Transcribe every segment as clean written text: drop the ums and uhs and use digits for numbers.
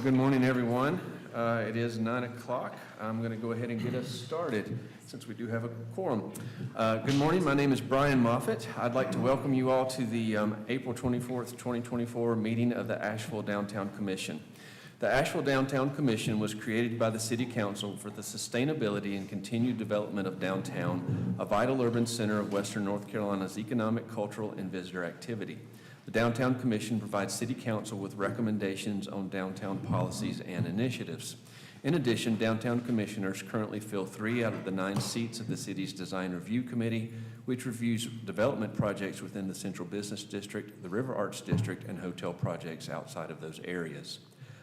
Good morning, everyone. It is 9 o'clock. I'm going to go ahead and get us started since we do have a quorum. Good morning. My name is Brian Moffitt. I'd like to welcome you all to the April 24th, 2024 meeting of the Asheville Downtown Commission. The Asheville Downtown Commission was created by the City Council for the sustainability and continued development of downtown, a vital urban center of Western North Carolina's economic, cultural, and visitor activity. The Downtown Commission provides City Council with recommendations on downtown policies and initiatives. In addition, Downtown Commissioners currently fill 3 out of the 9 seats of the city's Design Review Committee, which reviews development projects within the Central Business District, the River Arts District, and hotel projects outside of those areas.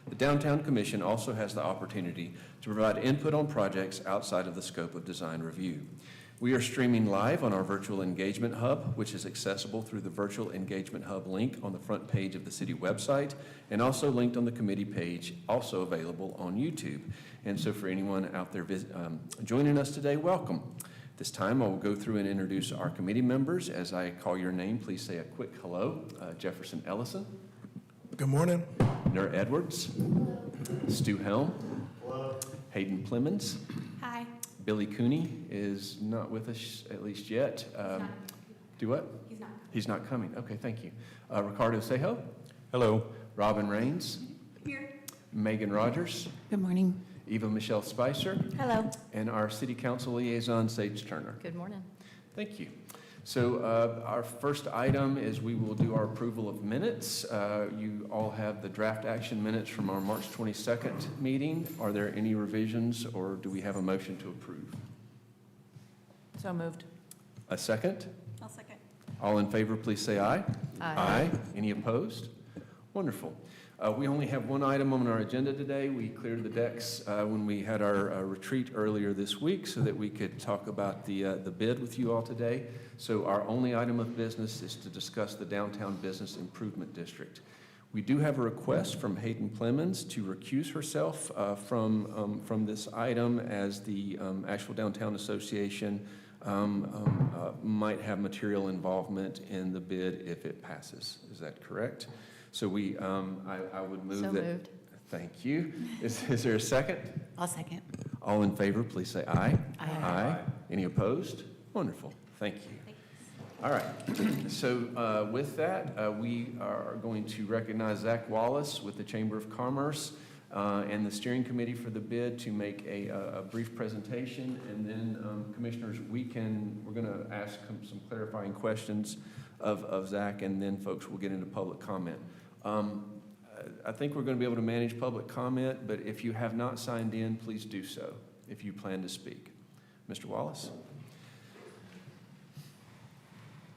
The Downtown Commission also has the opportunity to provide input on projects outside of the scope of Design Review. We are streaming live on our Virtual Engagement Hub, which is accessible through the Virtual Engagement Hub link on the front page of the city website, and also linked on the committee page, also available on YouTube. And so for anyone out there joining us today, welcome. This time I will go through and introduce our committee members. As I call your name, please say a quick hello. Jefferson Ellison. Good morning. Nur Edwards. Hello. Stu Helm. Hello. Hayden Plemons. Hi. Billy Cooney is not with us, at least yet. Do what? He's not. He's not coming. Okay, thank you. Ricardo Sejo. Hello. Robin Raines. Here. Megan Rogers. Good morning. Eva Michelle Spicer. Hello. And our City Council Liaison, Sage Turner. Good morning. Thank you. So our first item is we will do our approval of minutes. You all have the draft action minutes from our March 22nd meeting. Are there any revisions or do we have a motion to approve? So moved. A second? I'll second. All in favor, please say aye. Aye. Any opposed? Wonderful. We only have one item on our agenda today. We cleared the decks when we had our retreat earlier this week so that we could talk about the bid with you all today. So our only item of business is to discuss the Downtown Business Improvement District. We do have a request from Hayden Plemons to recuse herself from this item as the Asheville Downtown Association might have material involvement in the bid if it passes. Is that correct? So I would move so that. Moved. Thank you. Is there a second? I'll second. All in favor, please say aye. Aye. Aye. Any opposed? Wonderful. Thank you. All right. So with that, we are going to recognize Zach Wallace with the Chamber of Commerce and the steering committee for the bid to make a brief presentation, and then commissioners, we're going to ask some clarifying questions of Zach, and then folks will get into public comment. I think we're going to be able to manage public comment, but if you have not signed in, please do so if you plan to speak. Mr. Wallace.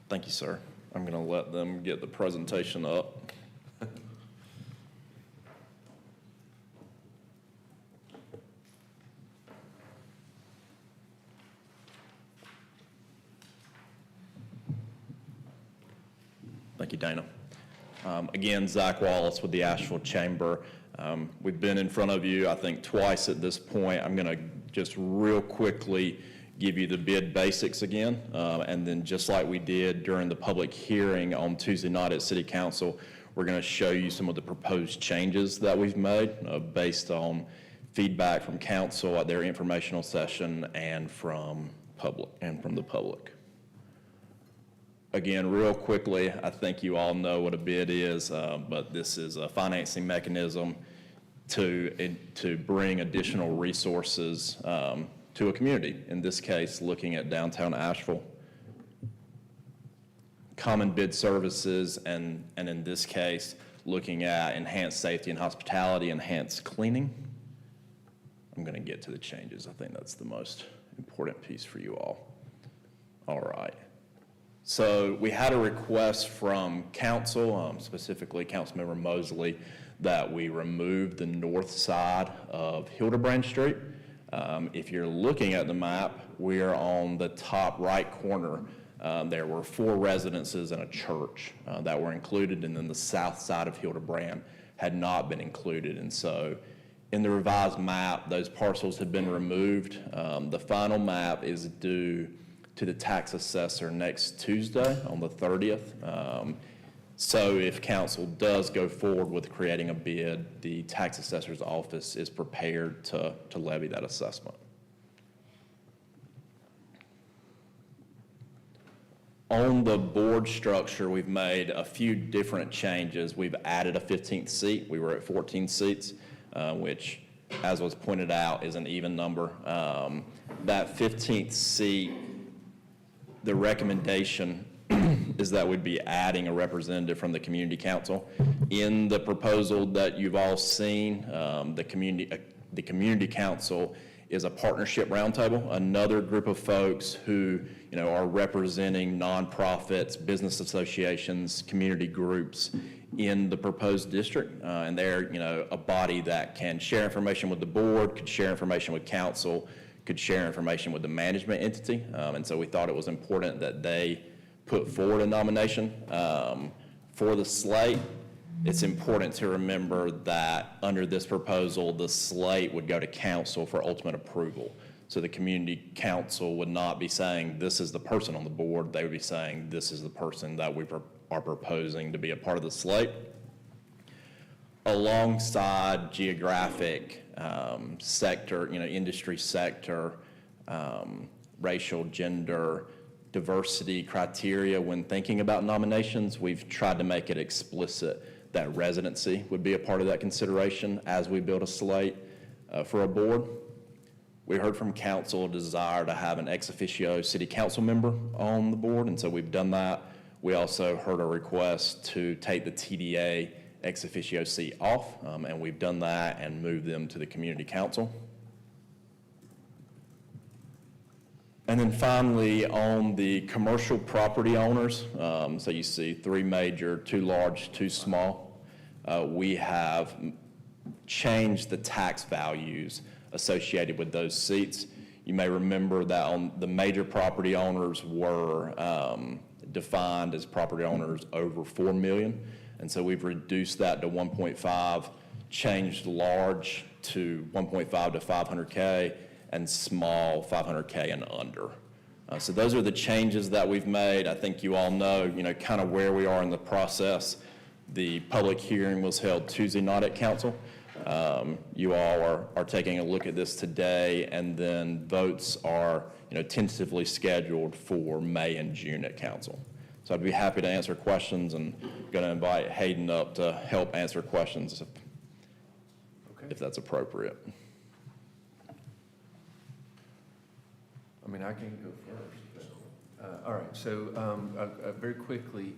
Thank you, sir. I'm going to let them get the presentation up. Thank you, Dana. Again, Zach Wallace with the Asheville Chamber. We've been in front of you, I think, twice at this point. I'm going to just real quickly give you the bid basics again, and then just like we did during the public hearing on Tuesday night at City Council, we're going to show you some of the proposed changes that we've made based on feedback from council at their informational session and from the public. Again, real quickly, I think you all know what a bid is, but this is a financing mechanism to bring additional resources to a community, in this case, looking at downtown Asheville. Common bid services, and in this case, looking at enhanced safety and hospitality, enhanced cleaning. I'm going to get to the changes. I think that's the most important piece for you all. All right. So we had a request from council, specifically Councilmember Mosley, that we remove the north side of Hildebrand Street. If you're looking at the map, we are on the top right corner. There were 4 residences and a church that were included, and then the south side of Hildebrand had not been included. And so in the revised map, those parcels had been removed. The final map is due to the tax assessor next Tuesday on the 30th. So if council does go forward with creating a bid, the tax assessor's office is prepared to levy that assessment. On the board structure, we've made a few different changes. We've added a 15th seat. We were at 14 seats, which, as was pointed out, is an even number. That 15th seat, the recommendation is that we'd be adding a representative from the community council. In the proposal that you've all seen, the community council is a partnership roundtable, another group of folks who, are representing nonprofits, business associations, community groups in the proposed district. And they're, a body that can share information with the board, could share information with council, could share information with the management entity. And so we thought it was important that they put forward a nomination. For the slate, it's important to remember that under this proposal, the slate would go to council for ultimate approval. So the community council would not be saying, this is the person on the board. They would be saying, this is the person that we are proposing to be a part of the slate. Alongside geographic sector, industry sector, racial, gender, diversity criteria when thinking about nominations, we've tried to make it explicit that residency would be a part of that consideration as we build a slate for a board. We heard from council a desire to have an ex officio city council member on the board, and so we've done that. We also heard a request to take the TDA ex officio seat off, and we've done that and moved them to the community council. And then finally, on the commercial property owners, so you see 3 major, 2 large, 2 small, we have changed the tax values associated with those seats. You may remember that on the major property owners were defined as property owners over 4 million. And so we've reduced that to 1.5, changed large to 1.5 to 500K, and small 500K and under. So those are the changes that we've made. I think you all know, kind of where we are in the process. The public hearing was held Tuesday night at council. You all are taking a look at this today, and then votes are, tentatively scheduled for May and June at council. So I'd be happy to answer questions, and going to invite Hayden up to help answer questions if that's appropriate. I mean, I can go first. All right, so very quickly,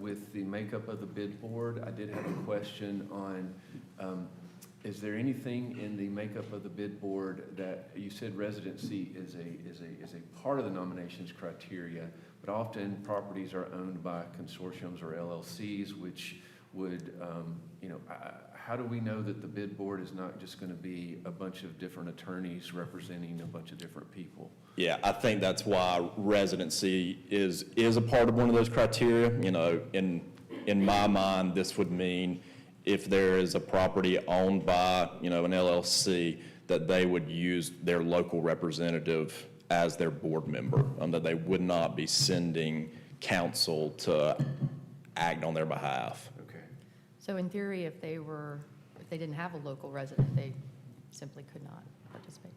with the makeup of the bid board, I did have a question on, is there anything in the makeup of the bid board that, you said residency is a part of the nominations criteria, but often properties are owned by consortiums or LLCs, which would, how do we know that the bid board is not just going to be a bunch of different attorneys representing a bunch of different people? Yeah, I think that's why residency is a part of one of those criteria. In my mind, this would mean if there is a property owned by, an LLC, that they would use their local representative as their board member, that they would not be sending council to act on their behalf. Okay. So in theory, if they didn't have a local resident, they simply could not participate.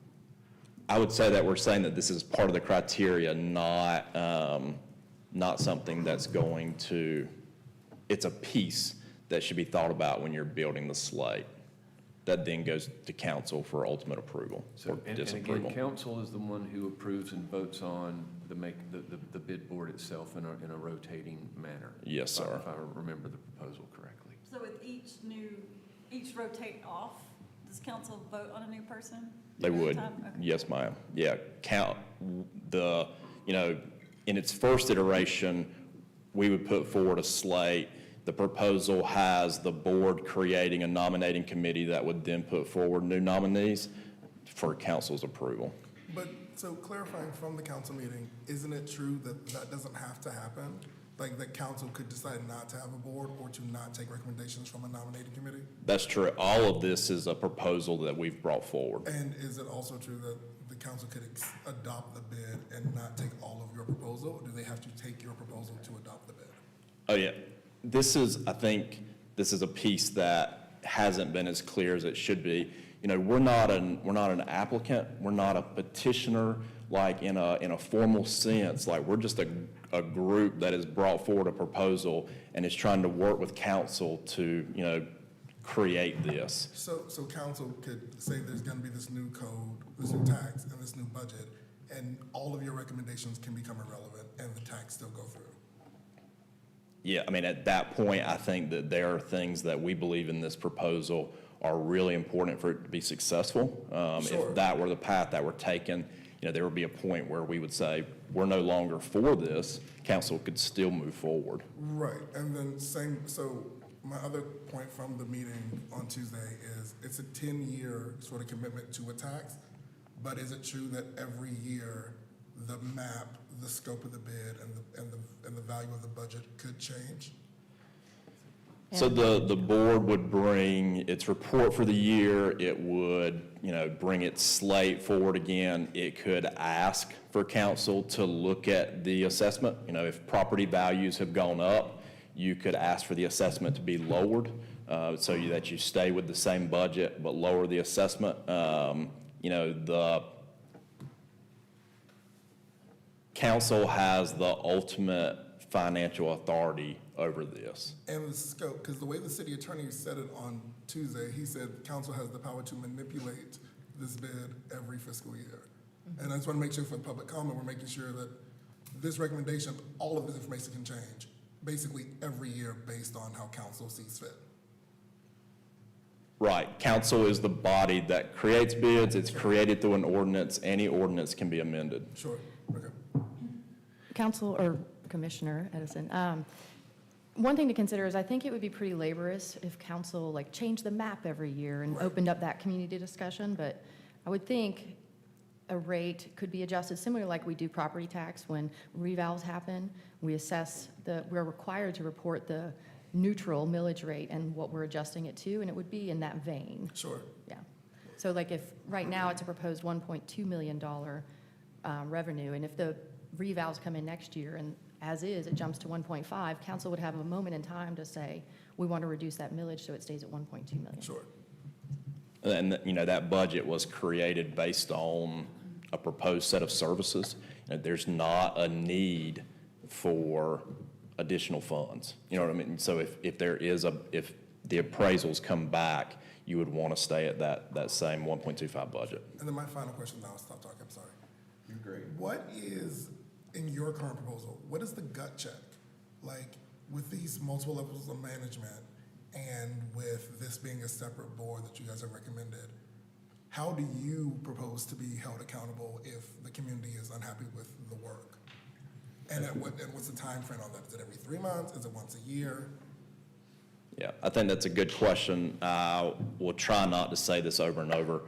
I would say that we're saying that this is part of the criteria, not something that's going to, it's a piece that should be thought about when you're building the slate. That then goes to council for ultimate approval or disapproval. And again, council is the one who approves and votes on the bid board itself in a rotating manner. Yes, sir. If I remember the proposal correctly. So with each rotate off, does council vote on a new person? They would. Okay. Yes, ma'am. Yeah, in its first iteration, we would put forward a slate. The proposal has the board creating a nominating committee that would then put forward new nominees for council's approval. But, so clarifying from the council meeting, isn't it true that that doesn't have to happen? Like, that council could decide not to have a board or to not take recommendations from a nominating committee? That's true. All of this is a proposal that we've brought forward. And is it also true that the council could adopt the bid and not take all of your proposal? Or do they have to take your proposal to adopt the bid? Oh, yeah. I think, this is a piece that hasn't been as clear as it should be. You know, we're not an applicant, we're not a petitioner, like in a formal sense. Like, we're just a group that has brought forward a proposal and is trying to work with council to, you know, create this. So council could say there's gonna be this new code, this new tax, and this new budget, and all of your recommendations can become irrelevant and the tax still go through. Yeah, I mean, at that point, I think that there are things that we believe in this proposal are really important for it to be successful. Sure. If that were the path that we're taking, you know, there would be a point where we would say, we're no longer for this, council could still move forward. Right, and then so my other point from the meeting on Tuesday is it's a 10-year sort of commitment to a tax, but is it true that every year the map, the scope of the bid, and the value of the budget could change? So the board would bring its report for the year, it would, you know, bring its slate forward again. It could ask for council to look at the assessment. You know, if property values have gone up, you could ask for the assessment to be lowered, so that you stay with the same budget but lower the assessment. You know, the council has the ultimate financial authority over this. And the scope, because the way the city attorney said it on Tuesday, he said council has the power to manipulate this bid every fiscal year. And I just want to make sure for the public comment, we're making sure that this recommendation, all of this information can change, basically every year based on how council sees fit. Right, council is the body that creates bids, it's created through an ordinance, any ordinance can be amended. Sure, okay. Council or Commissioner Edison, one thing to consider is I think it would be pretty laborious if council like changed the map every year and opened up that community discussion, but I would think a rate could be adjusted similar like we do property tax when revals happen. We assess we're required to report the neutral millage rate and what we're adjusting it to, and it would be in that vein. Sure. Yeah. So like if right now it's a proposed $1.2 million revenue, and if the revals come in next year and as is, it jumps to 1.5, council would have a moment in time to say, we want to reduce that millage so it stays at 1.2 million. Sure. And, you know, that budget was created based on a proposed set of services. And there's not a need for additional funds. You know what I mean? So if the appraisals come back, you would want to stay at that same 1.25 budget. And then my final question, now I'll stop talking, I'm sorry. You're great. What is, in your current proposal, what is the gut check? Like, with these multiple levels of management and with this being a separate board that you guys have recommended, how do you propose to be held accountable if the community is unhappy with the work? And what's the time frame on that? Is it every 3 months? Is it once a year? Yeah, I think that's a good question. We'll try not to say this over and over.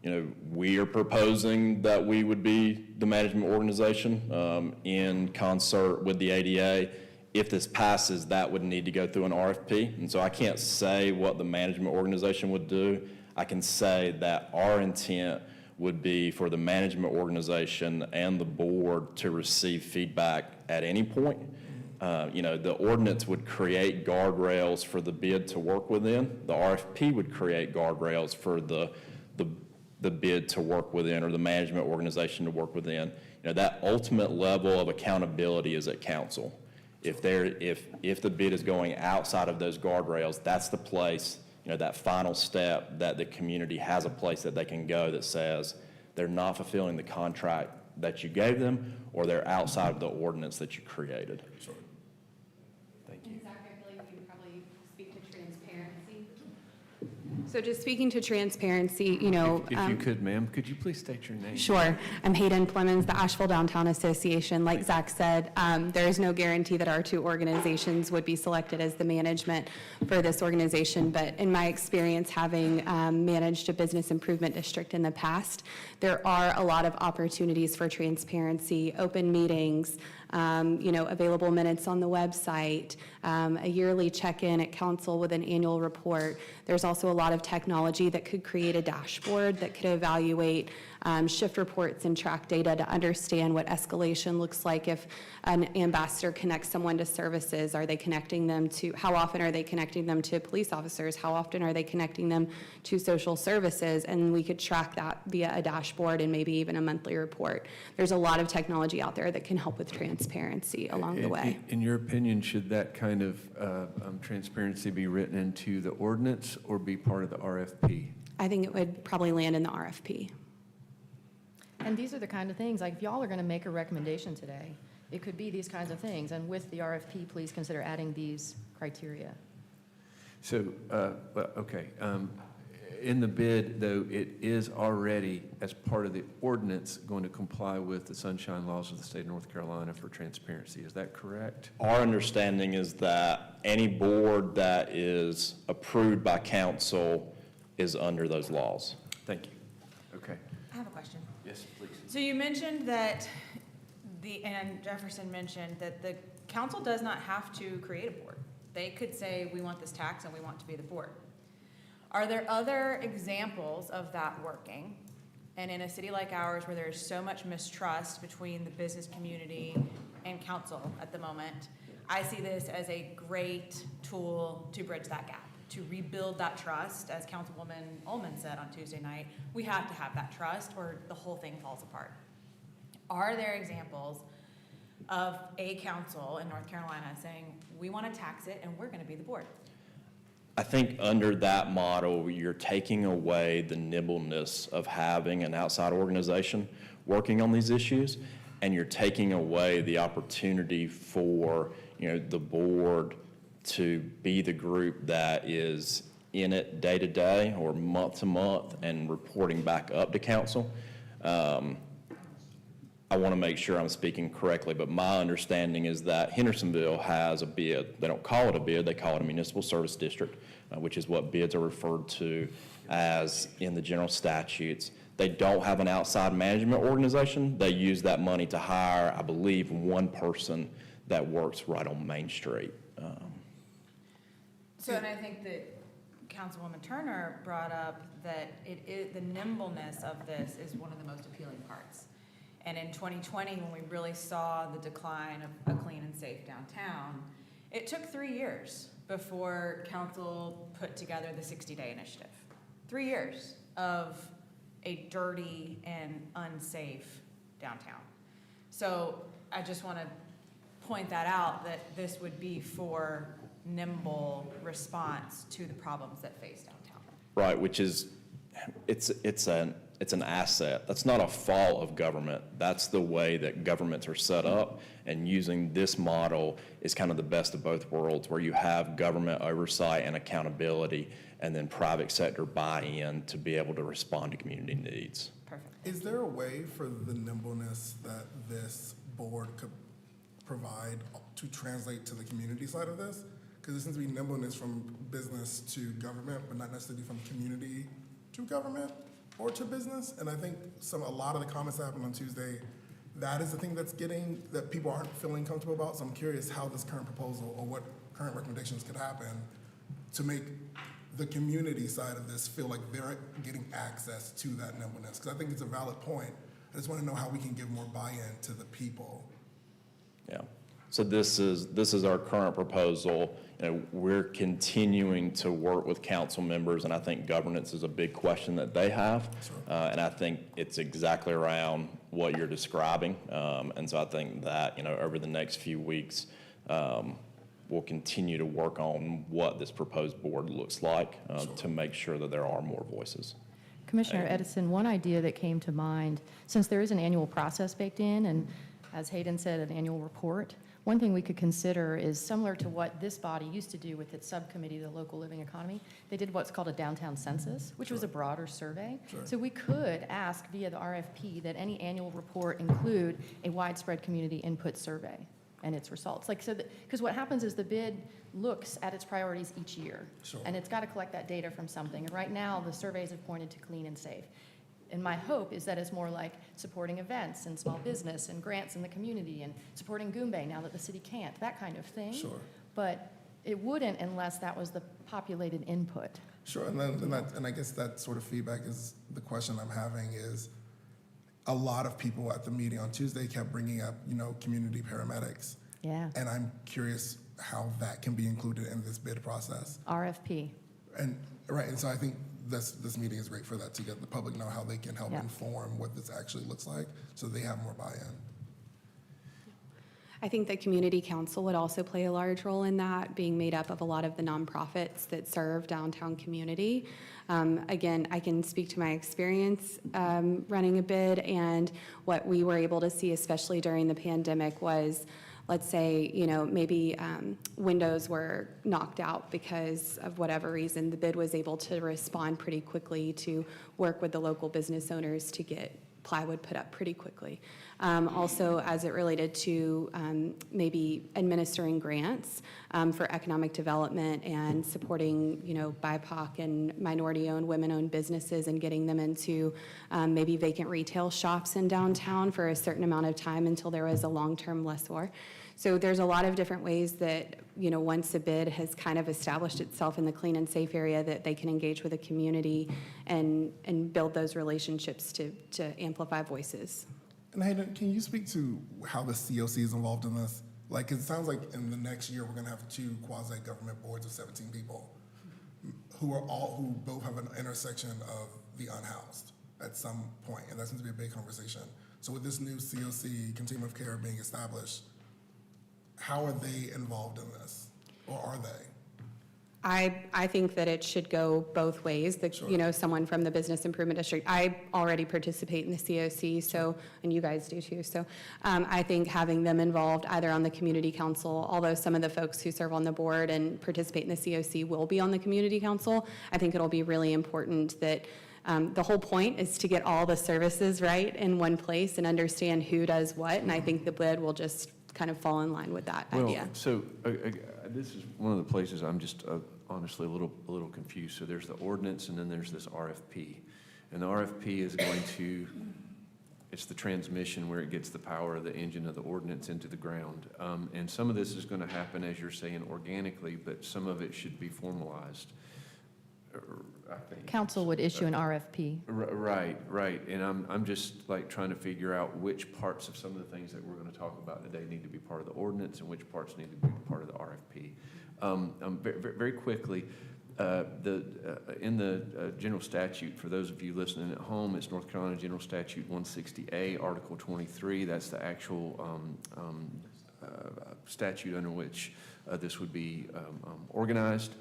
You know, we are proposing that we would be the management organization in concert with the ADA. If this passes, that would need to go through an RFP. And so I can't say what the management organization would do. I can say that our intent would be for the management organization and the board to receive feedback at any point. You know, the ordinance would create guardrails for the bid to work within. The RFP would create guardrails for the bid to work within, or the management organization to work within. You know, that ultimate level of accountability is at council. If the bid is going outside of those guardrails, that's the place, you know, that final step that the community has a place that they can go that says they're not fulfilling the contract that you gave them, or they're outside of the ordinance that you created. Sure. Thank you. And Zach, I feel like you would probably speak to transparency. So just speaking to transparency, you know. If you could, ma'am, could you please state your name? Sure. I'm Hayden Flemons, the Asheville Downtown Association. Like Zach said, there is no guarantee that our two organizations would be selected as the management for this organization. But in my experience, having managed a business improvement district in the past, there are a lot of opportunities for transparency, open meetings, available minutes on the website, a yearly check-in at council with an annual report. There's also a lot of technology that could create a dashboard that could evaluate shift reports and track data to understand what escalation looks like. If an ambassador connects someone to services, are they connecting them to, how often are they connecting them to police officers? How often are they connecting them to social services? And we could track that via a dashboard and maybe even a monthly report. There's a lot of technology out there that can help with transparency along the way. In your opinion, should that kind of transparency be written into the ordinance or be part of the RFP? I think it would probably land in the RFP. And these are the kind of things, like if y'all are going to make a recommendation today, it could be these kinds of things. And with the RFP, please consider adding these criteria. So, okay. In the bid, though, it is already, as part of the ordinance, going to comply with the sunshine laws of the state of North Carolina for transparency. Is that correct? Our understanding is that any board that is approved by council is under those laws. Thank you. Okay. I have a question. Yes, please. So you mentioned that and Jefferson mentioned that the council does not have to create a board. They could say, we want this tax and we want to be the board. Are there other examples of that working? And in a city like ours where there's so much mistrust between the business community and council at the moment, I see this as a great tool to bridge that gap, to rebuild that trust. As Councilwoman Ullman said on Tuesday night, we have to have that trust or the whole thing falls apart. Are there examples of a council in North Carolina saying, we want to tax it and we're going to be the board? I think under that model, you're taking away the nimbleness of having an outside organization working on these issues, and you're taking away the opportunity for, the board to be the group that is in it day to day or month to month and reporting back up to council. I want to make sure I'm speaking correctly, but my understanding is that Hendersonville has a bid. They don't call it a bid, they call it a municipal service district, which is what bids are referred to as in the general statutes. They don't have an outside management organization. They use that money to hire, I believe, one person that works right on Main Street. So, and I think that Councilwoman Turner brought up that the nimbleness of this is one of the most appealing parts. And in 2020, when we really saw the decline of a clean and safe downtown, it took 3 years before council put together the 60-day initiative. 3 years of a dirty and unsafe downtown. So I just want to point that out, that this would be for nimble response to the problems that face downtown. Right, which is, it's an asset. That's not a fault of government. That's the way that governments are set up, and using this model is kind of the best of both worlds, where you have government oversight and accountability and then private sector buy-in to be able to respond to community needs. Perfect. Is there a way for the nimbleness that this board could provide to translate to the community side of this? Because there seems to be nimbleness from business to government, but not necessarily from community to government or to business. And I think a lot of the comments that happened on Tuesday, that is the thing that people aren't feeling comfortable about. So I'm curious how this current proposal or what current recommendations could happen to make the community side of this feel like they're getting access to that nimbleness. Because I think it's a valid point. I just want to know how we can give more buy-in to the people. Yeah. So this is our current proposal. We're continuing to work with council members, and I think governance is a big question that they have. And I think it's exactly around what you're describing. And so I think that, over the next few weeks, we'll continue to work on what this proposed board looks like to make sure that there are more voices. Commissioner Edison, one idea that came to mind, since there is an annual process baked in, and as Hayden said, an annual report, one thing we could consider is similar to what this body used to do with its subcommittee, the local living economy. They did what's called a downtown census, which was a broader survey. So we could ask via the RFP that any annual report include a widespread community input survey and its results. Because what happens is the bid looks at its priorities each year, and it's got to collect that data from something. And right now, the surveys have pointed to clean and safe. and my hope is that it's more like supporting events and small business and grants in the community and supporting Goombay now that the city can't, that kind of thing. Sure. But it wouldn't unless that was the populated input. Sure, and I guess that sort of feedback is the question I'm having is, a lot of people at the meeting on Tuesday kept bringing up, community paramedics. Yeah. And I'm curious how that can be included in this bid process. RFP. And, right, and so I think this meeting is great for that, to get the public know how they can help Yeah. inform what this actually looks like, so they have more buy-in. I think the community council would also play a large role in that, being made up of a lot of the nonprofits that serve downtown community. Again, I can speak to my experience running a bid, and what we were able to see, especially during the pandemic, was, let's say, maybe windows were knocked out because of whatever reason. The bid was able to respond pretty quickly to work with the local business owners to get plywood put up pretty quickly. Also, as it related to maybe administering grants for economic development and supporting, BIPOC and minority-owned, women-owned businesses, and getting them into maybe vacant retail shops in downtown for a certain amount of time until there was a long-term lessor. So there's a lot of different ways that, once a bid has kind of established itself in the clean and safe area, that they can engage with the community and build those relationships to amplify voices. And Hayden, can you speak to how the COC is involved in this? Like, it sounds like in the next year, we're gonna have 2 quasi-government boards of 17 people who both have an intersection of the unhoused at some point, and that seems to be a big conversation. So with this new COC, continuum of care, being established, how are they involved in this, or are they? I think that it should go both ways. Sure. Someone from the Business Improvement District, I already participate in the COC, so, and you guys do too. So I think having them involved either on the community council, although some of the folks who serve on the board and participate in the COC will be on the community council, I think it'll be really important that the whole point is to get all the services right in one place and understand who does what, and I think the bid will just kind of fall in line with that idea. Well, so this is one of the places I'm just honestly a little confused. So there's the ordinance, and then there's this RFP. And the RFP is going to, it's the transmission where it gets the power of the engine of the ordinance into the ground. And some of this is going to happen, as you're saying, organically, but some of it should be formalized, I think. Council would issue an RFP. Right. And I'm just like trying to figure out which parts of some of the things that we're going to talk about today need to be part of the ordinance and which parts need to be part of the RFP. Very quickly, in the general statute, for those of you listening at home, it's North Carolina General Statute 160A, Article 23. That's the actual statute under which this would be organized.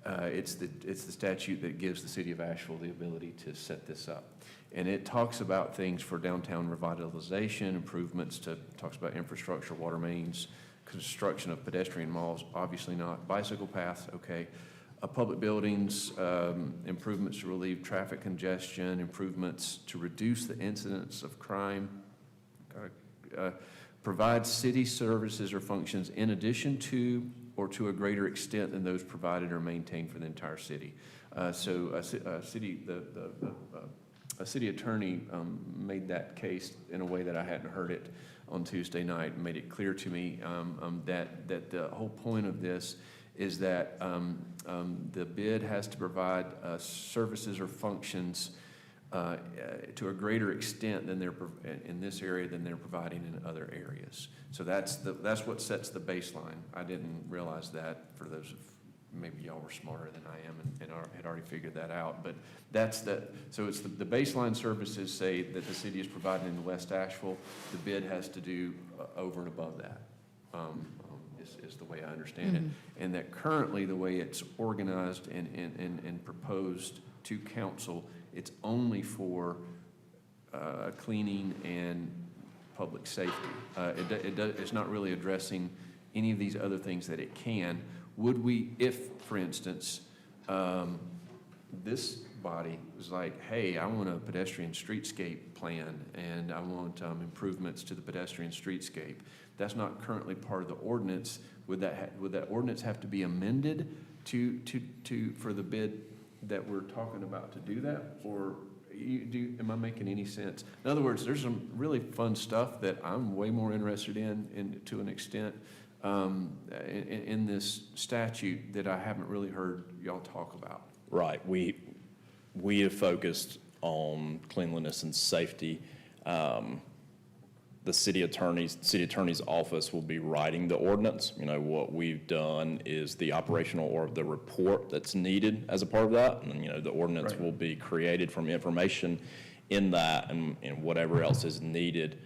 It's the statute that gives the city of Asheville the ability to set this up. And it talks about things for downtown revitalization, improvements talks about infrastructure, water mains, construction of pedestrian malls, obviously not, bicycle paths, okay. Public buildings, improvements to relieve traffic congestion, improvements to reduce the incidence of crime, provide city services or functions in addition to or to a greater extent than those provided or maintained for the entire city. So a city attorney made that case in a way that I hadn't heard it on Tuesday night, and made it clear to me that the whole point of this is that the bid has to provide services or functions to a greater extent than they're in this area than they're providing in other areas. So that's what sets the baseline. I didn't realize that, for those of maybe y'all were smarter than I am and had already figured that out. But so it's the baseline services say that the city is providing in West Asheville. The bid has to do over and above that. Is the way I understand it. And that currently the way it's organized and proposed to council, it's only for cleaning and public safety. It's not really addressing any of these other things that it can. Would we, if, for instance, this body was like, hey, I want a pedestrian streetscape plan, and I want improvements to the pedestrian streetscape. That's not currently part of the ordinance. Would that ordinance have to be amended for the bid that we're talking about to do that? Or, am I making any sense? In other words, there's some really fun stuff that I'm way more interested in to an extent, in this statute that I haven't really heard y'all talk about. Right. We have focused on cleanliness and safety. The city attorney's office will be writing the ordinance. You know, what we've done is the operational or the report that's needed as a part of that. And, you know, the ordinance Right. will be created from information in that and whatever else is needed.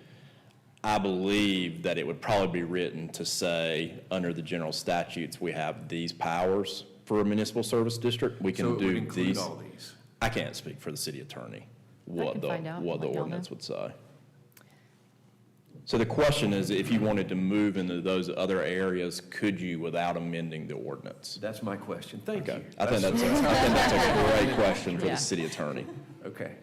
I believe that it would probably be written to say, under the general statutes, we have these powers for a municipal service district. We So can it would do include these. all these. I can't speak for the city attorney, can what the find out and let y'all ordinance know. would say. So the question is, if you wanted to move into those other areas, could you without amending the ordinance? That's my question. Thank Okay. you. I think that's a great question for Yeah. the city attorney. Okay,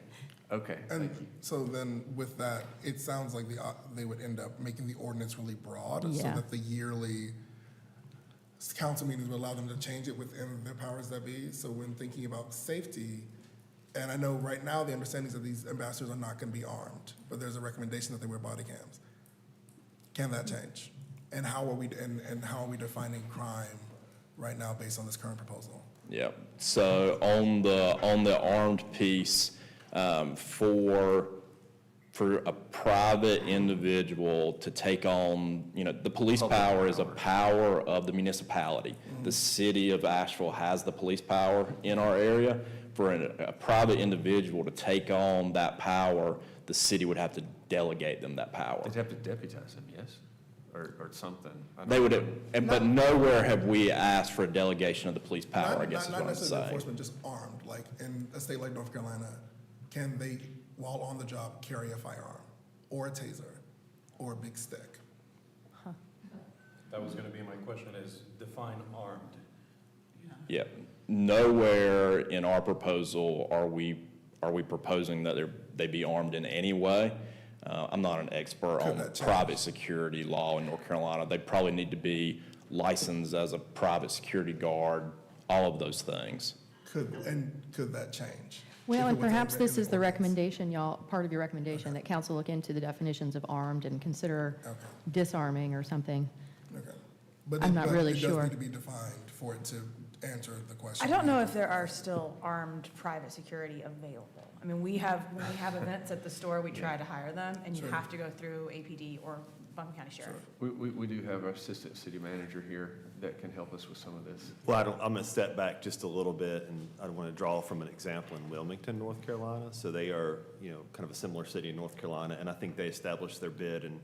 okay. And so then with that, it sounds like they would end up making the ordinance really broad, so Yeah. that the yearly council meetings would allow them to change it within their powers that be. So when thinking about safety, and I know right now the understanding is that these ambassadors are not going to be armed, but there's a recommendation that they wear body cams. Can that change? And how are we defining crime right now based on this current proposal? Yeah, so on the armed piece, for a private individual to take on, you know, the police Public power is a power. power of the municipality. The city of Asheville has the police power in our area. For a private individual to take on that power, the city would have to delegate them that power. They'd have to deputize them, yes? Or something. I don't They would, know. but nowhere have we asked for a delegation of the police power, I guess is Not what I'm necessarily saying. enforcement, just armed, like in a state like North Carolina, can they, while on the job, carry a firearm, or a taser, or a big stick? That was gonna be my question, is define armed. Yeah, nowhere in our proposal are we proposing that they be armed in any way. I'm not an expert Could on that change? private security law in North Carolina. They probably need to be licensed as a private security guard, all of those things. Could that change? Well, If and it was perhaps this is the ordinance? recommendation, y'all, part of your recommendation, that council look into the definitions of armed and consider Okay, disarming or something. okay. But I'm not really It sure. does need to be defined for it to answer the question. I don't know if there are still armed private security available. I mean, when we have events at the store, we try to hire them, and you Sure. have to go through APD or Buncombe County Sheriff. We do have our assistant city manager here that can help us with some of this. Well, I'm going to step back just a little bit, and I want to draw from an example in Wilmington, North Carolina. So they are, you know, kind of a similar city in North Carolina, and I think they established their bid in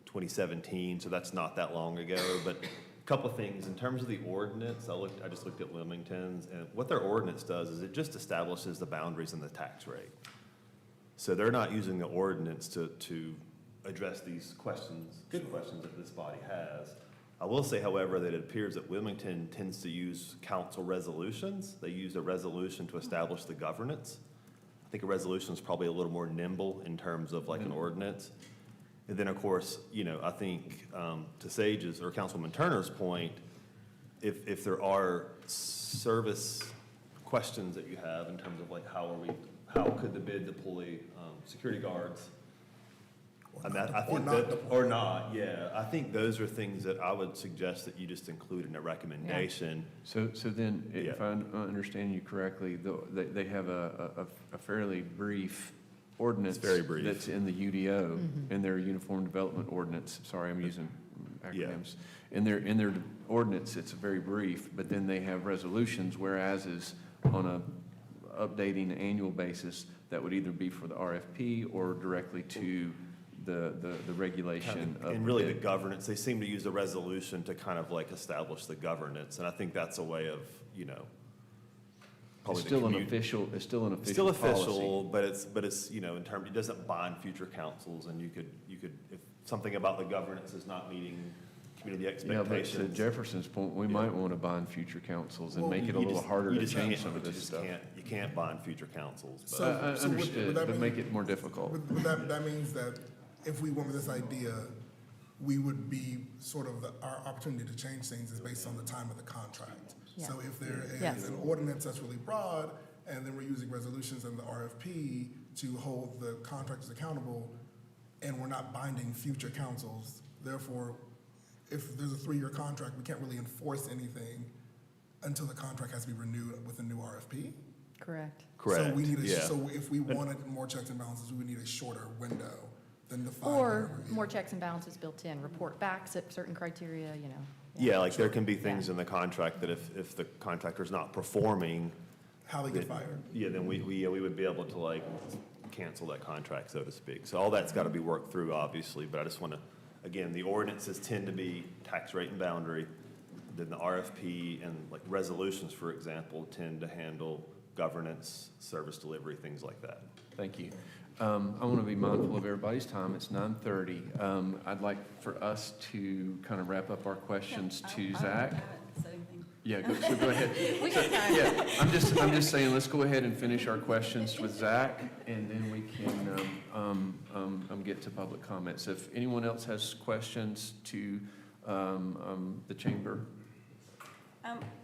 2017, so that's not that long ago. But a couple of things, in terms of the ordinance, I just looked at Wilmington's, and what their ordinance does is it just establishes the boundaries and the tax rate. So they're not using the ordinance to address these questions, good questions that this body has. I will say, however, that it appears that Wilmington tends to use council resolutions. They use a resolution to establish the governance. I think a resolution is probably a little more nimble in terms of like an ordinance. And then, of course, you know, I think to Sage's or Councilman Turner's point, if there are service questions that you have in terms of like how could the bid deploy security guards? I mean, I think that, or not, yeah. I think those are things that I would suggest that you just include in a recommendation. So then, if Yeah. I understand you correctly, they have a fairly brief ordinance. It's very brief. That's in the UDO, in their Uniform Development Ordinance. Sorry, I'm using Yeah. acronyms. In their ordinance, it's very brief, but then they have resolutions, whereas is on a updating annual basis, that would either be for the RFP or directly to the regulation of. And really the bid. governance, they seem to use a resolution to kind of like establish the governance. And I think that's a way of, you know, It's probably the still an commu- official, it's still an It's still official policy. official, but it's, you know, in terms, it doesn't bind future councils, and you could, if something about the governance is not meeting community Yeah, but to expectations. Jefferson's point, we might want to bind future councils and Well, make it a you little just- harder you to just change can't- some of you this just stuff. You can't bind future councils, but. So- I would understood, that but mean- make it more difficult. That means that if we went with this idea, we would be sort of, our opportunity to change things is based on the time of the contract. Yeah. So if there is Yes. an ordinance that's really broad, and then we're using resolutions in the RFP, to hold the contractors accountable, and we're not binding future councils. Therefore, if there's a 3-year contract, we can't really enforce anything until the contract has to be renewed with a new RFP. Correct. Correct, So we need yeah. so if we wanted more checks and balances, we would need a shorter window than the 5 year. Or more checks and balances built in, report backs at certain criteria, you know. Yeah, like there can be things in the contract that if the contractor's not performing, How they get fired. yeah, then we would be able to like cancel that contract, so to speak. So all that's got to be worked through, obviously, but I just want to, again, the ordinances tend to be tax rate and boundary. Then the RFP and like resolutions, for example, tend to handle governance, service delivery, things like that. Thank you. I want to be mindful of everybody's time. It's 9:30. I'd like for us to kind of wrap up our questions to Zach. I haven't said anything. Yeah, so go ahead. We got time. Yeah, I'm just saying, let's go ahead and finish our questions with Zach, and then we can get to public comments. If anyone else has questions to the chamber.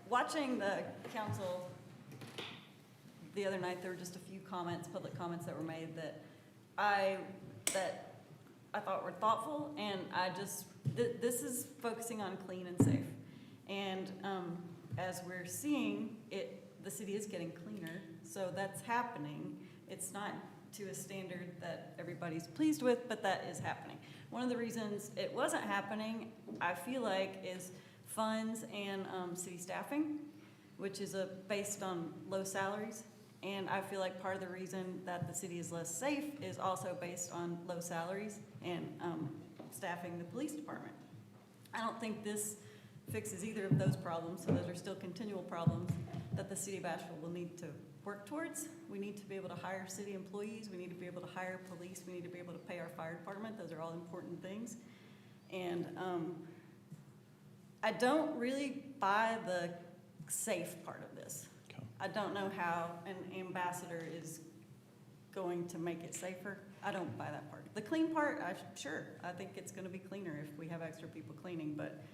Watching the council the other night, there were just a few comments, public comments that were made that I thought were thoughtful, and this is focusing on clean and safe. And as we're seeing, the city is getting cleaner, so that's happening. It's not to a standard that everybody's pleased with, but that is happening. One of the reasons it wasn't happening, I feel like, is funds and city staffing, which is based on low salaries. And I feel like part of the reason that the city is less safe is also based on low salaries and staffing the police department. I don't think this fixes either of those problems, so those are still continual problems that the city of Asheville will need to work towards. We need to be able to hire city employees, we need to be able to hire police, we need to be able to pay our fire department. Those are all important things. And I don't really buy the safe part of this. Okay. I don't know how an ambassador is going to make it safer. I don't buy that part. The clean part, sure, I think it's gonna be cleaner if we have extra people cleaning, but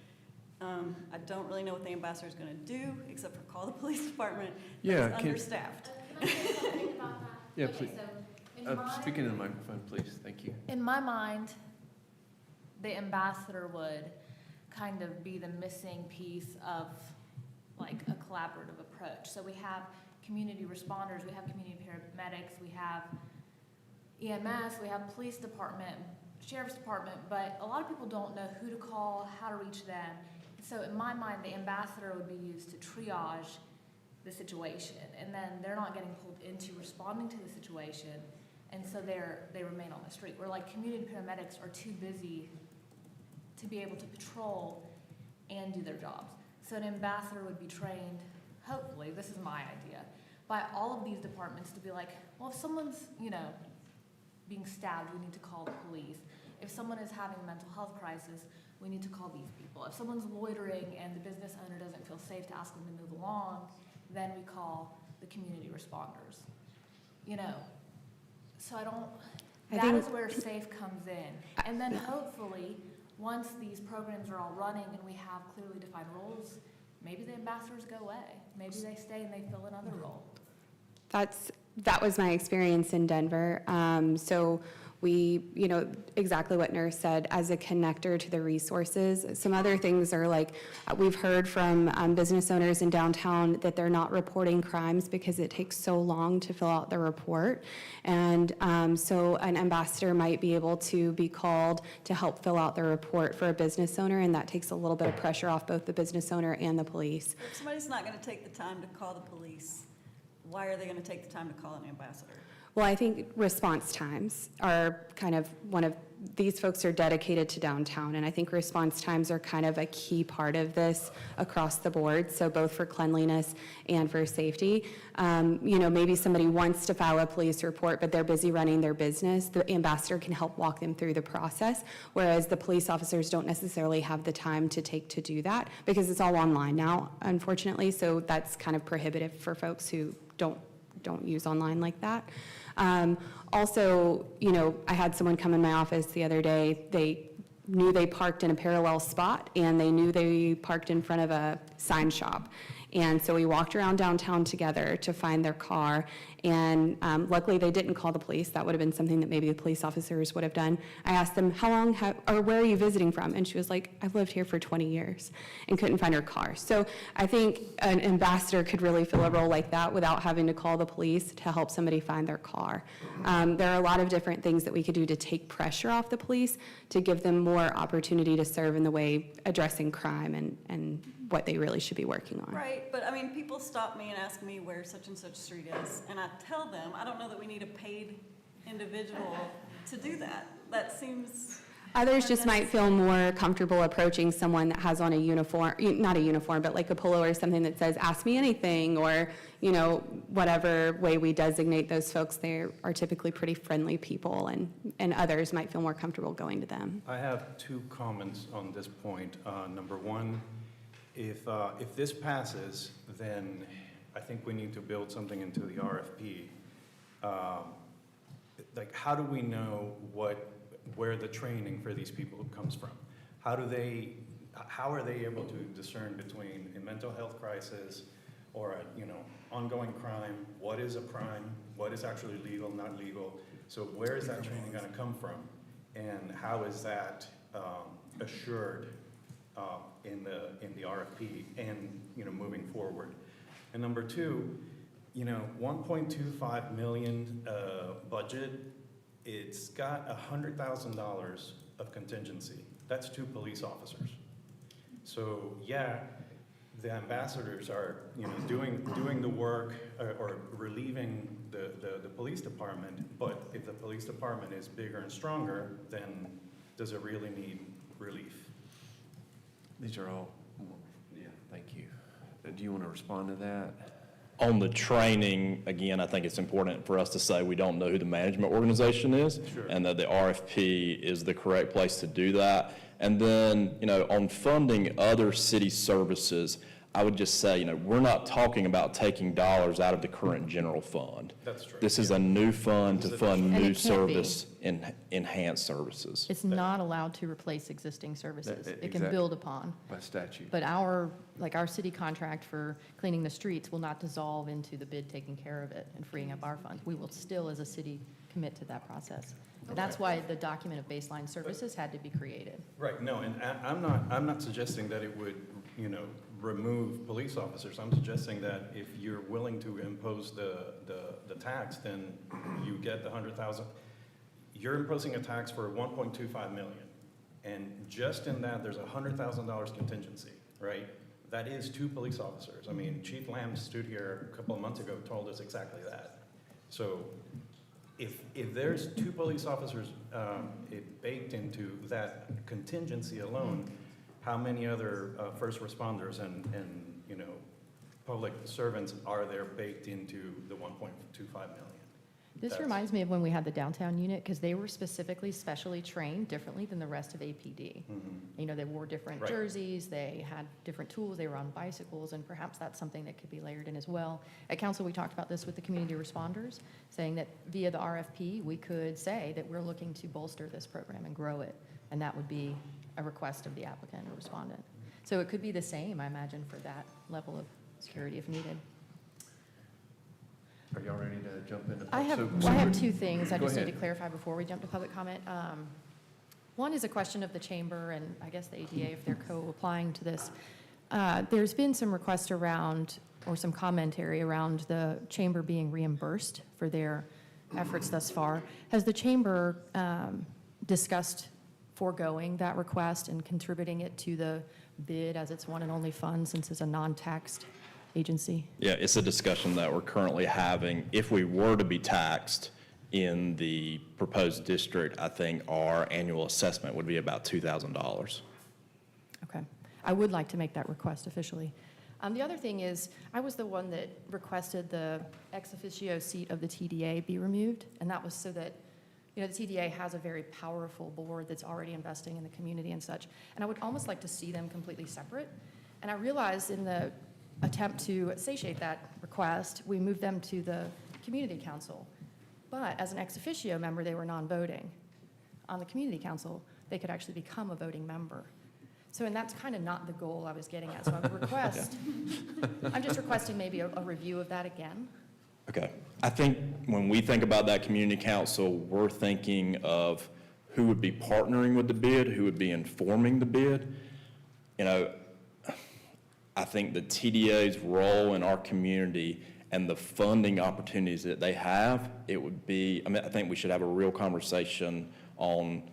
I don't really know what the ambassador is gonna do, except for call the police department. Yeah, It's can- understaffed. Can I say something about that? Yeah, Okay, please. so in my- Speaking in the microphone, please. Thank you. In my mind, the ambassador would kind of be the missing piece of like a collaborative approach. So we have community responders, we have community paramedics, we have EMS, we have police department, sheriff's department, but a lot of people don't know who to call, how to reach them. So in my mind, the ambassador would be used to triage the situation, and then they're not getting pulled into responding to the situation, and so they remain on the street. Where like community paramedics are too busy to be able to patrol and do their jobs. So an ambassador would be trained, hopefully, this is my idea, by all of these departments to be like, well, if someone's, being stabbed, we need to call the police. If someone is having a mental health crisis, we need to call these people. If someone's loitering and the business owner doesn't feel safe to ask them to move along, then we call the community responders. So that is where SAFE comes in. And then hopefully, once these programs are all running and we have clearly defined roles, maybe the ambassadors go away. Maybe they stay and they fill another role. That was my experience in Denver. So we, exactly what Nurse said, as a connector to the resources. Some other things are like, we've heard from business owners in downtown that they're not reporting crimes because it takes so long to fill out the report. And so an ambassador might be able to be called to help fill out the report for a business owner, and that takes a little bit of pressure off both the business owner and the police. If somebody's not gonna take the time to call the police, why are they gonna take the time to call an ambassador? Well, I think response times are kind of these folks are dedicated to downtown, and I think response times are kind of a key part of this across the board, so both for cleanliness and for safety. Maybe somebody wants to file a police report, but they're busy running their business. The ambassador can help walk them through the process, whereas the police officers don't necessarily have the time to take to do that because it's all online now, unfortunately, so that's kind of prohibitive for folks who don't use online like that. Also, I had someone come in my office the other day. They knew they parked in a parallel spot, and they knew they parked in front of a sign shop. And so we walked around downtown together to find their car. And luckily, they didn't call the police. That would have been something that maybe the police officers would have done. I asked them, how long, or where are you visiting from? And she was like, I've lived here for 20 years, and couldn't find her car. So I think an ambassador could really fill a role like that without having to call the police to help somebody find their car. There are a lot of different things that we could do to take pressure off the police, to give them more opportunity to serve in the way addressing crime and what they really should be working on. Right, but I mean, people stop me and ask me where such and such street is, and I tell them, I don't know that we need a paid individual to do that. That seems. Others just might feel more comfortable approaching someone that has on a uniform, not a uniform, but like a polo or something that says, ask me anything, or, you know, whatever way we designate those folks, they are typically pretty friendly people, and others might feel more comfortable going to them. I have 2 comments on this point. Number one, if this passes, then I think we need to build something into the RFP. Like, how do we know where the training for these people comes from? How are they able to discern between a mental health crisis or a, ongoing crime? What is a crime? What is actually legal, not legal? So where is that training going to come from? And how is that assured in the RFP and, moving forward? And number 2, 1.25 million budget, it's got $100,000 of contingency. That's 2 police officers. So yeah, the ambassadors are, doing the work or relieving the police department. But if the police department is bigger and stronger, then does it really need relief? These are all, yeah, thank you. Do you want to respond to that? On the training, again, I think it's important for us to say we don't know who the management organization is, Sure. and that the RFP is the correct place to do that. And then, on funding other city services, I would just say, we're not talking about taking dollars out of the current general fund. That's true. This is a new fund to fund And new it can't be. service, enhanced services. It's not allowed to replace existing services. It can exactly. build upon. By statute. But our city contract for cleaning the streets will not dissolve into the bid taking care of it and freeing up our funds. We will still, as a city, commit to that process. And that's why the document of baseline services had to be created. Right, no, and I'm not suggesting that it would, remove police officers. I'm suggesting that if you're willing to impose the tax, then you get the 100,000. You're imposing a tax for 1.25 million. And just in that, there's $100,000 contingency, right? That is 2 police officers. I mean, Chief Lamb stood here a couple of months ago, told us exactly that. So if there's 2 police officers baked into that contingency alone, how many other first responders and public servants are there baked into the 1.25 million? This That's- reminds me of when we had the downtown unit, because they were specially trained differently than the rest of APD. They wore different Right. jerseys, they had different tools, they were on bicycles, and perhaps that's something that could be layered in as well. At council, we talked about this with the community responders, saying that via the RFP, we could say that we're looking to bolster this program and grow it, and that would be a request of the applicant or respondent. So it could be the same, I imagine, for that level of security if needed. Are y'all ready to jump into? I have so 2 things I Go just need ahead. to clarify before we jump to public comment. One is a question of the chamber and I guess the ADA if they're co-applying to this. There's been some request around, or some commentary around the chamber being reimbursed for their efforts thus far. Has the chamber discussed foregoing that request and contributing it to the bid as its one and only fund since it's a non-taxed agency? Yeah, it's a discussion that we're currently having. If we were to be taxed in the proposed district, I think our annual assessment would be about $2,000. Okay. I would like to make that request officially. The other thing is, I was the one that requested the ex officio seat of the TDA be removed, and that was so that, the TDA has a very powerful board that's already investing in the community and such, and I would almost like to see them completely separate. And I realized in the attempt to satiate that request, we moved them to the community council. But as an ex officio member, they were non-voting. On the community council, they could actually become a voting member. So, and that's kind of not the goal I was getting at, so I'm just requesting maybe a review of that again. Okay. I think when we think about that community council, we're thinking of who would be partnering with the bid, who would be informing the bid. You know, I think the TDA's role in our community and the funding opportunities that they have, it would be, I mean, I think we should have a real conversation on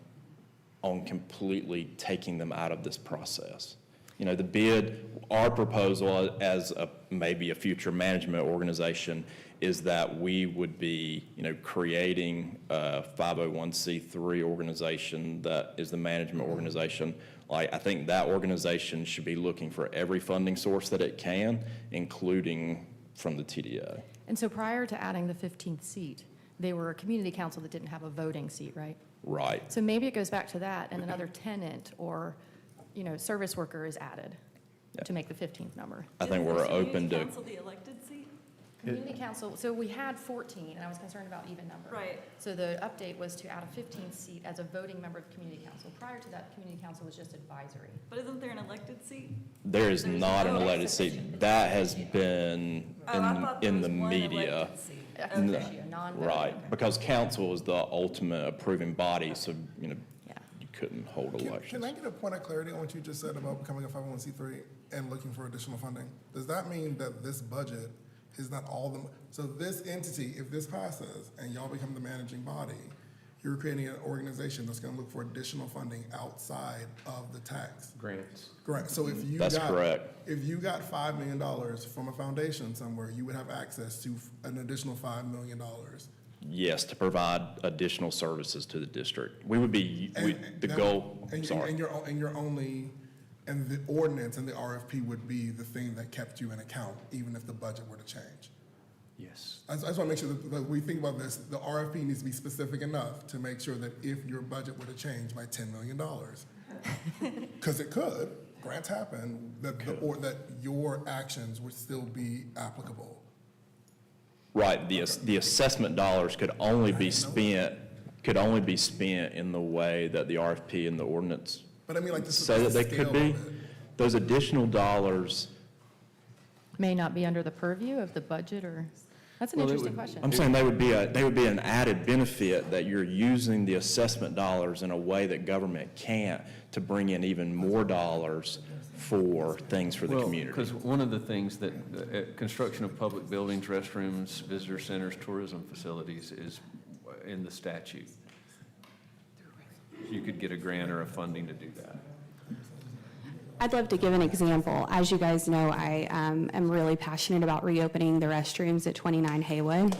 completely taking them out of this process. You know, the bid, our proposal as maybe a future management organization is that we would be, you know, creating a 501c3 organization that is the management organization. Like, I think that organization should be looking for every funding source that it can, including from the TDA. And so prior to adding the 15th seat, they were a community council that didn't have a voting seat, right? Right. So maybe it goes back to that, and another tenant or, you know, service worker is added to make the 15th number. I think we're open to. Community council the elected seat? Community council, so we had 14, and I was concerned about even number. Right. So the update was to add a 15th seat as a voting member of the community council. Prior to that, community council was just advisory. But isn't there an elected seat? There is There's not an no elected seat. That has been Oh, I thought there in was the one media. elected seat. Ex No. officio, non-voting. Right, because council is the ultimate approving body, so, you know, Yeah. you couldn't hold Can elections. I get a point of clarity on what you just said about becoming a 501c3 and looking for additional funding? Does that mean that this budget is not all the, so this entity, if this passes and y'all become the managing body, you're creating an organization that's gonna look for additional funding outside of the tax? Grants. Correct, so if you That's got. correct. If you got $5 million from a foundation somewhere, you would have access to an additional $5 million. Yes, to provide additional services to the district. We would be, the Now- goal, and sorry. you're only, and the ordinance and the RFP would be the thing that kept you in account, even if the budget were to change. Yes. I just want to make sure that we think about this, the RFP needs to be specific enough to make sure that if your budget were to change by $10 million, because it could, grants happen, or that your actions would still be applicable. Right, the assessment dollars could only be spent in the way that the RFP and the ordinance But I mean, like, this is say the that they scale could be. of it. Those additional dollars, May not be under the purview of the budget, or, that's an Well, it interesting would- question. I'm saying they would be an added benefit that you're using the assessment dollars in a way that government can't to bring in even more dollars for things for the community. Because one of the things that, construction of public buildings, restrooms, visitor centers, tourism facilities is in the statute. You could get a grant or a funding to do that. I'd love to give an example. As you guys know, I am really passionate about reopening the restrooms at 29 Haywood.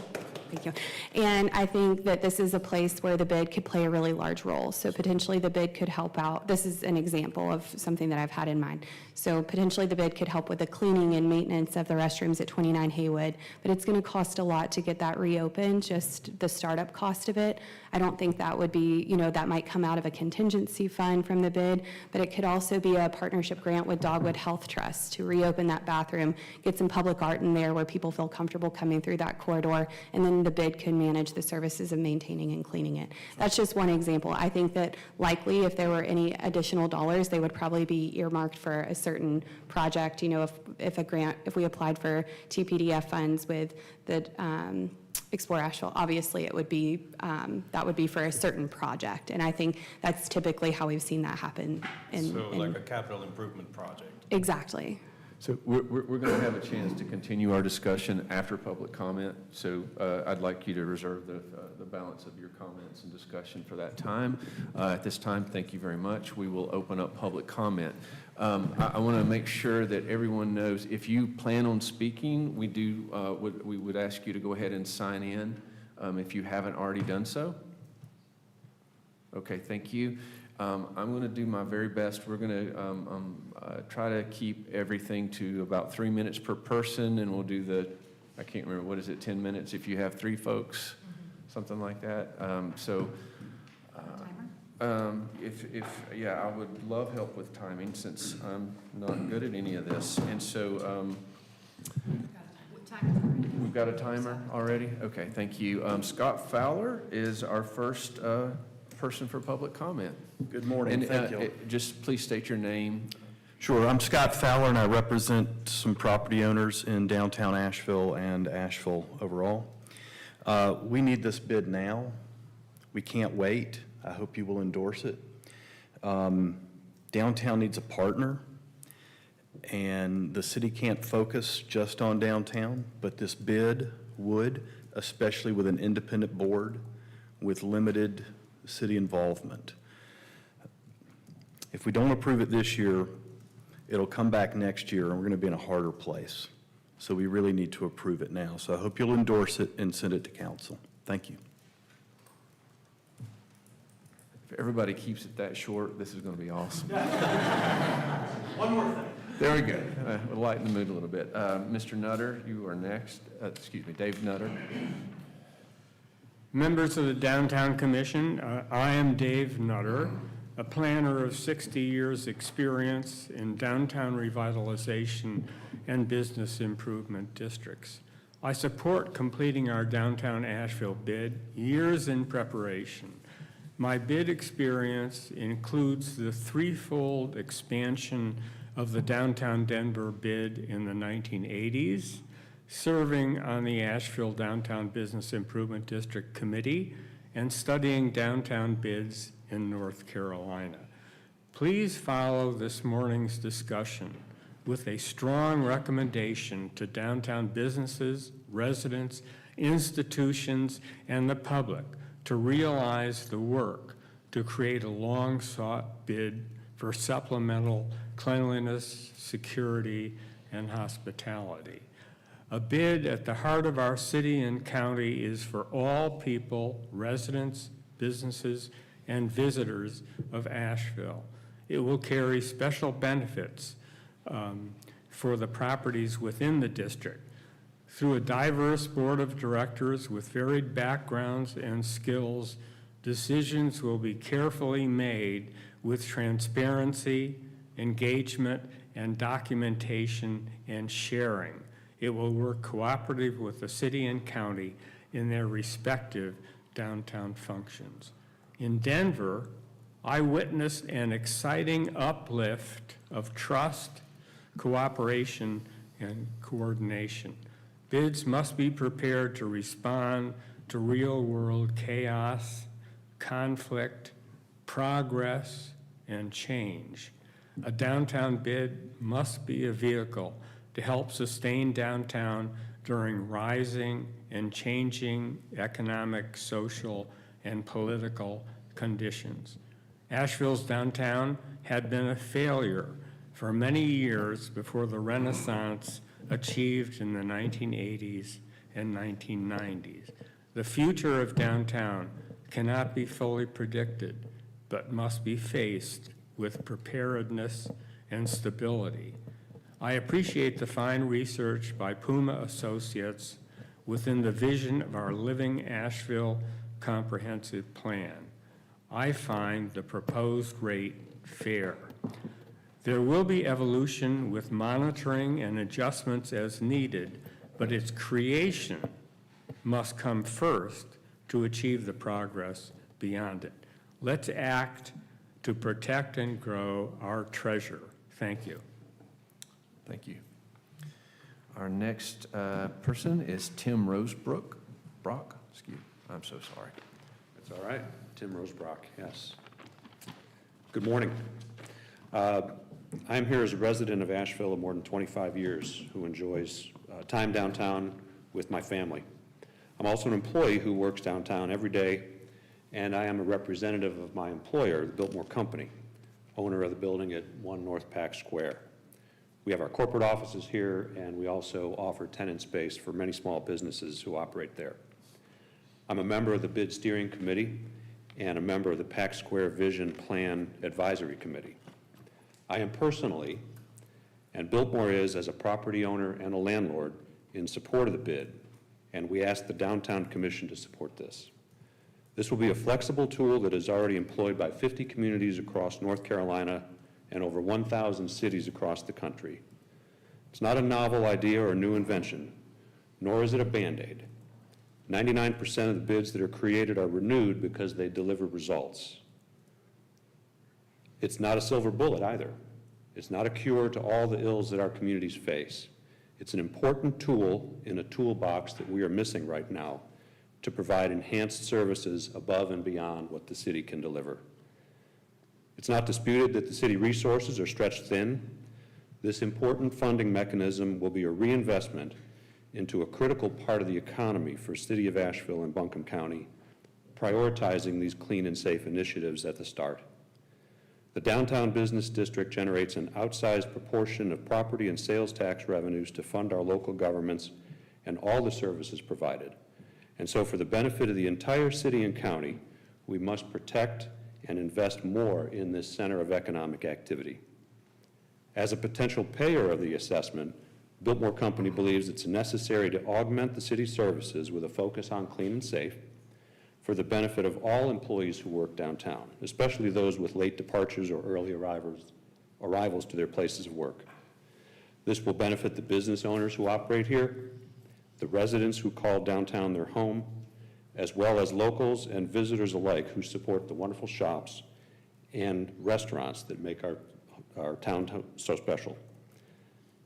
Thank you. And I think that this is a place where the bid could play a really large role. So potentially the bid could help out. This is an example of something that I've had in mind. So potentially the bid could help with the cleaning and maintenance of the restrooms at 29 Haywood, but it's going to cost a lot to get that reopened, just the startup cost of it. I don't think that would be, that might come out of a contingency fund from the bid, but it could also be a partnership grant with Dogwood Health Trust to reopen that bathroom, get some public art in there where people feel comfortable coming through that corridor, and then the bid can manage the services of maintaining and cleaning it. That's just one example. I think that likely if there were any additional dollars, they would probably be earmarked for a certain project. If we applied for TPDF funds with the Explore Asheville, obviously it would be, that would be for a certain project. And I think that's typically how we've seen that happen. So like a capital improvement project. Exactly. So we're going to have a chance to continue our discussion after public comment. So I'd like you to reserve the balance of your comments and discussion for that time. At this time, thank you very much. We will open up public comment. I want to make sure that everyone knows, if you plan on speaking, we would ask you to go ahead and sign in if you haven't already done so. Okay, thank you. I'm going to do my very best. We're going to try to keep everything to about 3 minutes per person, and we'll do I can't remember, what is it, 10 minutes if you have 3 folks, something like that. I would love help with timing since I'm not good at any of this. And so we've got a timer already? Okay, thank you. Scott Fowler is our first person for public comment. Good morning, And thank you. just please state your name. Sure, I'm Scott Fowler, and I represent some property owners in downtown Asheville and Asheville overall. We need this bid now. We can't wait. I hope you will endorse it. Downtown needs a partner, and the city can't focus just on downtown, but this bid would, especially with an independent board with limited city involvement. If we don't approve it this year, it'll come back next year, and we're going to be in a harder place. So we really need to approve it now. So I hope you'll endorse it and send it to council. Thank you. If everybody keeps it that short, this is going to be awesome. One more thing. There we go. We'll lighten the mood a little bit. Mr. Nutter, you are next. Excuse me, Dave Nutter. Members of the Downtown Commission, I am Dave Nutter, a planner of 60 years' experience in downtown revitalization and business improvement districts. I support completing our downtown Asheville bid years in preparation. My bid experience includes the threefold expansion of the downtown Denver bid in the 1980s, serving on the Asheville Downtown Business Improvement District Committee, and studying downtown bids in North Carolina. Please follow this morning's discussion with a strong recommendation to downtown businesses, residents, institutions, and the public to realize the work to create a long-sought bid for supplemental cleanliness, security, and hospitality. A bid at the heart of our city and county is for all people, residents, businesses, and visitors of Asheville. It will carry special benefits for the properties within the district. Through a diverse board of directors with varied backgrounds and skills, decisions will be carefully made with transparency, engagement, and documentation and sharing. It will work cooperative with the city and county in their respective downtown functions. In Denver, I witnessed an exciting uplift of trust, cooperation, and coordination. Bids must be prepared to respond to real-world chaos, conflict, progress, and change. A downtown bid must be a vehicle to help sustain downtown during rising and changing economic, social, and political conditions. Asheville's downtown had been a failure for many years before the Renaissance achieved in the 1980s and 1990s. The future of downtown cannot be fully predicted, but must be faced with preparedness and stability. I appreciate the fine research by Puma Associates within the vision of our Living Asheville Comprehensive Plan. I find the proposed rate fair. There will be evolution with monitoring and adjustments as needed, but its creation must come first to achieve the progress beyond it. Let's act to protect and grow our treasure. Thank you. Thank you. Our next person is Tim Rosebrook. Brock, excuse me. I'm so sorry. That's all right. Tim Rosebrock, yes. Good morning. I'm here as a resident of Asheville of more than 25 years who enjoys time downtown with my family. I'm also an employee who works downtown every day, and I am a representative of my employer, the Biltmore Company, owner of the building at 1 North Pack Square. We have our corporate offices here, and we also offer tenant space for many small businesses who operate there. I'm a member of the Bid Steering Committee and a member of the Pack Square Vision Plan Advisory Committee. I am personally, and Biltmore is as a property owner and a landlord, in support of the bid, and we ask the Downtown Commission to support this. This will be a flexible tool that is already employed by 50 communities across North Carolina and over 1,000 cities across the country. It's not a novel idea or a new invention, nor is it a Band-Aid. 99% of the bids that are created are renewed because they deliver results. It's not a silver bullet either. It's not a cure to all the ills that our communities face. It's an important tool in a toolbox that we are missing right now to provide enhanced services above and beyond what the city can deliver. It's not disputed that the city resources are stretched thin. This important funding mechanism will be a reinvestment into a critical part of the economy for City of Asheville and Buncombe County, prioritizing these clean and safe initiatives at the start. The downtown business district generates an outsized proportion of property and sales tax revenues to fund our local governments and all the services provided. And so for the benefit of the entire city and county, we must protect and invest more in this center of economic activity. As a potential payer of the assessment, Biltmore Company believes it's necessary to augment the city's services with a focus on clean and safe for the benefit of all employees who work downtown, especially those with late departures or early arrivals to their places of work. This will benefit the business owners who operate here, the residents who call downtown their home, as well as locals and visitors alike who support the wonderful shops and restaurants that make our town so special.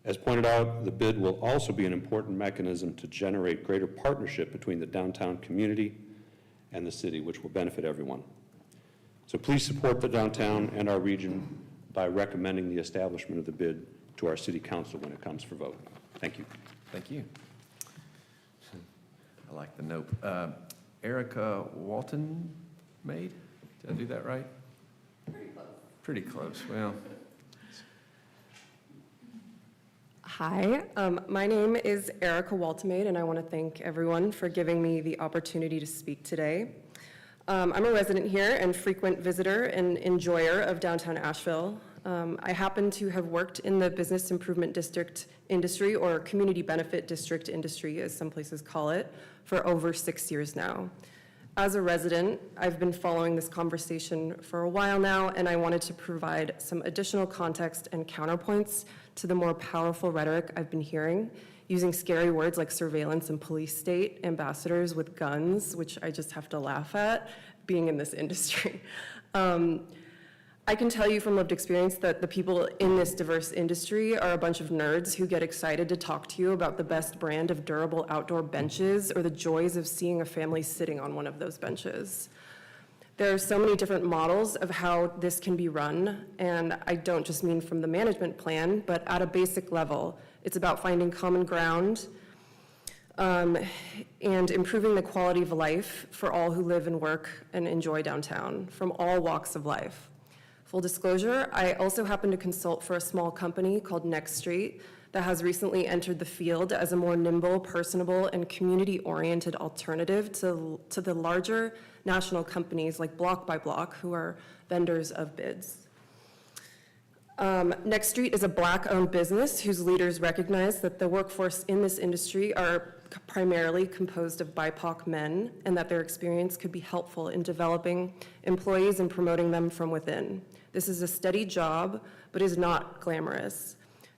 As pointed out, the bid will also be an important mechanism to generate greater partnership between the downtown community and the city, which will benefit everyone. So please support the downtown and our region by recommending the establishment of the bid to our city council when it comes for vote. Thank you. Thank you. I like the note. Erica Walton Maid? Did I do that right? Pretty close. Pretty close. Well. Hi, my name is Erica Waltemaid, and I want to thank everyone for giving me the opportunity to speak today. I'm a resident here and frequent visitor and enjoyer of downtown Asheville. I happen to have worked in the business improvement district industry, or community benefit district industry, as some places call it, for over 6 years now. As a resident, I've been following this conversation for a while now, and I wanted to provide some additional context and counterpoints to the more powerful rhetoric I've been hearing, using scary words like surveillance and police state, ambassadors with guns, which I just have to laugh at, being in this industry. I can tell you from lived experience that the people in this diverse industry are a bunch of nerds who get excited to talk to you about the best brand of durable outdoor benches or the joys of seeing a family sitting on one of those benches. There are so many different models of how this can be run, and I don't just mean from the management plan, but at a basic level. It's about finding common ground and improving the quality of life for all who live and work and enjoy downtown, from all walks of life. Full disclosure, I also happen to consult for a small company called Next Street that has recently entered the field as a more nimble, personable, and community-oriented alternative to the larger national companies like Block by Block, who are vendors of bids. Next Street is a Black-owned business whose leaders recognize that the workforce in this industry are primarily composed of BIPOC men, and that their experience could be helpful in developing employees and promoting them from within. This is a steady job, but is not glamorous.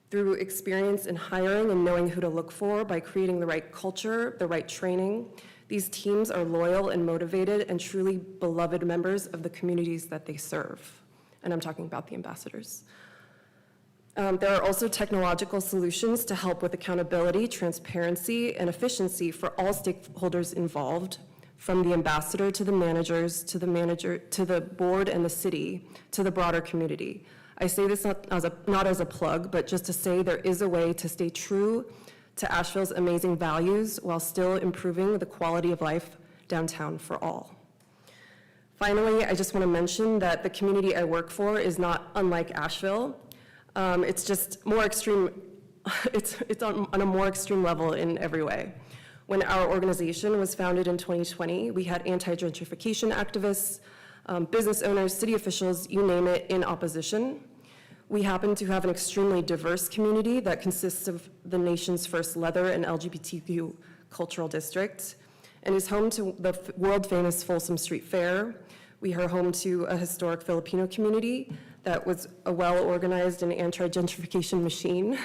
Through experience in hiring and knowing who to look for by creating the right culture, the right training, these teams are loyal and motivated and truly beloved members of the communities that they serve. And I'm talking about the ambassadors. There are also technological solutions to help with accountability, transparency, and efficiency for all stakeholders involved, from the ambassador to the managers, to the board and the city, to the broader community. I say this not as a plug, but just to say there is a way to stay true to Asheville's amazing values while still improving the quality of life downtown for all. Finally, I just want to mention that the community I work for is not unlike Asheville. It's just more extreme, it's on a more extreme level in every way. When our organization was founded in 2020, we had anti-gentrification activists, business owners, city officials, you name it, in opposition. We happen to have an extremely diverse community that consists of the nation's first leather and LGBTQ cultural district, and is home to the world-famous Folsom Street Fair. We are home to a historic Filipino community that was a well-organized and anti-gentrification machine.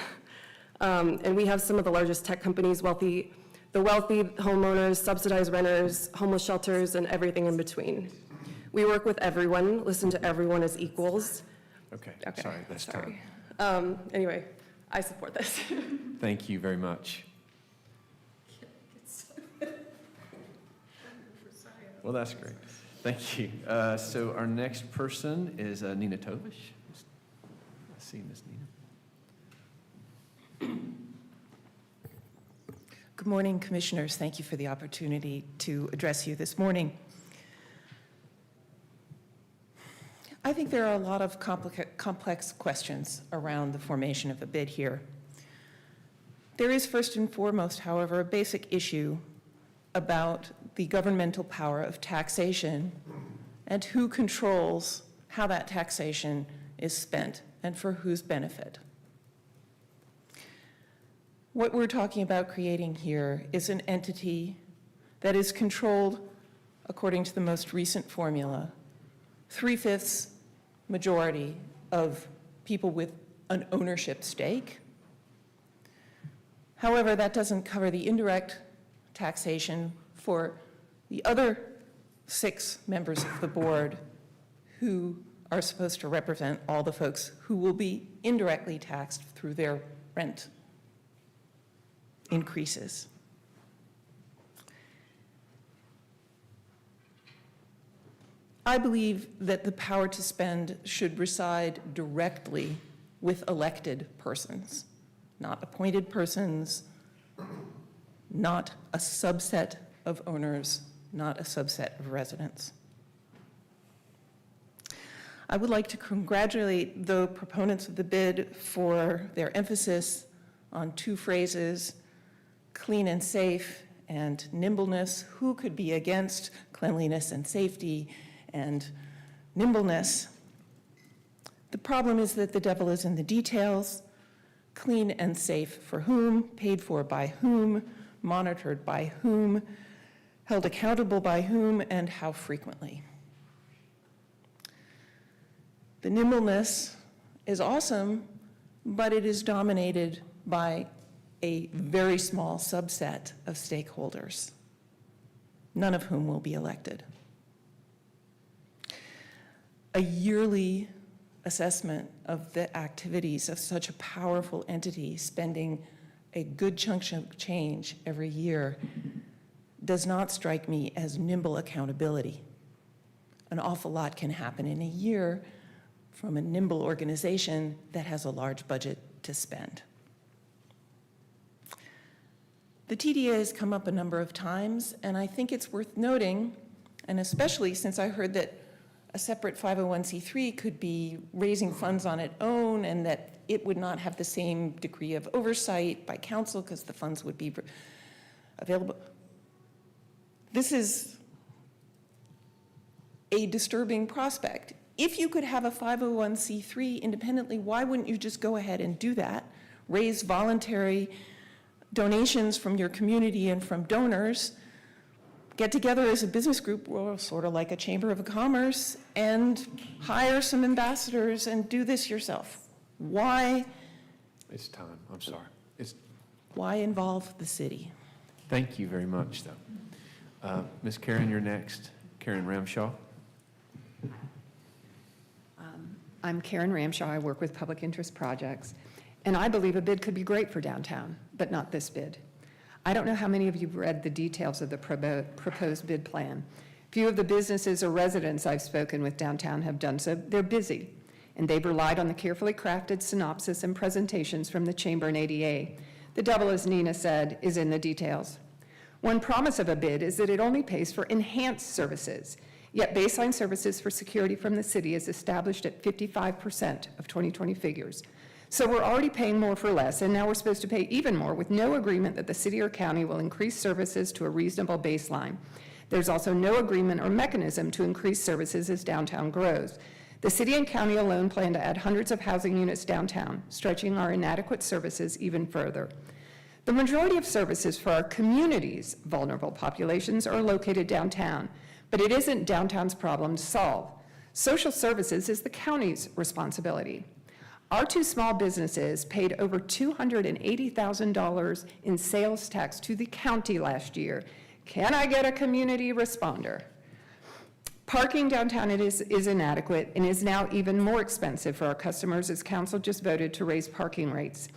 And we have some of the largest tech companies, the the wealthy homeowners, subsidized renters, homeless shelters, and everything in between. We work with everyone, listen to everyone as equals. Okay, Okay, sorry, that's sorry. time. Anyway, I support this. Thank you very much. Well, that's great. Thank you. So our next person is Nina Tovish. I see Miss Nina. Good morning, Commissioners. Thank you for the opportunity to address you this morning. I think there are a lot of complex questions around the formation of a bid here. There is first and foremost, however, a basic issue about the governmental power of taxation and who controls how that taxation is spent and for whose benefit. What we're talking about creating here is an entity that is controlled, according to the most recent formula, 3/5 majority of people with an ownership stake. However, that doesn't cover the indirect taxation for the other 6 members of the board who are supposed to represent all the folks who will be indirectly taxed through their rent increases. I believe that the power to spend should reside directly with elected persons, not appointed persons, not a subset of owners, not a subset of residents. I would like to congratulate the proponents of the bid for their emphasis on 2 phrases, clean and safe and nimbleness. Who could be against cleanliness and safety and nimbleness? The problem is that the devil is in the details. Clean and safe for whom, paid for by whom, monitored by whom, held accountable by whom, and how frequently. The nimbleness is awesome, but it is dominated by a very small subset of stakeholders, none of whom will be elected. A yearly assessment of the activities of such a powerful entity spending a good chunk of change every year does not strike me as nimble accountability. An awful lot can happen in a year from a nimble organization that has a large budget to spend. The TDA has come up a number of times, and I think it's worth noting, and especially since I heard that a separate 501c3 could be raising funds on its own and that it would not have the same degree of oversight by council because the funds would be available. This is a disturbing prospect. If you could have a 501c3 independently, why wouldn't you just go ahead and do that? Raise voluntary donations from your community and from donors, get together as a business group, or sort of like a chamber of commerce, and hire some ambassadors and do this yourself. Why? It's time, I'm sorry. Why involve the city? Thank you very much, though. Ms. Karen, you're next. Karen Ramshaw. I'm Karen Ramshaw. I work with public interest projects, and I believe a bid could be great for downtown, but not this bid. I don't know how many of you have read the details of the proposed bid plan. Few of the businesses or residents I've spoken with downtown have done so. They're busy, and they've relied on the carefully crafted synopsis and presentations from the Chamber and ADA. The devil, as Nina said, is in the details. One promise of a bid is that it only pays for enhanced services, yet baseline services for security from the city is established at 55% of 2020 figures. So we're already paying more for less, and now we're supposed to pay even more with no agreement that the city or county will increase services to a reasonable baseline. There's also no agreement or mechanism to increase services as downtown grows. The city and county alone plan to add hundreds of housing units downtown, stretching our inadequate services even further. The majority of services for our community's vulnerable populations are located downtown, but it isn't downtown's problem to solve. Social services is the county's responsibility. Our two small businesses paid over $280,000 in sales tax to the county last year. Can I get a community responder? Parking downtown is inadequate and is now even more expensive for our customers as council just voted to raise parking rates.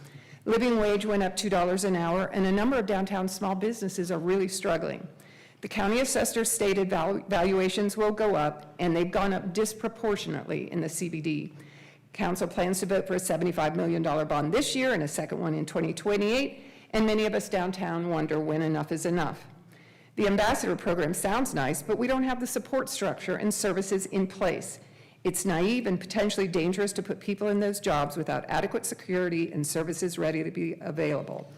Living wage went up $2 an hour, and a number of downtown small businesses are really struggling. The county assessor stated valuations will go up, and they've gone up disproportionately in the CBD. Council plans to vote for a $75 million bond this year and a second one in 2028, and many of us downtown wonder when enough is enough. The ambassador program sounds nice, but we don't have the support structure and services in place. It's naive and potentially dangerous to put people in those jobs without adequate security and services ready to be available.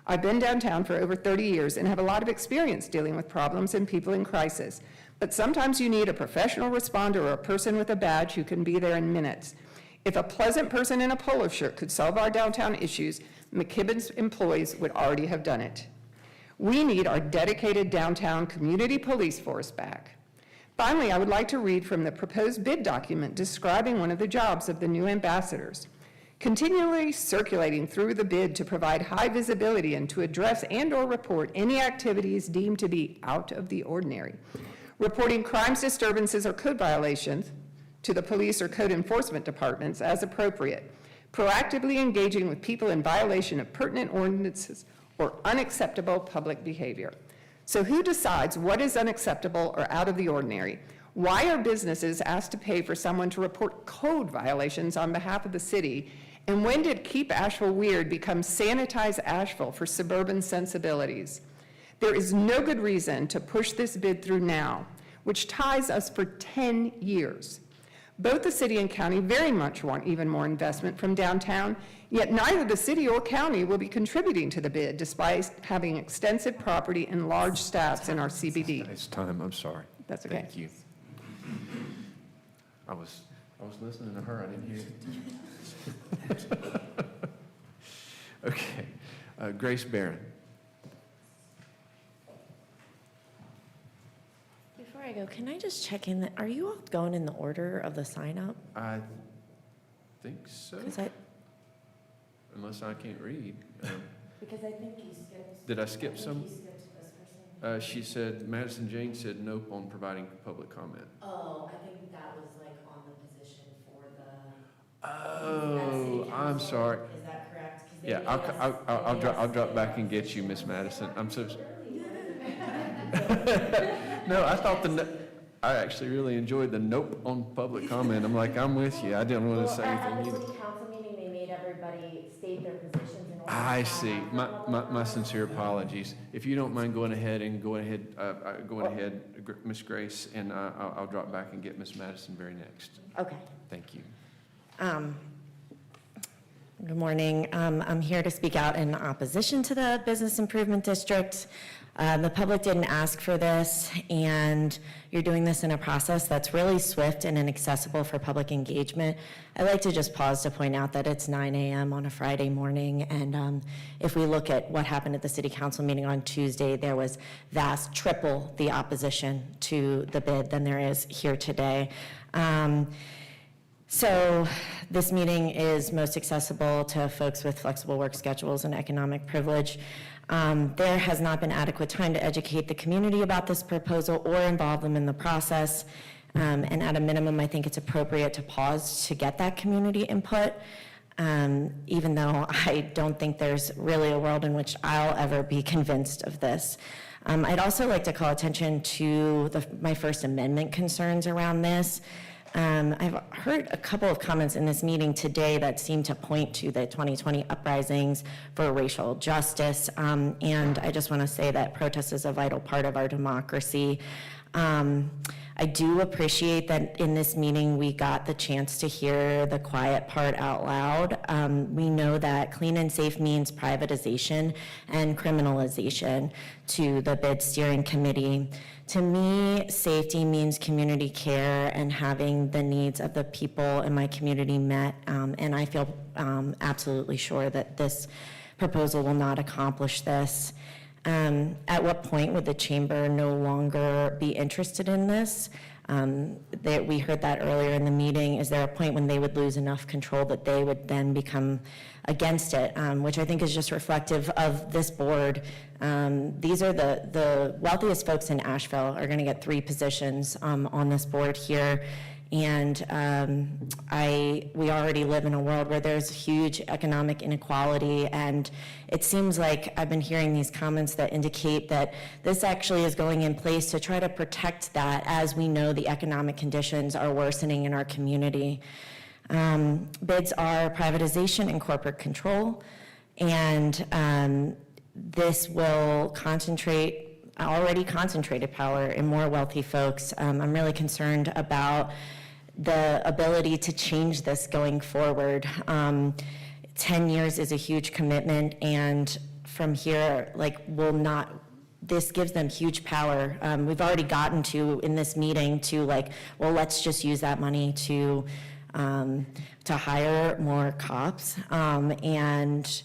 I've been downtown for over 30 years and have a lot of experience dealing with problems and people in crisis. But sometimes you need a professional responder or a person with a badge who can be there in minutes. If a pleasant person in a polo shirt could solve our downtown issues, McKibben's employees would already have done it. We need our dedicated downtown community police force back. Finally, I would like to read from the proposed bid document describing one of the jobs of the new ambassadors. Continually circulating through the bid to provide high visibility and to address and/or report any activities deemed to be out of the ordinary. Reporting crimes, disturbances, or code violations to the police or code enforcement departments as appropriate. Proactively engaging with people in violation of pertinent ordinances or unacceptable public behavior. So who decides what is unacceptable or out of the ordinary? Why are businesses asked to pay for someone to report code violations on behalf of the city? And when did Keep Asheville Weird become Sanitize Asheville for suburban sensibilities? There is no good reason to push this bid through now, which ties us for 10 years. Both the city and county very much want even more investment from downtown, yet neither the city or county will be contributing to the bid despite having extensive property and large staffs in our CBD. It's time, I'm sorry. That's okay. Thank you. I was listening to her, I didn't hear it. Okay, Grace Barron. Before I go, can I just check in, are you all going in the order of the sign up? I think so, 'Cause I, unless I can't read. because I think you skipped. Did I skip some? You skipped this person. She said, Madison Jane said nope on providing public comment. Oh, I think that was like on the position for the. Oh, I'm sorry. Is that correct? 'Cause they Yeah, gave us- I'll drop back and get you, Miss Madison. I'm so. No, I thought I actually really enjoyed the nope on public comment. I'm like, I'm with you. I didn't want to say At anything the either. city council meeting, they made everybody state their positions in order. I to see. have My sincere apologies. If you don't mind going ahead, Miss Grace, and I'll drop back and get Miss Madison very next. Okay. Thank you. Good morning. I'm here to speak out in opposition to the Business Improvement District. The public didn't ask for this, and you're doing this in a process that's really swift and inaccessible for public engagement. I'd like to just pause to point out that it's 9 a.m. on a Friday morning, and if we look at what happened at the City Council meeting on Tuesday, there was triple the opposition to the bid than there is here today. So this meeting is most accessible to folks with flexible work schedules and economic privilege. There has not been adequate time to educate the community about this proposal or involve them in the process. And at a minimum, I think it's appropriate to pause to get that community input, even though I don't think there's really a world in which I'll ever be convinced of this. I'd also like to call attention to my First Amendment concerns around this. I've heard a couple of comments in this meeting today that seem to point to the 2020 uprisings for racial justice, and I just want to say that protest is a vital part of our democracy. I do appreciate that in this meeting we got the chance to hear the quiet part out loud. We know that clean and safe means privatization and criminalization to the bid steering committee. To me, safety means community care and having the needs of the people in my community met, and I feel absolutely sure that this proposal will not accomplish this. At what point would the chamber no longer be interested in this? We heard that earlier in the meeting. Is there a point when they would lose enough control that they would then become against it, which I think is just reflective of this board. These are the wealthiest folks in Asheville are going to get 3 positions on this board here. And we already live in a world where there's huge economic inequality, and it seems like I've been hearing these comments that indicate that this actually is going in place to try to protect that, as we know the economic conditions are worsening in our community. Bids are privatization and corporate control, and this will already concentrated power in more wealthy folks. I'm really concerned about the ability to change this going forward. 10 years is a huge commitment, and from here, this gives them huge power. We've already gotten to, in this meeting, to let's just use that money to hire more cops. And,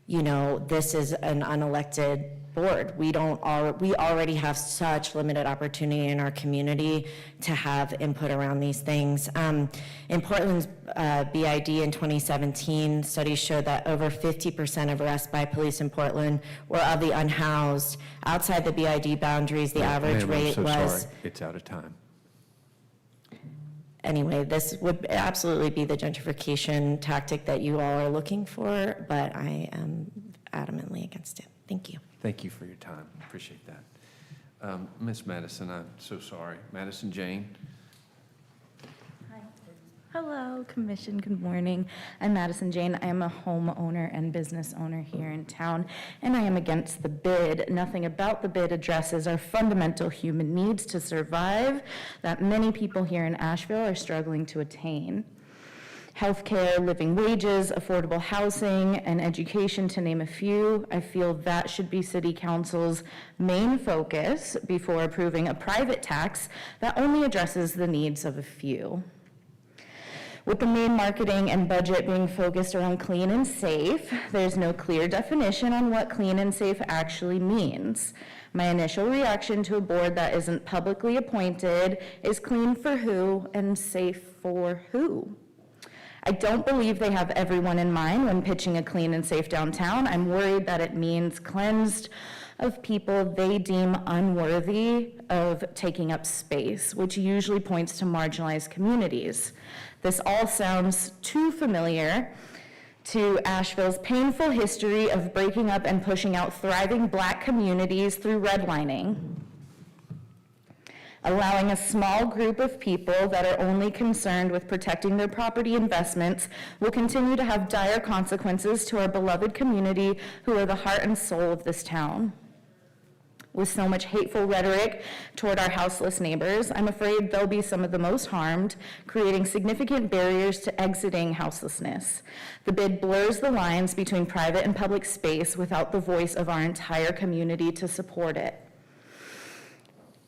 this is an unelected board. We already have such limited opportunity in our community to have input around these things. In Portland's BID in 2017, studies showed that over 50% of arrests by police in Portland were of the unhoused. Outside the BID boundaries, the average rate was... Sorry, it's out of time. Anyway, this would absolutely be the gentrification tactic that you all are looking for, but I am adamantly against it. Thank you. Thank you for your time. Appreciate that. Ms. Madison, I'm so sorry. Madison Jane. Hi. Hello, Commission. Good morning. I'm Madison Jane. I am a homeowner and business owner here in town, and I am against the bid. Nothing about the bid addresses our fundamental human needs to survive that many people here in Asheville are struggling to attain. Healthcare, living wages, affordable housing, and education, to name a few. I feel that should be City Council's main focus before approving a private tax that only addresses the needs of a few. With the main marketing and budget being focused around clean and safe, there's no clear definition on what clean and safe actually means. My initial reaction to a board that isn't publicly appointed is clean for who and safe for who? I don't believe they have everyone in mind when pitching a clean and safe downtown. I'm worried that it means cleansed of people they deem unworthy of taking up space, which usually points to marginalized communities. This all sounds too familiar to Asheville's painful history of breaking up and pushing out thriving Black communities through redlining. Allowing a small group of people that are only concerned with protecting their property investments will continue to have dire consequences to our beloved community, who are the heart and soul of this town. With so much hateful rhetoric toward our houseless neighbors, I'm afraid they'll be some of the most harmed, creating significant barriers to exiting houselessness. The bid blurs the lines between private and public space without the voice of our entire community to support it.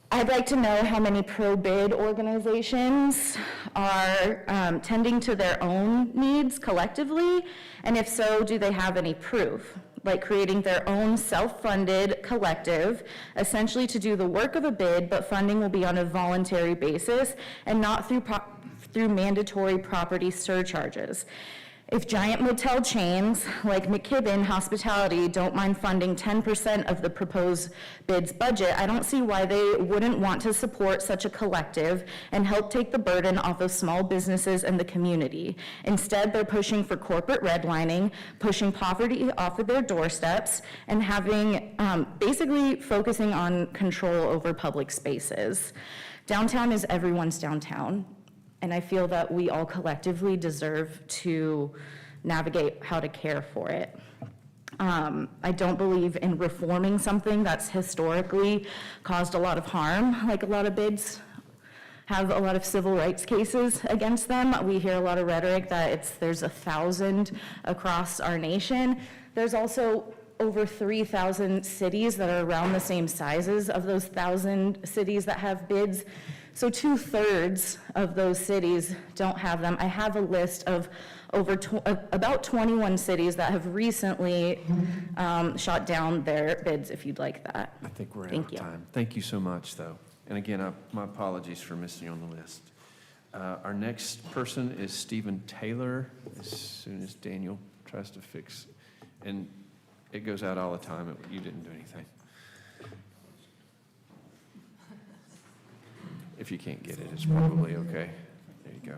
I'd like to know how many pro-bid organizations are tending to their own needs collectively, and if so, do they have any proof? Like creating their own self-funded collective, essentially to do the work of a bid, but funding will be on a voluntary basis and not through mandatory property surcharges. If giant motel chains like McKibben Hospitality don't mind funding 10% of the proposed bid's budget, I don't see why they wouldn't want to support such a collective and help take the burden off of small businesses and the community. Instead, they're pushing for corporate redlining, pushing poverty off of their doorsteps, and basically focusing on control over public spaces. Downtown is everyone's downtown. And I feel that we all collectively deserve to navigate how to care for it. I don't believe in reforming something that's historically caused a lot of harm, like a lot of bids have a lot of civil rights cases against them. We hear a lot of rhetoric that there's 1,000 across our nation. There's also over 3,000 cities that are around the same sizes of those 1,000 cities that have bids. So 2/3 of those cities don't have them. I have a list of about 21 cities that have recently shot down their bids, if you'd like that. I think we're out Thank of you. time. Thank you so much, though. And again, my apologies for missing you on the list. Our next person is Stephen Taylor, as soon as Daniel tries to fix, and it goes out all the time. You didn't do anything. If you can't get it, it's probably okay. There you go.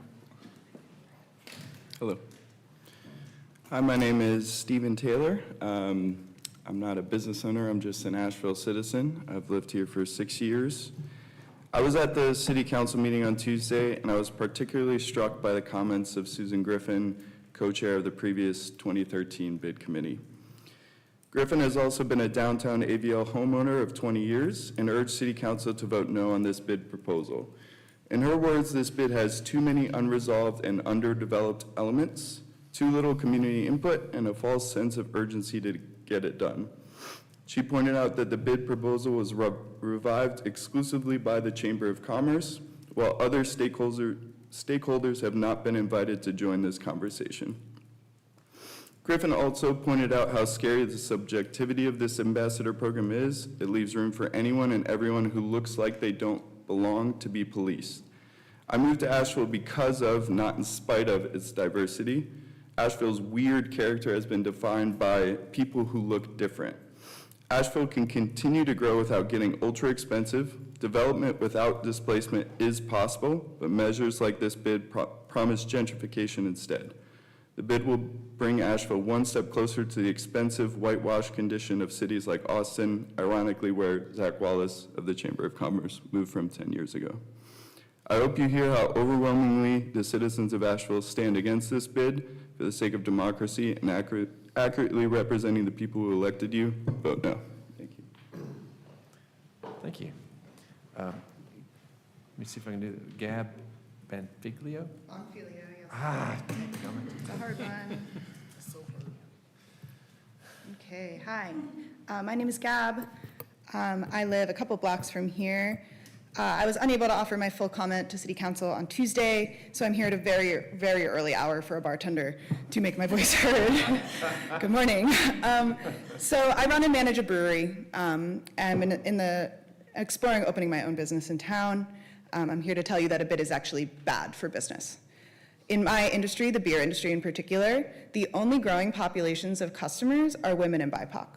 Hello. Hi, my name is Stephen Taylor. I'm not a business owner, I'm just an Asheville citizen. I've lived here for 6 years. I was at the city council meeting on Tuesday, and I was particularly struck by the comments of Susan Griffin, co-chair of the previous 2013 bid committee. Griffin has also been a downtown AVL homeowner of 20 years and urged city council to vote no on this bid proposal. In her words, this bid has too many unresolved and underdeveloped elements, too little community input, and a false sense of urgency to get it done. She pointed out that the bid proposal was revived exclusively by the Chamber of Commerce, while other stakeholders have not been invited to join this conversation. Griffin also pointed out how scary the subjectivity of this ambassador program is. It leaves room for anyone and everyone who looks like they don't belong to be policed. I moved to Asheville because of, not in spite of, its diversity. Asheville's weird character has been defined by people who look different. Asheville can continue to grow without getting ultra expensive. Development without displacement is possible, but measures like this bid promise gentrification instead. The bid will bring Asheville one step closer to the expensive whitewash condition of cities like Austin, ironically where Zach Wallace of the Chamber of Commerce moved from 10 years ago. I hope you hear how overwhelmingly the citizens of Asheville stand against this bid for the sake of democracy and accurately representing the people who elected you. Vote no. Thank you. Thank you. Let me see if I can do it. Gab Banfiglio? Banfiglio, yes. Ah, It's a hard one. Okay, hi. My name is Gab. I live a couple blocks from here. I was unable to offer my full comment to City Council on Tuesday, so I'm here at a very, very early hour for a bartender to make my voice heard. Good morning. So I run and manage a brewery. I'm in the exploring opening my own business in town. I'm here to tell you that a bid is actually bad for business. In my industry, the beer industry in particular, the only growing populations of customers are women and BIPOC.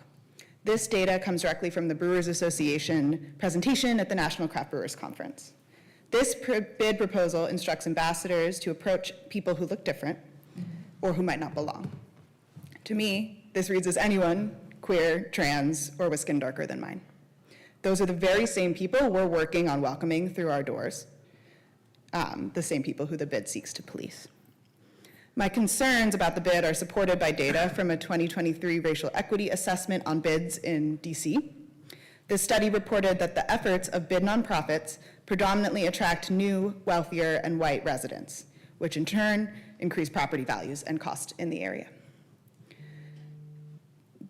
This data comes directly from the Brewers Association presentation at the National Craft Brewers Conference. This bid proposal instructs ambassadors to approach people who look different or who might not belong. To me, this reads as anyone, queer, trans, or with skin darker than mine. Those are the very same people we're working on welcoming through our doors, the same people who the bid seeks to police. My concerns about the bid are supported by data from a 2023 racial equity assessment on bids in DC. This study reported that the efforts of bid nonprofits predominantly attract new, wealthier, and white residents, which in turn increase property values and cost in the area.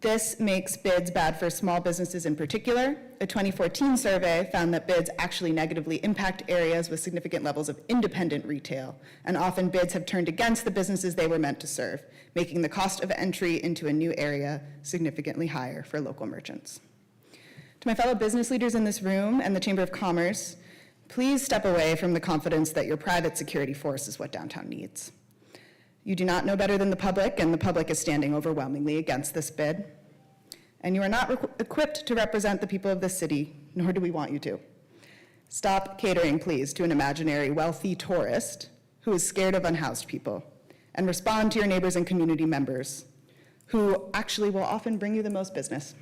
This makes bids bad for small businesses in particular. A 2014 survey found that bids actually negatively impact areas with significant levels of independent retail, and often bids have turned against the businesses they were meant to serve, making the cost of entry into a new area significantly higher for local merchants. To my fellow business leaders in this room and the Chamber of Commerce, please step away from the confidence that your private security force is what downtown needs. You do not know better than the public, and the public is standing overwhelmingly against this bid. And you are not equipped to represent the people of this city, nor do we want you to. Stop catering, please, to an imaginary wealthy tourist who is scared of unhoused people, and respond to your neighbors and community members, who actually will often bring you the most business.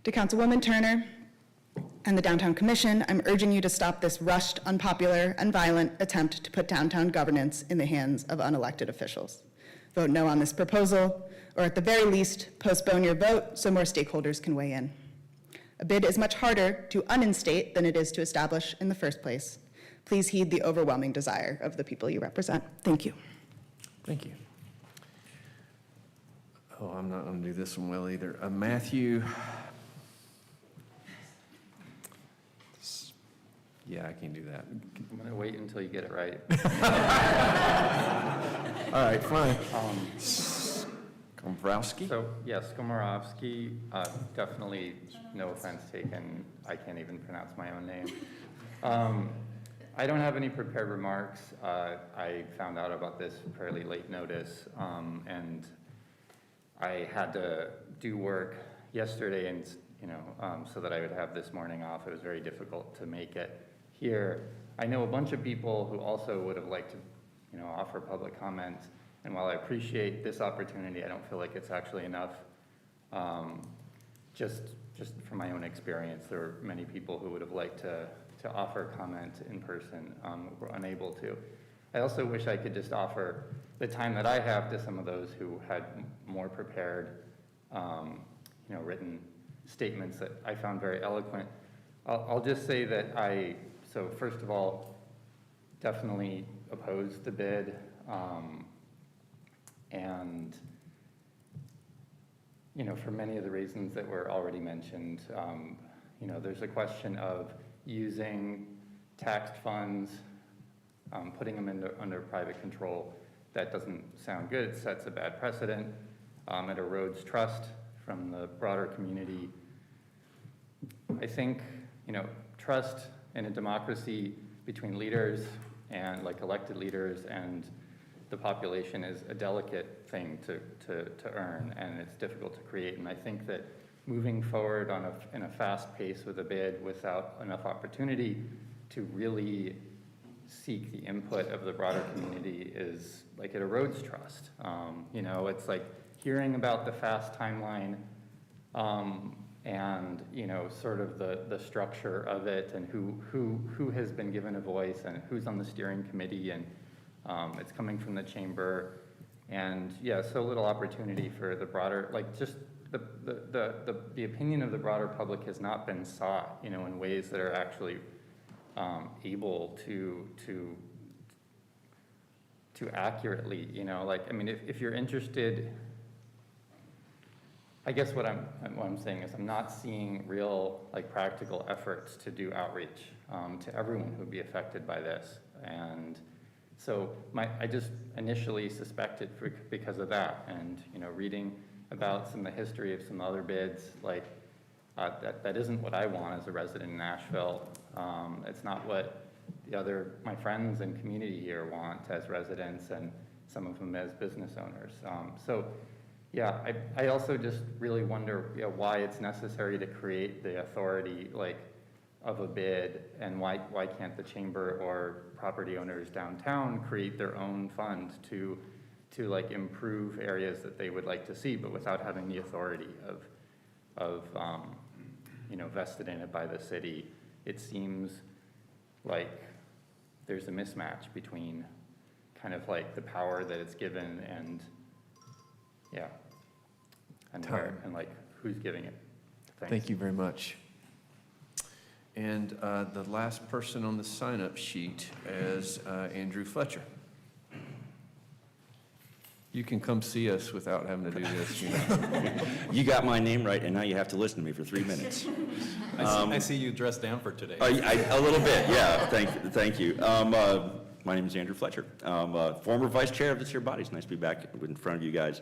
To Councilwoman Turner and the Downtown Commission, I'm urging you to stop this rushed, unpopular, and violent attempt to put downtown governance in the hands of unelected officials. Vote no on this proposal, or at the very least, postpone your vote so more stakeholders can weigh in. A bid is much harder to uninstate than it is to establish in the first place. Please heed the overwhelming desire of the people you represent. Thank you. Thank you. Oh, I'm not going to do this one well either. Matthew, Yeah, I can do that. I'm going to wait until you get it right. All right, fine. Komorowski? So, yes, Komorowski, definitely, no offense taken, I can't even pronounce my own name. I don't have any prepared remarks. I found out about this fairly late notice, and I had to do work yesterday, and so that I would have this morning off. It was very difficult to make it here. I know a bunch of people who also would have liked to, offer public comments. And while I appreciate this opportunity, I don't feel like it's actually enough. Just from my own experience, there were many people who would have liked to offer comment in person, were unable to. I also wish I could just offer the time that I have to some of those who had more prepared, written statements that I found very eloquent. I'll just say that so first of all, definitely opposed the bid, and for many of the reasons that were already mentioned. There's a question of using taxed funds, putting them under private control. That doesn't sound good. It sets a bad precedent. It erodes trust from the broader community. I think, trust in a democracy between leaders and elected leaders and the population is a delicate thing to earn, and it's difficult to create. And I think that moving forward in a fast pace with a bid without enough opportunity to really seek the input of the broader community is it erodes trust. It's like hearing about the fast timeline, and sort of the structure of it, and who has been given a voice, and who's on the steering committee, and it's coming from the chamber, and so little opportunity for the broader, just the opinion of the broader public has not been sought, in ways that are actually able to accurately, if you're interested. I guess what I'm saying is I'm not seeing real practical efforts to do outreach to everyone who would be affected by this, and so I just initially suspected because of that, and reading about some of the history of some other bids, that isn't what I want as a resident in Asheville. It's not what my friends and community here want as residents, and some of them as business owners. I also just really wonder why it's necessary to create the authority of a bid, and why can't the chamber or property owners downtown create their own fund to improve areas that they would like to see, but without having the authority of vested in it by the city. It seems like there's a mismatch between kind of the power that it's given and who's giving it. Thanks. Thank you very much. And the last person on the sign-up sheet is Andrew Fletcher. You can come see us without having to do this, You got my name right, and now you have to listen to me for 3 minutes. I see you dressed down for today. A little bit, yeah. Thank you. My name is Andrew Fletcher. I'm former vice chair of this here body. It's nice to be back in front of you guys.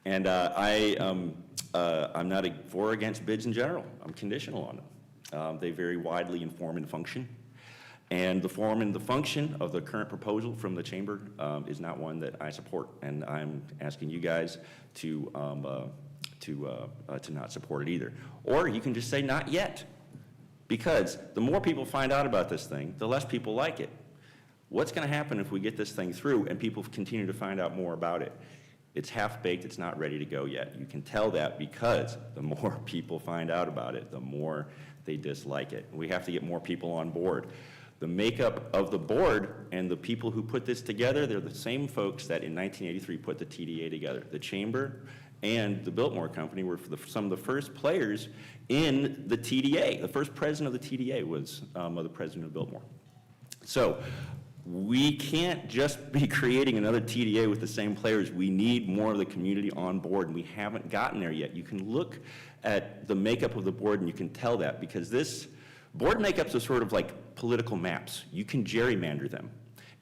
And I'm not for or against bids in general. I'm conditional on them. They vary widely in form and function. And the form and the function of the current proposal from the chamber is not one that I support. And I'm asking you guys to not support it either. Or you can just say not yet. Because the more people find out about this thing, the less people like it. What's going to happen if we get this thing through and people continue to find out more about it? It's half-baked, it's not ready to go yet. You can tell that because the more people find out about it, the more they dislike it. We have to get more people on board. The makeup of the board and the people who put this together, they're the same folks that in 1983 put the TDA together. The chamber and the Biltmore Company were some of the first players in the TDA. The first president of the TDA was the president of Biltmore. So we can't just be creating another TDA with the same players. We need more of the community on board, and we haven't gotten there yet. You can look at the makeup of the board and you can tell that, because this board makeups are sort of like political maps. You can gerrymander them.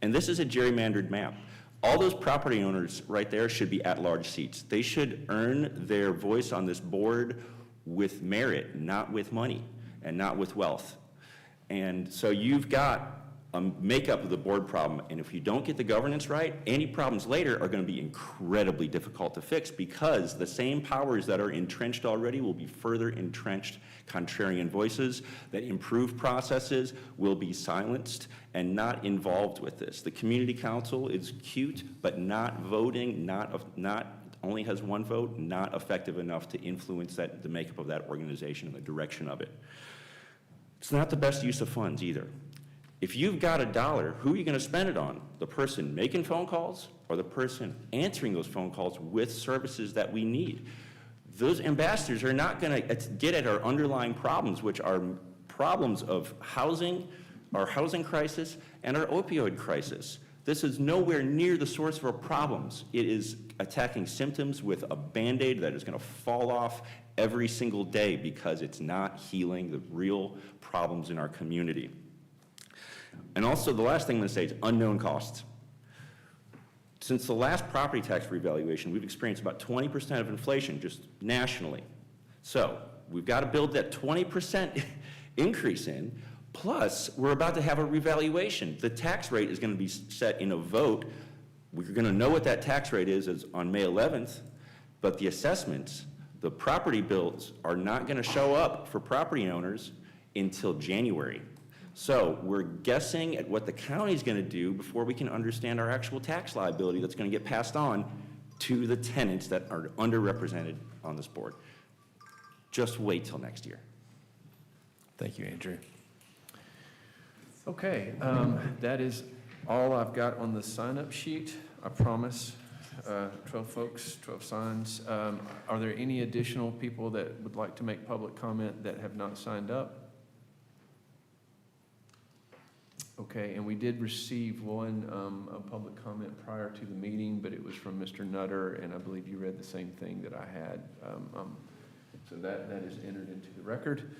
And this is a gerrymandered map. All those property owners right there should be at-large seats. They should earn their voice on this board with merit, not with money and not with wealth. And so you've got a makeup of the board problem, and if you don't get the governance right, any problems later are going to be incredibly difficult to fix because the same powers that are entrenched already will be further entrenched. Contrarian voices that improve processes will be silenced and not involved with this. The community council is cute, but not voting, not only has one vote, not effective enough to influence the makeup of that organization and the direction of it. It's not the best use of funds either. If you've got $1, who are you going to spend it on? The person making phone calls or the person answering those phone calls with services that we need? Those ambassadors are not going to get at our underlying problems, which are problems of housing, our housing crisis, and our opioid crisis. This is nowhere near the source of our problems. It is attacking symptoms with a Band-Aid that is going to fall off every single day because it's not healing the real problems in our community. And also, the last thing I'm going to say is unknown costs. Since the last property tax revaluation, we've experienced about 20% of inflation just nationally. So we've got to build that 20% increase in, plus we're about to have a revaluation. The tax rate is going to be set in a vote. We're going to know what that tax rate is on May 11th, but the assessments, the property bills are not going to show up for property owners until January. So we're guessing at what the county's going to do before we can understand our actual tax liability that's going to get passed on to the tenants that are underrepresented on this board. Just wait till next year. Thank you, Andrew. Okay, that is all I've got on the sign-up sheet. I promise, 12 folks, 12 signs. Are there any additional people that would like to make public comment that have not signed up? Okay, and we did receive one a public comment prior to the meeting, but it was from Mr. Nutter, and I believe you read the same thing that I had. So that is entered into the record.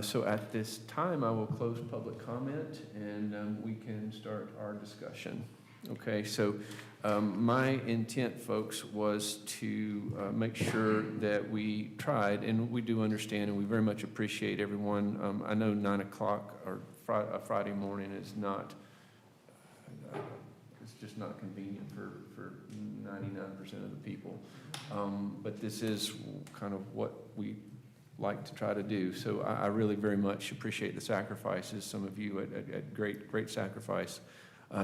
So at this time, I will close public comment, and we can start our discussion. Okay, so my intent, folks, was to make sure that we tried, and we do understand, and we very much appreciate everyone. I know 9 o'clock or Friday morning is not, it's just not convenient for 99% of the people. But this is kind of what we like to try to do. So I really very much appreciate the sacrifices, some of you at great sacrifice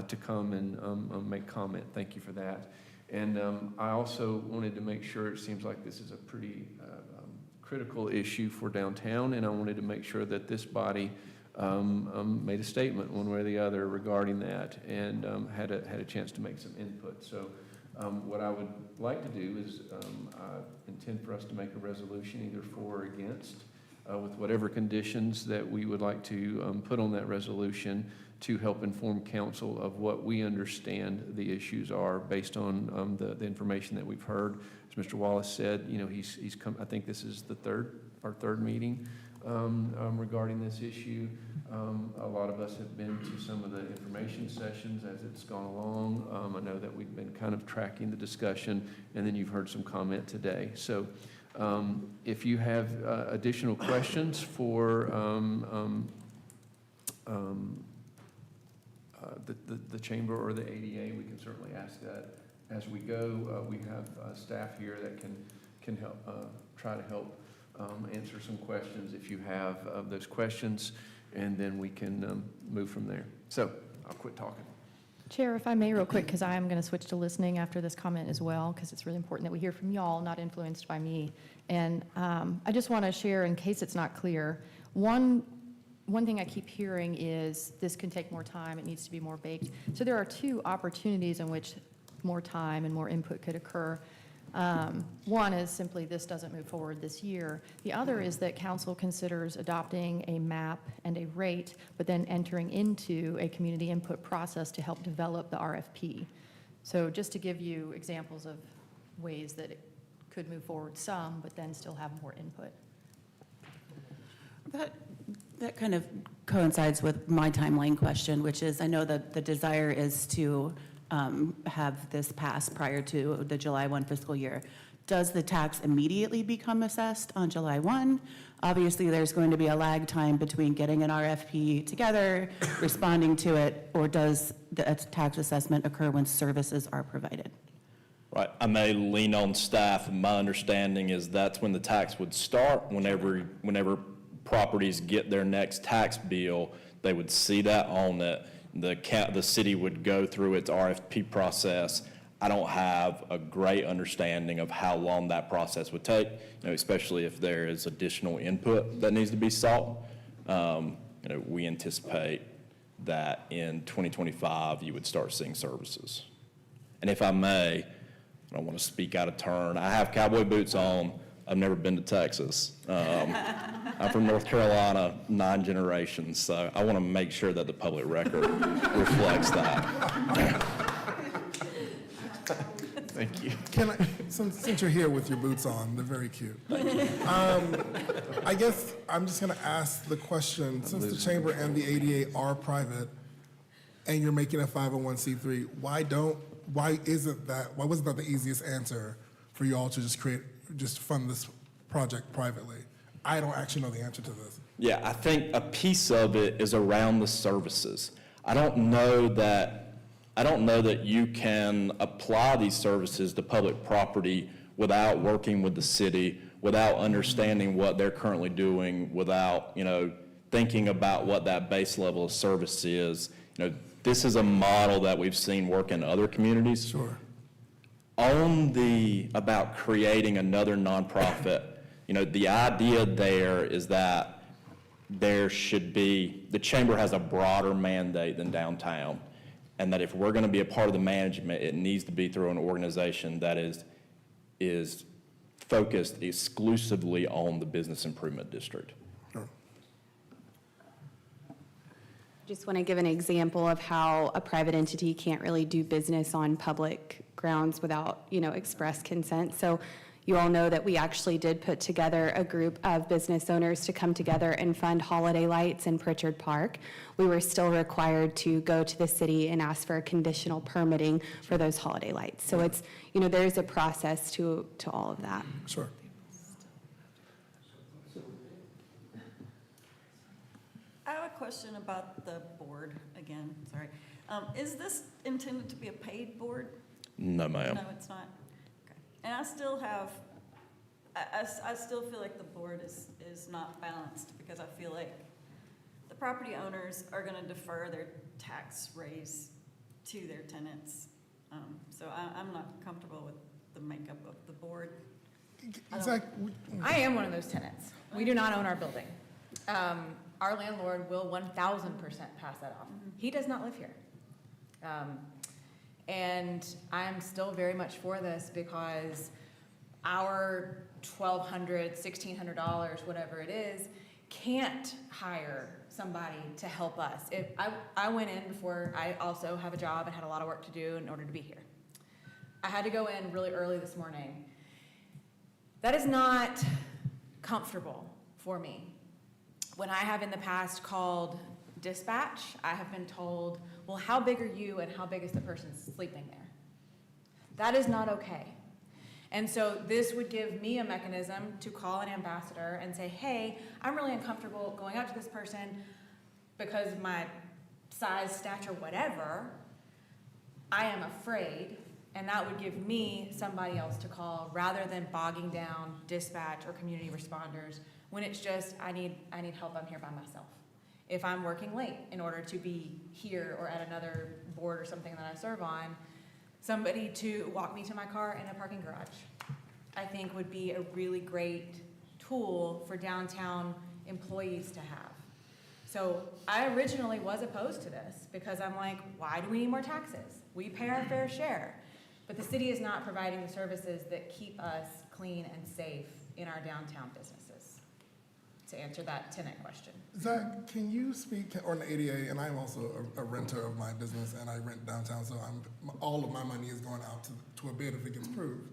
to come and make comment. Thank you for that. And I also wanted to make sure, it seems like this is a pretty critical issue for downtown, and I wanted to make sure that this body made a statement one way or the other regarding that, and had a chance to make some input. So what I would like to do is I intend for us to make a resolution either for or against with whatever conditions that we would like to put on that resolution to help inform council of what we understand the issues are based on the information that we've heard. As Mr. Wallace said, you know, he's come, I think this is our third meeting regarding this issue. A lot of us have been to some of the information sessions as it's gone along. I know that we've been kind of tracking the discussion, and then you've heard some comment today. So if you have additional questions for the chamber or the ADA, we can certainly ask that as we go. We have staff here that can help try to help answer some questions if you have those questions, and then we can move from there. So I'll quit talking. Chair, if I may, real quick, because I am going to switch to listening after this comment as well, because it's really important that we hear from y'all, not influenced by me. And I just want to share, in case it's not clear, one thing I keep hearing is this can take more time, it needs to be more baked. So there are two opportunities in which more time and more input could occur. One is simply this doesn't move forward this year. The other is that council considers adopting a map and a rate, but then entering into a community input process to help develop the RFP. So just to give you examples of ways that it could move forward some, but then still have more input. That kind of coincides with my timeline question, which is, I know that the desire is to have this pass prior to the July 1 fiscal year. Does the tax immediately become assessed on July 1? Obviously, there's going to be a lag time between getting an RFP together, responding to it, or does the tax assessment occur when services are provided? Right, I may lean on staff, and my understanding is that's when the tax would start. Whenever properties get their next tax bill, they would see that on it. The city would go through its RFP process. I don't have a great understanding of how long that process would take, especially if there is additional input that needs to be sought. We anticipate that in 2025, you would start seeing services. And if I may, I don't want to speak out of turn. I have cowboy boots on. I've never been to Texas. I'm from North Carolina, 9 generations, so I want to make sure that the public record reflects that. Thank you. Since you're here with your boots on, they're very cute. I guess I'm just going to ask the question, since the chamber and the ADA are private, and you're making a 501c3, why wasn't that the easiest answer for you all to just fund this project privately? I don't actually know the answer to this. Yeah, I think a piece of it is around the services. I don't know that you can apply these services to public property without working with the city, without understanding what they're currently doing, without, thinking about what that base level of service is. This is a model that we've seen work in other communities. Sure. About creating another nonprofit, the idea there is that the chamber has a broader mandate than downtown, and that if we're going to be a part of the management, it needs to be through an organization that is focused exclusively on the business improvement district. Just want to give an example of how a private entity can't really do business on public grounds without, express consent. So you all know that we actually did put together a group of business owners to come together and fund holiday lights in Pritchard Park. We were still required to go to the city and ask for conditional permitting for those holiday lights. So it's, there's a process to all of that. Sure. I have a question about the board again, sorry. Is this intended to be a paid board? No, ma'am. No, it's not? Okay. And I still have, I still feel like the board is not balanced because I feel like the property owners are gonna defer their tax raise to their tenants. So I'm not comfortable with the makeup of the board. I am one of those tenants. We do not own our building. Our landlord will 1,000% pass that off. He does not live here. And I'm still very much for this because our $1,200, $1,600, whatever it is, can't hire somebody to help us. If I went in before I also have a job and had a lot of work to do in order to be here. I had to go in really early this morning. That is not comfortable for me. When I have in the past called dispatch, I have been told, well, how big are you and how big is the person sleeping there? That is not okay. And so this would give me a mechanism to call an ambassador and say, hey, I'm really uncomfortable going up to this person because my size, stature, whatever, I am afraid, and that would give me somebody else to call rather than bogging down dispatch or community responders when it's just, I need help, I'm here by myself. If I'm working late in order to be here or at another board or something that I serve on, somebody to walk me to my car in a parking garage, I think would be a really great tool for downtown employees to have. So I originally was opposed to this because I'm like, why do we need more taxes? We pay our fair share. But the city is not providing the services that keep us clean and safe in our downtown businesses. To answer that tenant question. Zach, can you speak on the ADA? And I'm also a renter of my business, and I rent downtown, so all of my money is going out to a bid if it gets approved.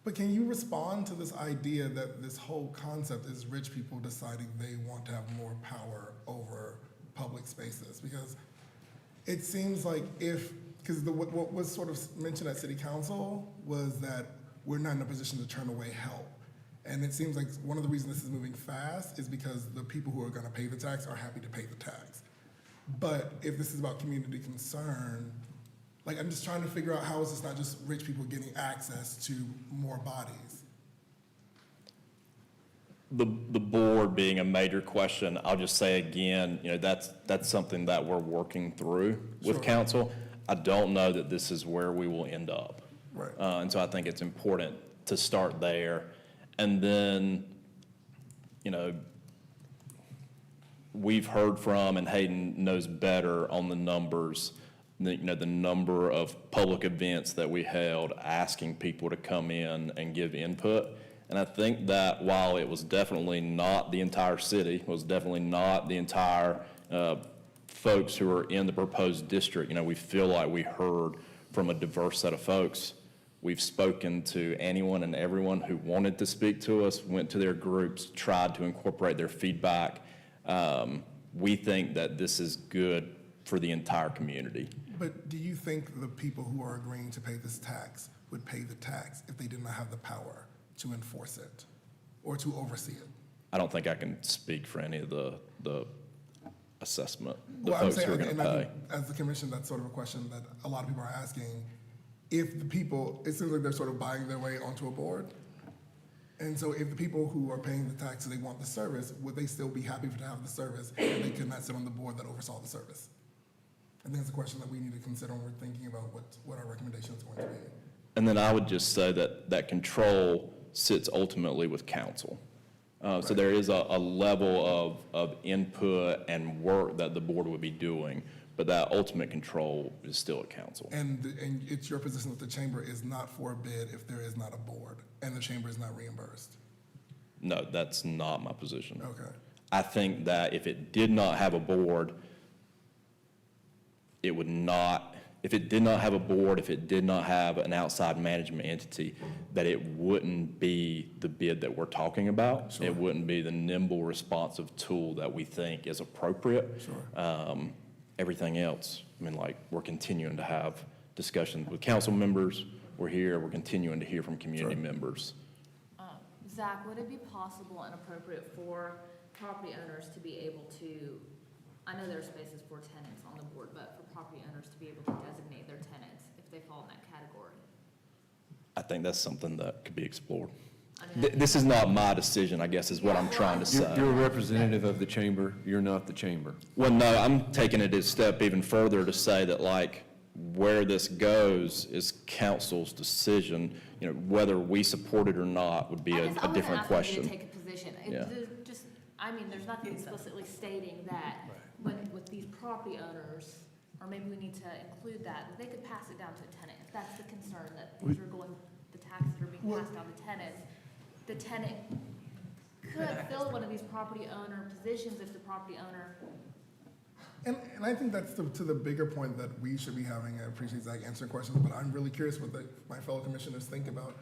But can you respond to this idea that this whole concept is rich people deciding they want to have more power over public spaces? Because it seems like what was sort of mentioned at city council was that we're not in a position to turn away help. And it seems like one of the reasons this is moving fast is because the people who are gonna pay the tax are happy to pay the tax. But if this is about community concern, like, I'm just trying to figure out how is this not just rich people getting access to more bodies? The board being a major question, I'll just say again, that's something that we're working through with council. I don't know that this is where we will end up. Right. And so I think it's important to start there. And then, we've heard from, and Hayden knows better on the numbers, the number of public events that we held asking people to come in and give input. And I think that while it was definitely not the entire city, it was definitely not the entire folks who are in the proposed district, we feel like we heard from a diverse set of folks. We've spoken to anyone and everyone who wanted to speak to us, went to their groups, tried to incorporate their feedback. We think that this is good for the entire community. But do you think the people who are agreeing to pay this tax would pay the tax if they did not have the power to enforce it or to oversee it? I don't think I can speak for any of the assessment, the Well, I'm folks who are saying, going to and I pay. think as the commission, that's sort of a question that a lot of people are asking. If the people, it seems like they're sort of buying their way onto a board. And so if the people who are paying the taxes, they want the service, would they still be happy to have the service if they could not sit on the board that oversaw the service? I think it's a question that we need to consider when we're thinking about what our recommendation is going to be. And then I would just say that control sits ultimately with council. So there is a level of input and work that the board would be doing, but that ultimate control is still at council. And it's your position that the chamber is not for a bid if there is not a board and the chamber is not reimbursed? No, that's not my position. Okay. I think that if it did not have a board, if it did not have a board, if it did not have an outside management entity, that it wouldn't be the bid that we're talking about. Sure. It wouldn't be the nimble, responsive tool that we think is appropriate. Sure. Everything else, we're continuing to have discussions with council members. We're continuing to hear from community members. Zach, would it be possible and appropriate for property owners to be able to, I know there are spaces for tenants on the board, but for property owners to be able to designate their tenants if they fall in that category? I think that's something that could be explored. This is not my decision, I guess, is what I'm trying to say. You're a representative of the chamber, you're not the chamber. Well, no, I'm taking it a step even further to say that where this goes is council's decision. Whether we support it or not would be a different question. I'm take a position. Yeah. There's nothing explicitly stating that with these property owners, or maybe we need to include that they could pass it down to a tenant. If that's the concern, that things are going, the taxes are being passed down to tenants. The tenant could fill one of these property owner positions if the property owner. And I think that's to the bigger point that we should be having. I appreciate Zach answering questions, but I'm really curious what my fellow commissioners think about.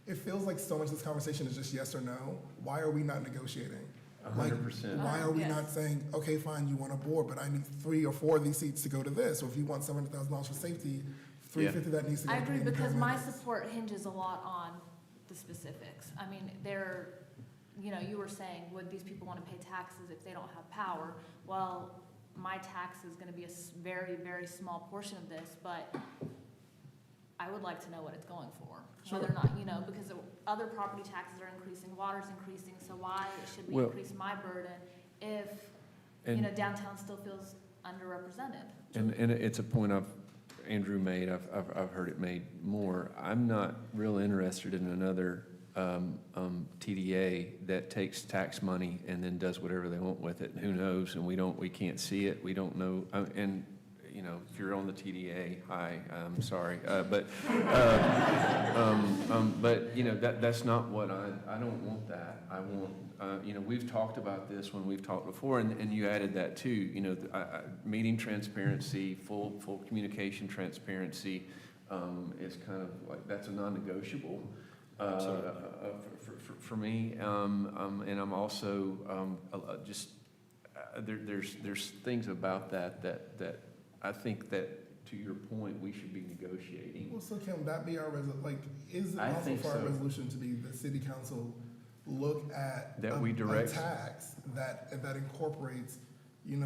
It feels like so much of this conversation is just yes or no. Why are we not negotiating? 100%. Why are we not saying, okay, fine, you want a board, but I need 3 or 4 of these seats to go to this, or if you want $700,000 for safety, $350 that needs to go I to agree, the because my paramedics. support hinges a lot on the specifics. You were saying, would these people want to pay taxes if they don't have power? Well, my tax is going to be a very, very small portion of this, but I would like to know what it's going for. Sure. Whether or not, because other property taxes are increasing, water's increasing, so why should we increase my burden if, downtown still feels underrepresented? And it's a point Andrew made, I've heard it made more. I'm not real interested in another TDA that takes tax money and then does whatever they want with it. Who knows? And we can't see it. We don't know. If you're on the TDA, hi, I'm sorry. But that's not what I don't want that. I want, we've talked about this when we've talked before, and you added that too. Meeting transparency, full communication transparency is kind of like, that's a non-negotiable. For me, and I'm also just there's things about that I think that, to your point, we should be negotiating. Well, so can that be our is it I possible think for our so. resolution to be the city council look at That we direct- a tax that incorporates,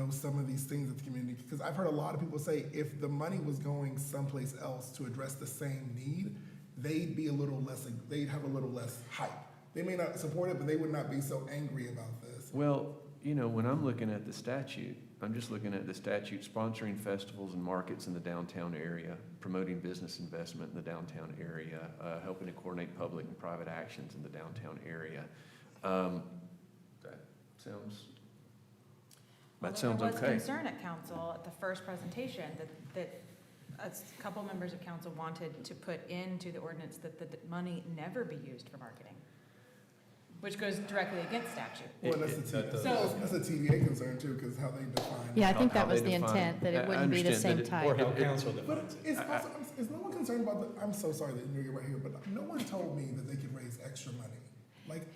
some of these things of the community? Because I've heard a lot of people say if the money was going someplace else to address the same need, they'd have a little less hype. They may not support it, but they would not be so angry about this. Well, when I'm looking at the statute, I'm just looking at the statute sponsoring festivals and markets in the downtown area, promoting business investment in the downtown area, helping to coordinate public and private actions in the downtown area. That sounds There was okay. concern at council at the first presentation that a couple members of council wanted to put into the ordinance that the money never be used for marketing, which goes directly against statute. Well, that's a TVA concern too, because how they define. Yeah, I think How that was they the define intent, that it. it I wouldn't be the understand same that type. Or how council But defines it. is no one concerned about I'm so sorry that you're right here, but no one told me that they could raise extra money.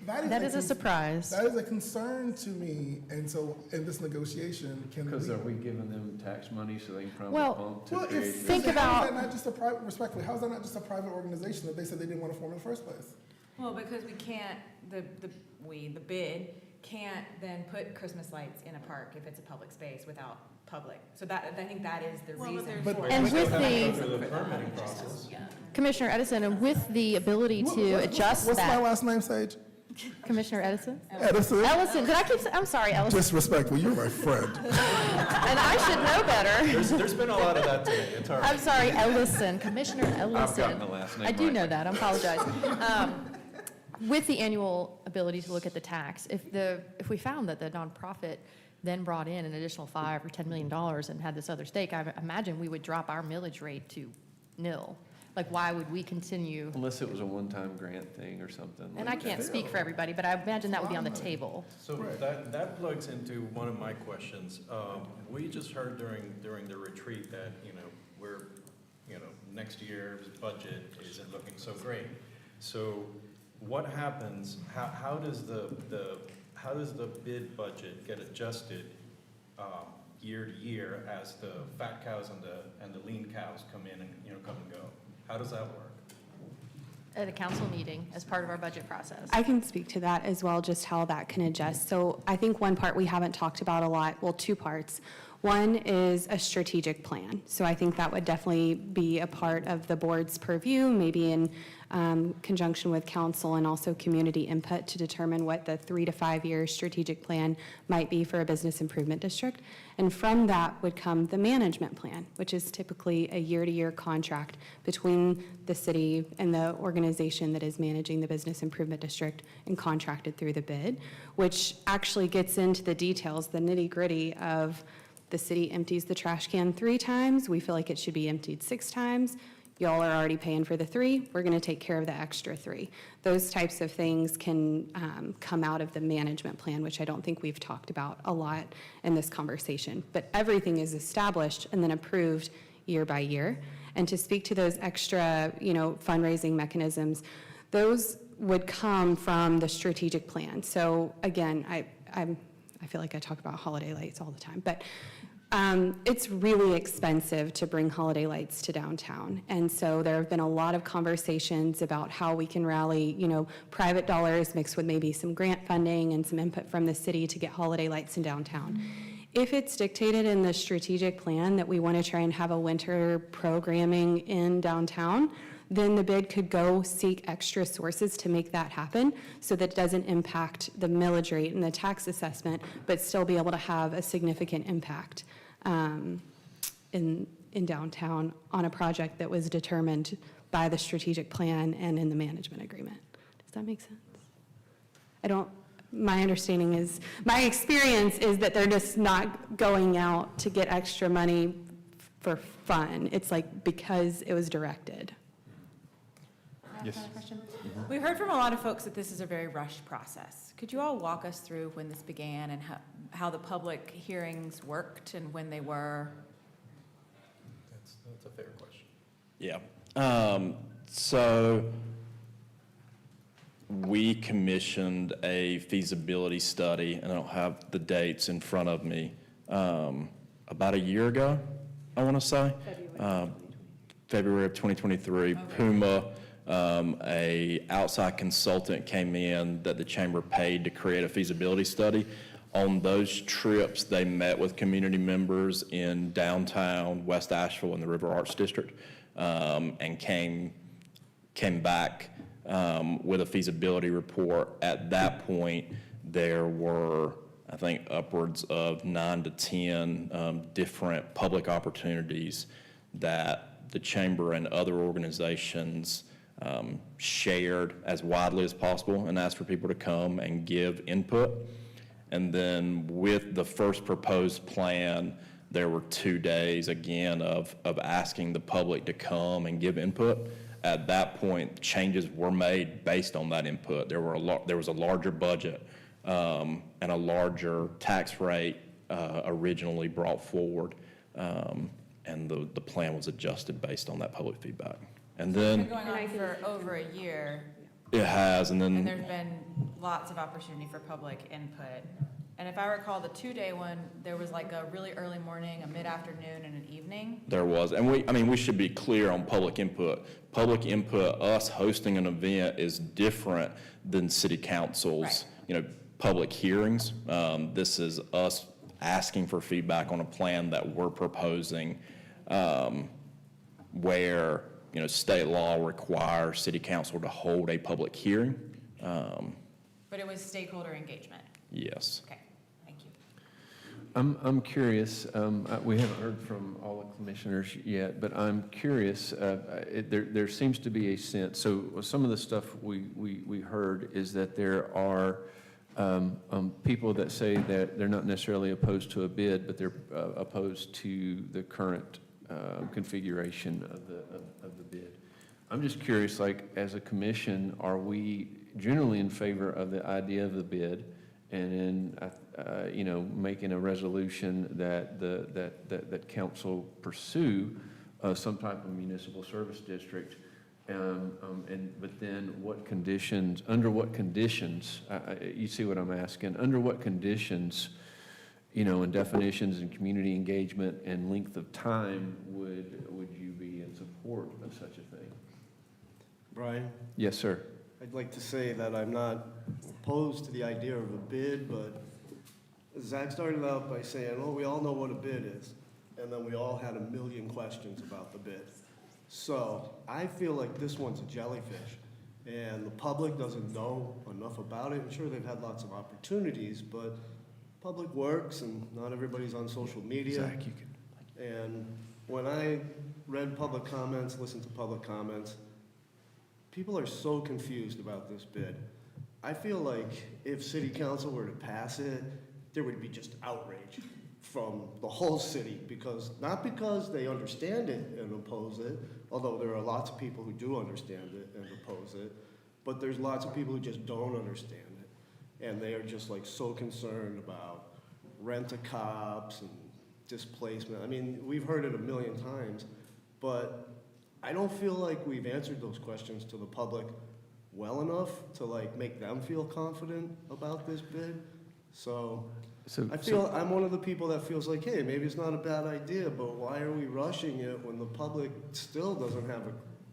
That is a surprise. That is a concern to me, and so in this negotiation, Because are we giving them tax money so they can probably Well, pump to Well, create? if, Think how about- is that not just a private, respectfully, how is that not just a private organization that they said they didn't want to form in the first place? Well, because we can't, the bid can't then put Christmas lights in a park if it's a public space without public. So I think that is the reason for it. And We still with have to go the, through the permitting process. Commissioner Edison, and with the ability to adjust What's my that, last name, Sage? Commissioner Edison? Edison? Ellison, did I keep, I'm sorry, Ellison, Disrespectful, you're my friend. and I should know better. There's been a lot of that today, it's all right. I'm sorry, Ellison, Commissioner Ellison. I've gotten the last name I do right. know that, I apologize. With the annual ability to look at the tax, if we found that the nonprofit then brought in an additional $5 or $10 million and had this other stake, I imagine we would drop our millage rate to nil. Like, why would we continue? Unless it was a one-time grant thing or something. And I like can't that. speak for everybody, but I imagine that would be on the table. So that plugs into one of my questions. We just heard during the retreat that, we're, next year's budget isn't looking so great. So what happens, how does the bid budget get adjusted year to year as the fat cows and the lean cows come in and, come and go? How does that work? At a council meeting as part of our budget process. I can speak to that as well, just how that can adjust. So I think one part we haven't talked about a lot, well, two parts. One is a strategic plan. So I think that would definitely be a part of the board's purview, maybe in conjunction with council and also community input to determine what the 3 to 5 year strategic plan might be for a business improvement district. And from that would come the management plan, which is typically a year-to-year contract between the city and the organization that is managing the business improvement district and contracted through the bid, which actually gets into the details, the nitty-gritty of the city empties the trash can 3 times, we feel like it should be emptied 6 times. Y'all are already paying for the 3, we're gonna take care of the extra 3. Those types of things can come out of the management plan, which I don't think we've talked about a lot in this conversation. But everything is established and then approved year by year. And to speak to those extra, fundraising mechanisms, those would come from the strategic plan. So again, I feel like I talk about holiday lights all the time, but it's really expensive to bring holiday lights to downtown. And so there have been a lot of conversations about how we can rally, private dollars mixed with maybe some grant funding and some input from the city to get holiday lights in downtown. If it's dictated in the strategic plan that we want to try and have a winter programming in downtown, then the bid could go seek extra sources to make that happen so that it doesn't impact the millage rate and the tax assessment, but still be able to have a significant impact in downtown on a project that was determined by the strategic plan and in the management agreement. Does that make sense? My understanding is, my experience is that they're just not going out to get extra money for fun. It's like because it was directed. Yes. We heard from a lot of folks that this is a very rushed process. Could you all walk us through when this began and how the public hearings worked and when they were? That's a fair question. Yeah. So we commissioned a feasibility study, and I don't have the dates in front of me, about a year ago, I want to say. February of 2023. Okay. Puma, a outside consultant came in that the chamber paid to create a feasibility study. On those trips, they met with community members in downtown West Asheville in the River Arts District, and came back with a feasibility report. At that point, there were, I think, upwards of 9 to 10 different public opportunities that the chamber and other organizations shared as widely as possible and asked for people to come and give input. And then with the first proposed plan, there were 2 days again of asking the public to come and give input. At that point, changes were made based on that input. There was a larger budget and a larger tax rate originally brought forward, and the plan was adjusted based on that public feedback. And then It's been going on for over a year. it has, and And then there's been lots of opportunity for public input. And if I recall, the 2-day one, there was like a really early morning, a mid-afternoon, and an evening. there was, and we should be clear on public input. Public input, us hosting an event is different than city council's, public hearings. This is us asking for feedback on a plan that we're proposing, where, state law requires city council to hold a public hearing. But it was stakeholder engagement. Yes. Okay, thank you. I'm curious, we haven't heard from all the commissioners yet, but I'm curious, there seems to be a sense, so some of the stuff we heard is that there are people that say that they're not necessarily opposed to a bid, but they're opposed to the current configuration of the bid. I'm just curious, like, as a commission, are we generally in favor of the idea of the bid, and then making a resolution that council pursue some type of municipal service district, but then under what conditions, you see what I'm asking, under what conditions, and definitions and community engagement and length of time would you be in support of such a thing? Brian? Yes, sir. I'd like to say that I'm not opposed to the idea of a bid, but Zach started out by saying, oh, we all know what a bid is. And then we all had a million questions about the bid. So I feel like this one's a jellyfish, and the public doesn't know enough about it. I'm sure they've had lots of opportunities, but public works, and not everybody's on social media. Zach, you can. And when I read public comments, listened to public comments, people are so confused about this bid. I feel like if city council were to pass it, there would be just outrage from the whole city, not because they understand it and oppose it, although there are lots of people who do understand it and oppose it, but there's lots of people who just don't understand it. And they are just like so concerned about rent-a-cops and displacement. I mean, we've heard it a million times, but I don't feel like we've answered those questions to the public well enough to like make them feel confident about this bid. So I'm one of the people that feels like, hey, maybe it's not a bad idea, but why are we rushing it when the public still doesn't have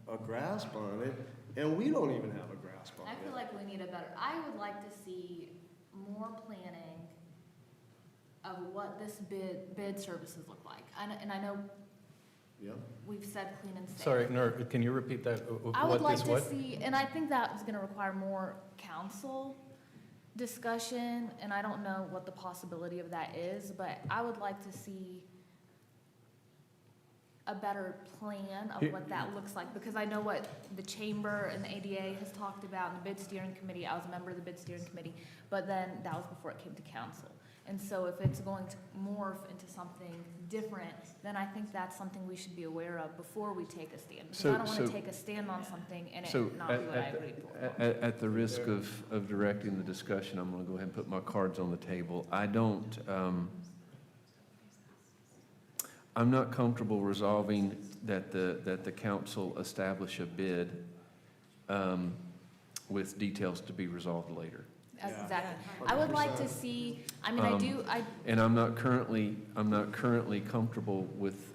a grasp on it, and we don't even have a grasp on it? I feel like we need I would like to see more planning of what this bid services look like. And I know we've said clean and safe. Sorry, Nur, can you repeat that? I would like to see, and I think that is gonna require more council discussion, and I don't know what the possibility of that is, but I would like to see a better plan of what that looks like, because I know what the chamber and the ADA has talked about, and the bid steering committee. I was a member of the bid steering committee, but then that was before it came to council. And so if it's going to morph into something different, then I think that's something we should be aware of before we take a stand. Because I don't want to take a stand on something and it not be what I agreed for. At the risk of directing the discussion, I'm going to go ahead and put my cards on the table. I'm not comfortable resolving that the council establish a bid with details to be resolved later. Exactly. I would like to see, I mean, And I'm not currently comfortable with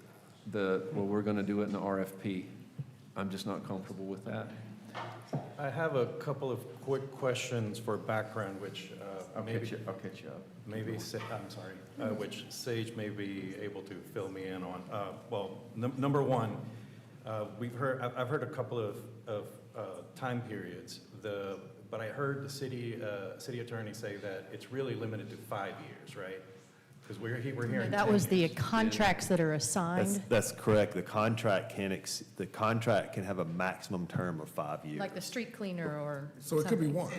we're gonna do it in the RFP. I'm just not comfortable with that. I have a couple of quick questions for background, which I'll catch you up. maybe, I'm sorry, which Sage may be able to fill me in on. Well, number one, I've heard a couple of time periods. But I heard the city attorney say that it's really limited to 5 years, right? Because we're hearing That 10 was the years. contracts that are assigned, That's correct. The contract can have a maximum term of 5 years. like the street cleaner or So it could be something. one.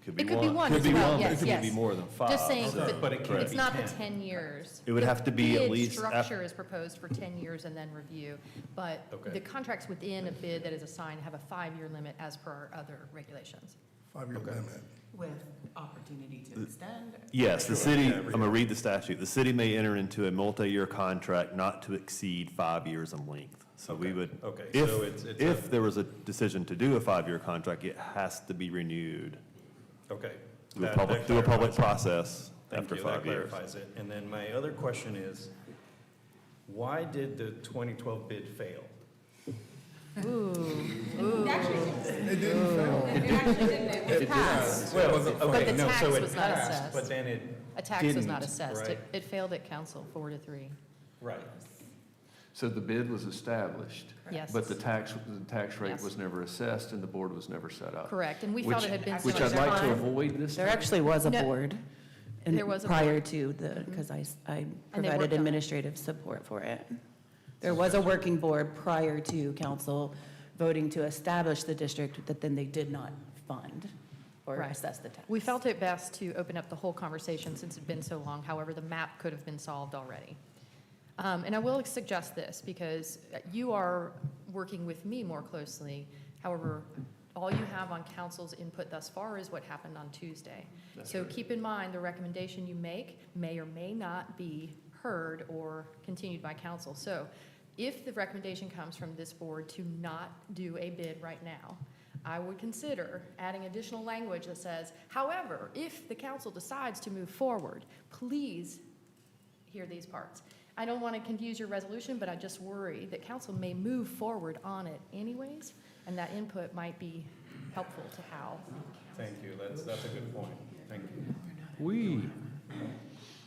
Could It could be one Could as be well, one, but yes, it could yes. be more than 5. Just saying, Okay. But it can't it's be not the 10. 10 years. It would have to be at least The bid structure is proposed for 10 years and then review, but Okay. the contracts within a bid that is assigned have a 5-year limit as per our other regulations. 5-year limit. With opportunity to extend? Yes, the city, I'm going to read the statute. The city may enter into a multi-year contract not to exceed 5 years in length. So we would, Okay, so if there was a decision to do a 5-year contract, it has to be renewed Okay. through a That public clarifies it. process Thank after you, 5 that years. clarifies it. And then my other question is, why did the 2012 bid fail? It didn't fail. It actually didn't. It passed. Well, But okay, the no, tax so it was not passed, assessed. but then it A tax was not didn't, assessed. right? It failed at council 4-3. Right. So the bid was established. Yes. But the tax rate Yes. was never assessed and the board was never set up. Correct, and we felt it had been so Which I'd like to time. avoid this There time. actually was a No. board There was a prior board. to because I And they provided worked on it. administrative support for it. There was a working board prior to council voting to establish the district that then they did not fund or Right. assess the tax. We felt it best to open up the whole conversation since it'd been so long. However, the map could have been solved already. And I will suggest this because you are working with me more closely. However, all you have on council's input thus far is what happened on Tuesday. So keep in mind, the recommendation you make may or may not be heard or continued by council. So if the recommendation comes from this board to not do a bid right now, I would consider adding additional language that says, however, if the council decides to move forward, please hear these parts. I don't want to confuse your resolution, but I just worry that council may move forward on it anyways, and that input might be helpful to how. Thank you, that's a good point. Thank you.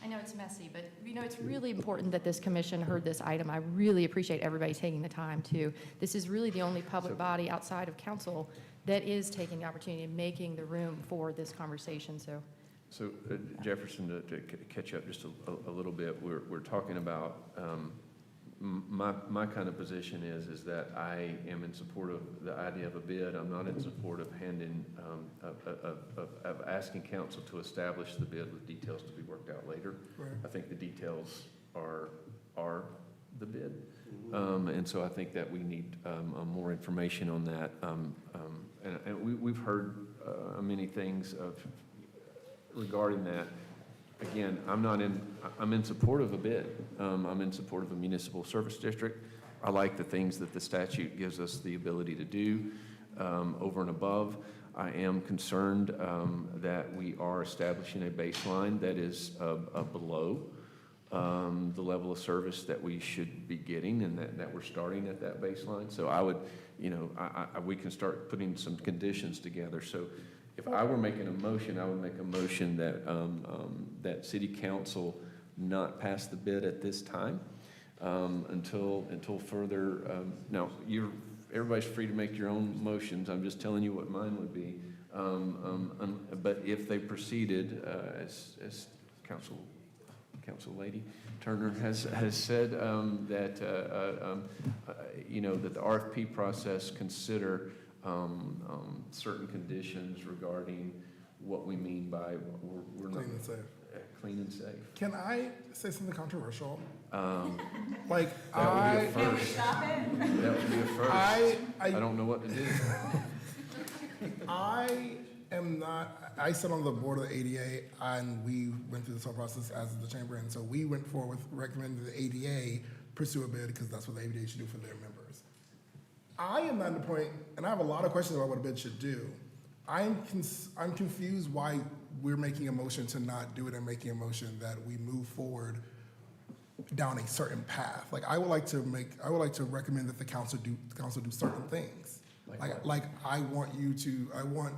I know it's messy, but it's really important that this commission heard this item. I really appreciate everybody taking the time to. This is really the only public body outside of council that is taking the opportunity and making the room for this conversation, so. So Jefferson, to catch up just a little bit, we're talking about, my kind of position is that I am in support of the idea of a bid. I'm not in support of of asking council to establish the bid with details to be worked out later. Right. I think the details are the bid. And so I think that we need more information on that. And we've heard many things regarding that. Again, I'm in support of a bid. I'm in support of a municipal service district. I like the things that the statute gives us the ability to do over and above. I am concerned that we are establishing a baseline that is below the level of service that we should be getting, and that we're starting at that baseline. So I would, we can start putting some conditions together. So if I were making a motion, I would make a motion that, that city council not pass the bid at this time until further. Now, everybody's free to make your own motions. I'm just telling you what mine would be. But if they proceeded, as Council Lady Turner has said, that that the RFP process consider certain conditions regarding what we mean by we're not Clean and safe. Clean and safe. Can I say something controversial? That would be a Can we first. stop it? That would be a first. I don't know what to do. I am not, I sit on the board of the ADA, and we went through this whole process as the chamber, and so we went forward with recommending the ADA pursue a bid because that's what the ADA should do for their members. I am not at the point, and I have a lot of questions about what a bid should do, I'm confused why we're making a motion to not do it and making a motion that we move forward down a certain path. Like, I would like to recommend that the council do certain things. I want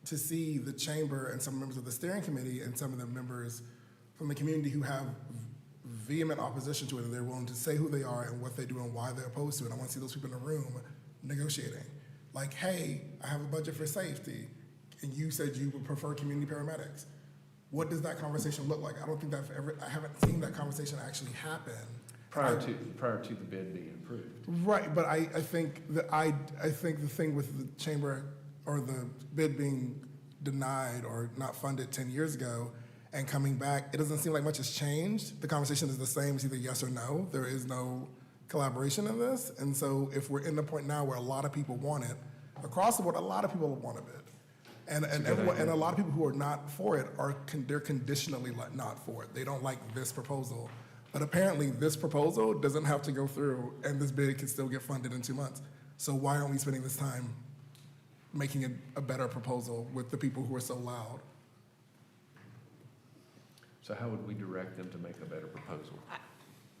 to see the chamber and some members of the steering committee and some of the members from the community who have vehement opposition to it, and they're willing to say who they are and what they do and why they're opposed to it. I want to see those people in the room negotiating. Like, hey, I have a budget for safety, and you said you would prefer community paramedics. What does that conversation look like? I don't think I haven't seen that conversation actually happen. Prior to the bid being approved. Right, but I think the thing with the chamber or the bid being denied or not funded 10 years ago and coming back, it doesn't seem like much has changed. The conversation is the same, it's either yes or no. There is no collaboration in this. And so if we're in the point now where a lot of people want it, across the board, a lot of people want a bid. And a lot of people who are not for it they're conditionally not for it. They don't like this proposal. But apparently this proposal doesn't have to go through and this bid can still get funded in 2 months. So why aren't we spending this time making a better proposal with the people who are so loud? So how would we direct them to make a better proposal?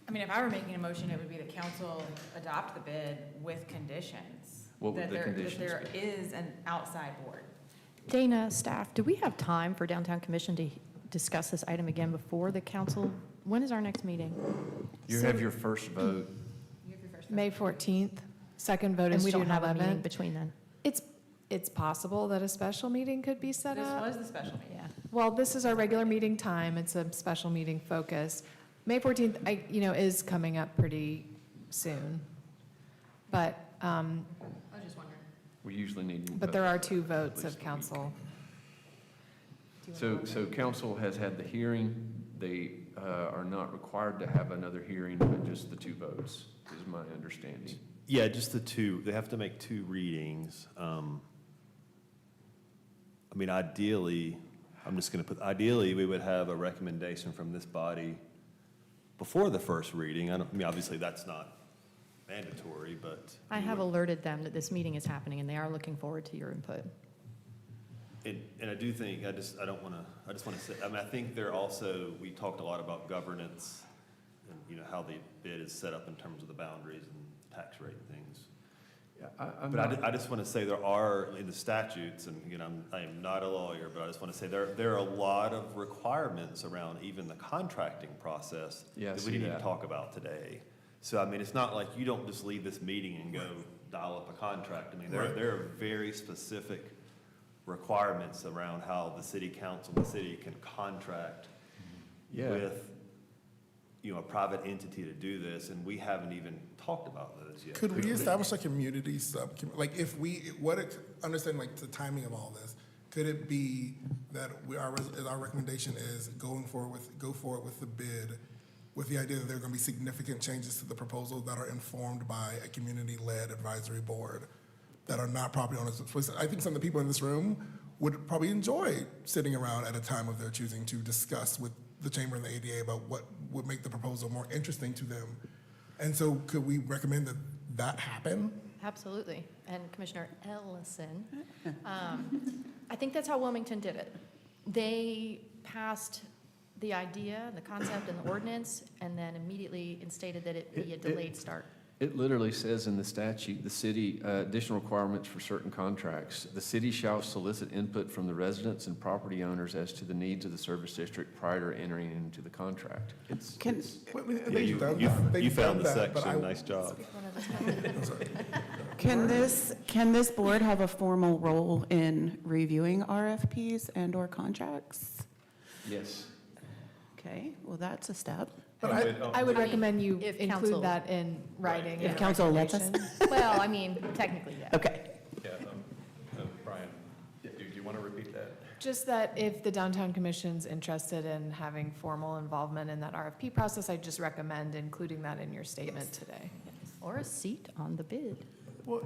I mean, if I were making a motion, it would be the council adopt the bid with conditions. What would the conditions That there be? is an outside board. Dana, staff, do we have time for Downtown Commission to discuss this item again before the council? When is our next meeting? You have your first vote. May 14th, second vote And is we June don't have a meeting 11th. between then? It's possible that a special meeting could be set This up. was the special meeting. Yeah. Well, this is our regular meeting time, it's a special meeting focus. May 14th, is coming up pretty soon. But, I was just wondering. We usually need. but there are 2 at votes least of a council. So council has had the hearing. They are not required to have another hearing, but just the 2 votes is my understanding. Yeah, just the 2. They have to make 2 readings. Ideally, ideally, we would have a recommendation from this body before the first reading. Obviously, that's not mandatory, but. I have alerted them that this meeting is happening, and they are looking forward to your input. And I do think, I just want to say, I think we talked a lot about governance and, how the bid is set up in terms of the boundaries and tax rate and things. Yeah, I just want to say there are, in the statutes, and again, I am not a lawyer, but I just want to say there are a lot of requirements around even the contracting process that we didn't even talk about today. So, it's not like you don't just leave this meeting and go dial up a contract. There are very specific requirements around how the city council, the city can contract with, a private entity to do this, and we haven't even talked about those yet. Could we establish a community understand the timing of all this? Could it be that our recommendation is go forward with the bid with the idea that there are going to be significant changes to the proposal that are informed by a community-led advisory board that are not property owners? I think some of the people in this room would probably enjoy sitting around at a time of their choosing to discuss with the chamber and the ADA about what would make the proposal more interesting to them. And so could we recommend that happen? Absolutely. And Commissioner Ellison, I think that's how Wilmington did it. They passed the idea, the concept, and the ordinance, and then immediately instated that it be a delayed start. It literally says in the statute, the city, additional requirements for certain contracts. The city shall solicit input from the residents and property owners as to the needs of the service district prior to entering into the contract. You found the section, nice job. Can this board have a formal role in reviewing RFPs and/or contracts? Yes. Okay, well, that's a step. I would recommend you if include council- that in writing. If council lets us. recommendations. Well, technically, yeah. Okay. Yeah, Brian, do you want to repeat that? Just that if the Downtown Commission's interested in having formal involvement in that RFP process, I just recommend including that in your statement today. Or a seat on the bid. Well,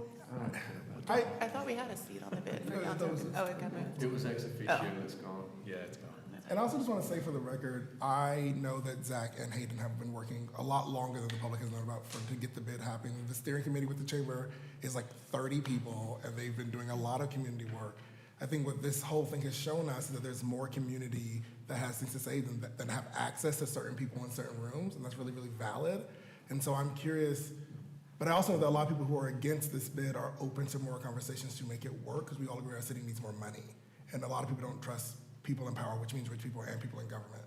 I thought we had a seat on the bid for downtown. Oh, it got moved. It was ex officio, it's gone. Yeah, it's gone. And I also just want to say for the record, I know that Zach and Hayden have been working a lot longer than the public has known about to get the bid happening. The steering committee with the chamber is 30 people, and they've been doing a lot of community work. I think what this whole thing has shown us is that there's more community that has things to say than have access to certain people in certain rooms, and that's really, really valid. And so I'm curious, but I also know that a lot of people who are against this bid are open to more conversations to make it work, because we all agree our city needs more money. And a lot of people don't trust people in power, which means rich people and people in government.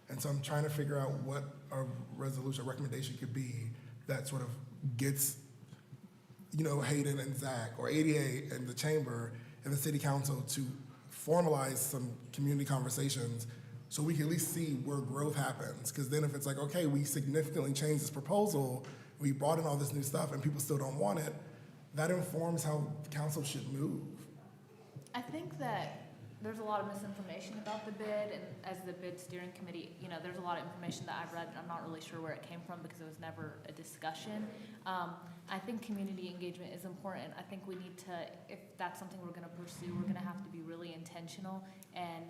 And so I'm trying to figure out what a resolution, a recommendation could be that sort of gets, you know, Hayden and Zach, or ADA and the chamber and the city council to formalize some community conversations so we can at least see where growth happens. Because then if it's like, okay, we significantly changed this proposal, we brought in all this new stuff and people still don't want it, that informs how council should move. I think that there's a lot of misinformation about the bid, and as the bid steering committee, you know, there's a lot of information that I've read, and I'm not really sure where it came from because it was never a discussion. I think community engagement is important. I think we need to, if that's something we're gonna pursue, we're gonna have to be really intentional and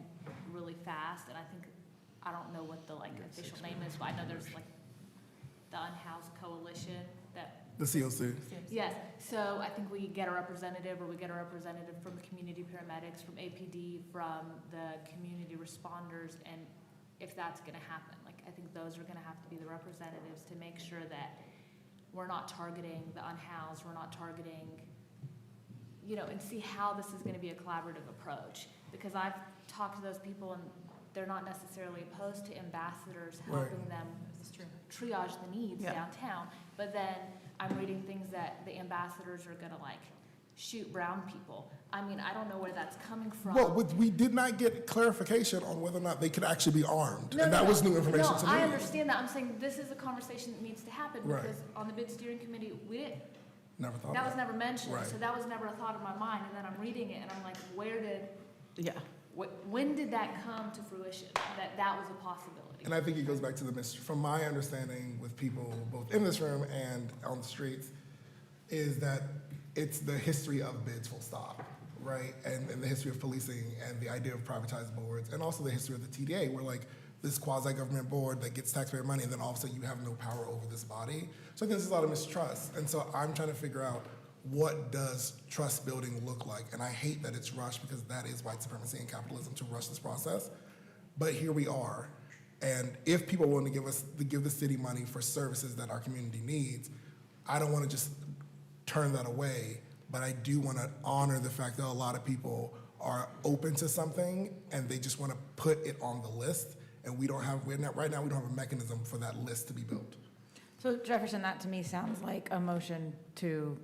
really fast, and I think, I don't know what the official name is, but I know there's the Unhoused Coalition that. The COC. Yes, so I think we get a representative, or we get a representative from the community paramedics, from APD, from the community responders, and if that's gonna happen, I think those are gonna have to be the representatives to make sure that we're not targeting the unhoused, we're not targeting, you know, and see how this is gonna be a collaborative approach. Because I've talked to those people, and they're not necessarily opposed to ambassadors helping them triage the needs downtown, but then I'm reading things that the ambassadors are gonna shoot brown people. I mean, I don't know where that's coming from. Well, we did not get clarification on whether or not they could actually be armed, and that was new information to me. I understand that. I'm saying this is a conversation that needs to happen, because on the bid steering committee, we didn't. Never thought That of was never mentioned, Right. so that was never a thought in my mind. And then I'm reading it, and I'm like, where did? Yeah. When did that come to fruition? That was a possibility. And I think it goes back to the mystery. From my understanding with people both in this room and on the streets, is that it's the history of bids, full stop, right? And the history of policing and the idea of privatized boards, and also the history of the TDA, where this quasi-government board that gets taxpayer money, and then all of a sudden you have no power over this body. So I think there's a lot of mistrust. And so I'm trying to figure out, what does trust building look like? And I hate that it's rushed, because that is white supremacy and capitalism, to rush this process. But here we are. And if people want to give the city money for services that our community needs, I don't want to just turn that away, but I do want to honor the fact that a lot of people are open to something and they just want to put it on the list. And right now we don't have a mechanism for that list to be built. So Jefferson, that to me sounds like a motion to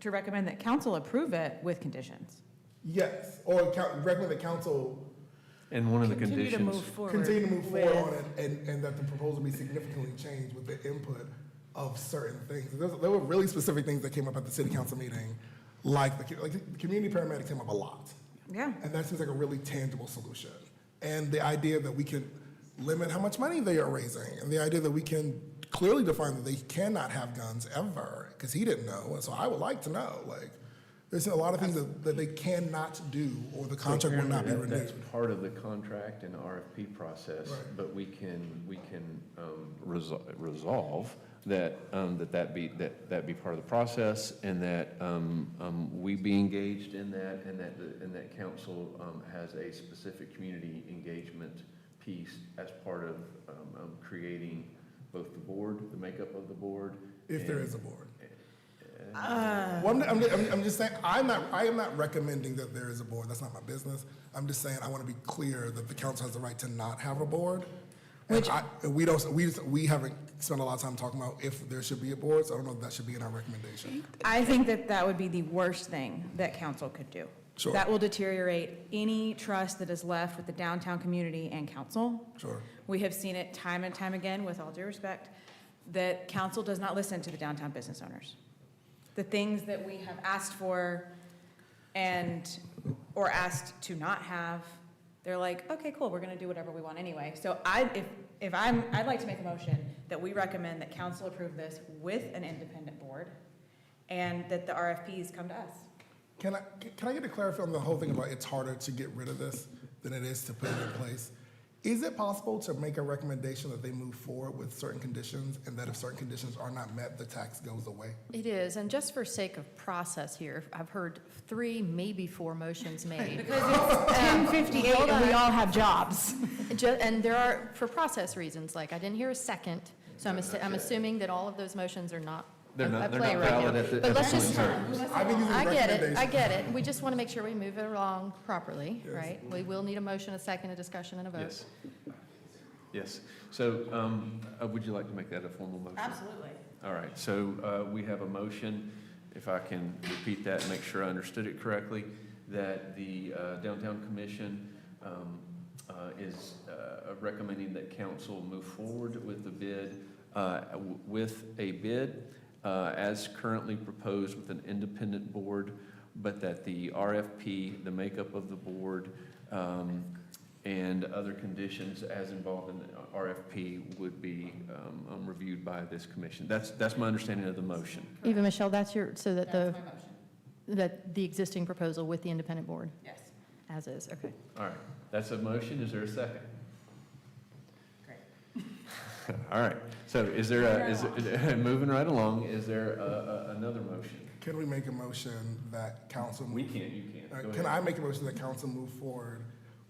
recommend that council approve it with conditions. Yes, or recommend that council And one of the Continue to conditions. move forward. continue to move forward with- on it, and that the proposal be significantly changed with the input of certain things. There were really specific things that came up at the city council meeting, like the community paramedics came up a lot. Yeah. And that seems like a really tangible solution. And the idea that we can limit how much money they are raising, and the idea that we can clearly define that they cannot have guns ever, because he didn't know, and so I would like to know, there's a lot of things that they cannot do, or the contract will not be renewed. That's part of the contract and RFP process, Right. but we can resolve that be part of the process, and that we be engaged in that, and that council has a specific community engagement piece as part of creating both the board, the makeup of the board. If there is a board. Well, I'm just saying, I am not recommending that there is a board. That's not my business. I'm just saying I want to be clear that the council has the right to not have a board. We haven't spent a lot of time talking about if there should be a board, so I don't know if that should be in our recommendation. I think that would be the worst thing that council could do. Sure. That will deteriorate any trust that is left with the downtown community and council. Sure. We have seen it time and time again, with all due respect, that council does not listen to the downtown business owners. The things that we have asked for or asked to not have, they're like, okay, cool, we're gonna do whatever we want anyway. So I'd like to make a motion that we recommend that council approve this with an independent board, and that the RFPs come to us. Can I get a clarify on the whole thing about it's harder to get rid of this than it is to put it in place? Is it possible to make a recommendation that they move forward with certain conditions, and that if certain conditions are not met, the tax goes away? It is, and just for sake of process here, I've heard 3, maybe 4 motions made. Because it's 10:58 Hold and we on. all have jobs. And there are, for process reasons, like I didn't hear a second, so I'm assuming that all of those motions are not They're not at play right valid now. at the But let's point in just, time. I've been using I get it, recommendations. I get it. We just want to make sure we move it along properly, Yes. right? We will need a motion, a second, a discussion, and a vote. Yes. Yes. So would you like to make that a formal motion? Absolutely. All right. So we have a motion, if I can repeat that and make sure I understood it correctly, that the Downtown Commission is recommending that council move forward with the bid, as currently proposed with an independent board, but that the RFP, the makeup of the board, and other conditions as involved in the RFP would be reviewed by this commission. That's my understanding of the motion. Eva Michelle, that's your, so that That's my motion. that the existing proposal with the independent board, Yes. as is, okay. All right, that's a motion. Is there a second? Great. All right, so is there moving right along, is there another motion? Can we make a motion that council? We can't, you can't. Go Can ahead. I make a motion that council move forward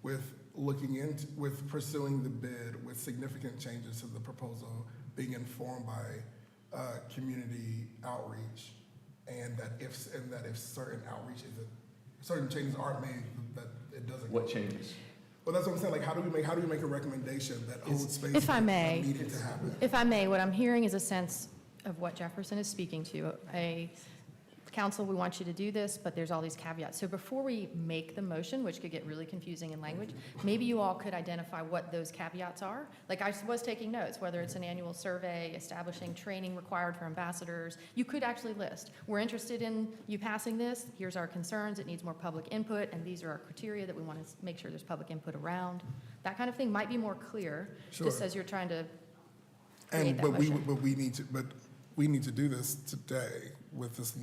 with with pursuing the bid with significant changes to the proposal, being informed by community outreach, and that if certain certain changes aren't made, that it doesn't. What changes? Well, that's what I'm saying. Like, how do we make a recommendation that holds space? If I for may, a meeting to happen? If I may, what I'm hearing is a sense of what Jefferson is speaking to. Council, we want you to do this, but there's all these caveats. So before we make the motion, which could get really confusing in language, maybe you all could identify what those caveats are. Like I was taking notes, whether it's an annual survey, establishing training required for ambassadors. You could actually list, we're interested in you passing this, here's our concerns, it needs more public input, and these are our criteria that we want to make sure there's public input around. That kind of thing might be more clear, just Sure. as you're trying to create that But motion. we need to do this today with this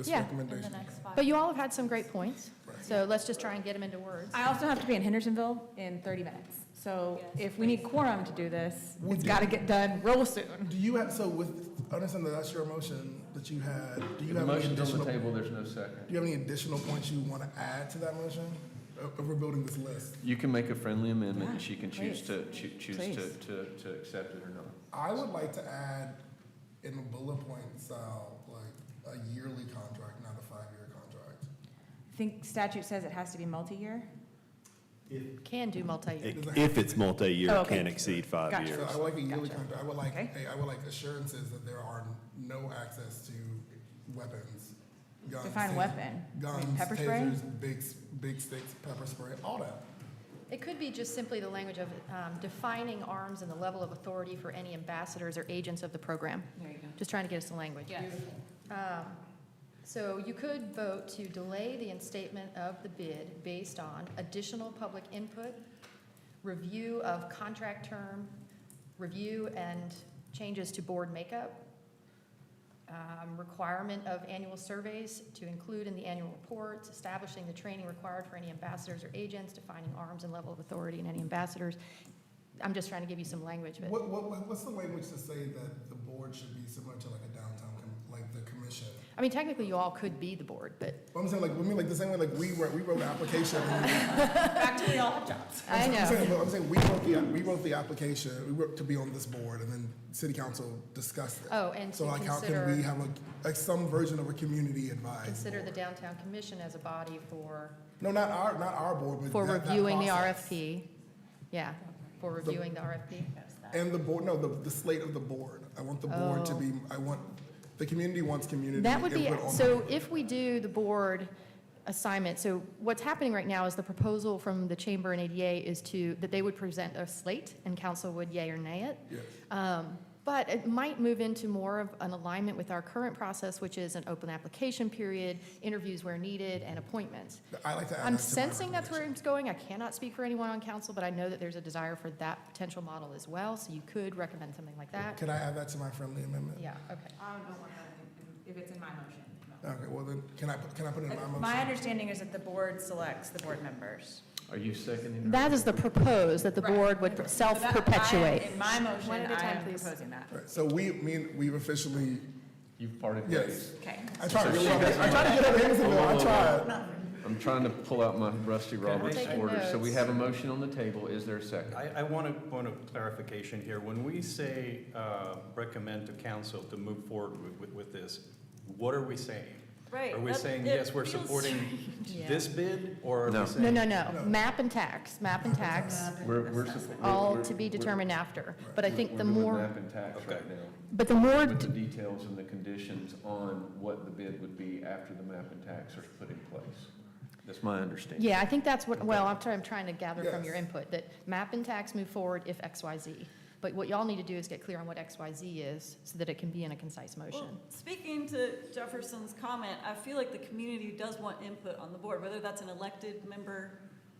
Yeah. recommendation. But you all have had some great points, so let's just try and get them into words. I also have to be in Hendersonville in 30 minutes. So if we need quorum to do this, it's got to get done real soon. Do you have, I understand that that's your motion that you had. Do you The have any motion's on additional? the table, there's no second. Do you have any additional points you want to add to that motion? Of rebuilding this list? You can make a friendly amendment, and she can choose please. to accept it or not. I would like to add in the bullet point style, like a yearly contract, not a 5-year contract. I think statute says it has to be multi-year. Can do multi-year. If it's multi-year, Oh, okay. can't exceed 5 Gotcha. years. So I would like a yearly Gotcha. contract. I would like Okay. assurances that there are no access to weapons, guns. Define tasers, weapon. Guns, Pepper spray? tasers, big sticks, pepper spray, all that. It could be just simply the language of defining arms and the level of authority for any ambassadors or agents of the program. There you go. Just trying to get us the language. Yes. So you could vote to delay the instatement of the bid based on additional public input, review of contract term, review and changes to board makeup, requirement of annual surveys to include in the annual reports, establishing the training required for any ambassadors or agents, defining arms and level of authority in any ambassadors. I'm just trying to give you some language, but What's the language to say that the board should be similar to like a downtown, like the commission? I mean, technically you all could be the board, but I'm saying like the same way like we wrote the application. Back to we all have jobs. I know. I'm saying we wrote the application, we wrote to be on this board, and then city council discussed it. Oh, and So to like how can consider- we have like some version of a community advice? consider the board? downtown commission as a body for No, not our board, but for that reviewing the process. RFP. Yeah, for reviewing the RFP. And the board, no, the slate of the board. I want the board to be, the community wants community That would be, input on so the- if we do the board assignment, so what's happening right now is the proposal from the chamber and ADA is that they would present a slate and council would yay or nay it. Yes. But it might move into more of an alignment with our current process, which is an open application period, interviews where needed, and appointments. I like to add I'm that to my sensing that's where it's going. I cannot speak for anyone on council, but I know that there's a desire for that potential model as well, so you could recommend something like that. Could I add that to my friendly amendment? Yeah, okay. I don't want that if it's in my motion. No. Okay, well then, can I put it in my motion? My understanding is that the board selects the board members. Are you seconding? That is the proposed, that the board would self-perpetuate. In my motion, One at a I time, am please. proposing that. Right, so we've officially, You've parted yes. ways. Okay. I tried to get over Hansonville, I tried. I'm trying to pull out my rusty Robert's Taking orders. So we notes. have a motion on the table. Is there a second? I want a clarification here. When we say recommend to council to move forward with this, what are we saying? Right, Are we that- saying, it yes, we're feels supporting Yeah. this bid, or are No. we saying? No. Map and tax, We're all to be determined after. But I think the more, map and tax right now. but the more, With the details and the conditions on what the bid would be after the map and tax are put in place. That's my understanding. yeah, I think that's what, well, I'm trying to gather from your Yes. input, that map and tax move forward if X, Y, Z. But what y'all need to do is get clear on what X, Y, Z is, so that it can be in a concise motion. Well, speaking to Jefferson's comment, I feel like the community does want input on the board, whether that's an elected member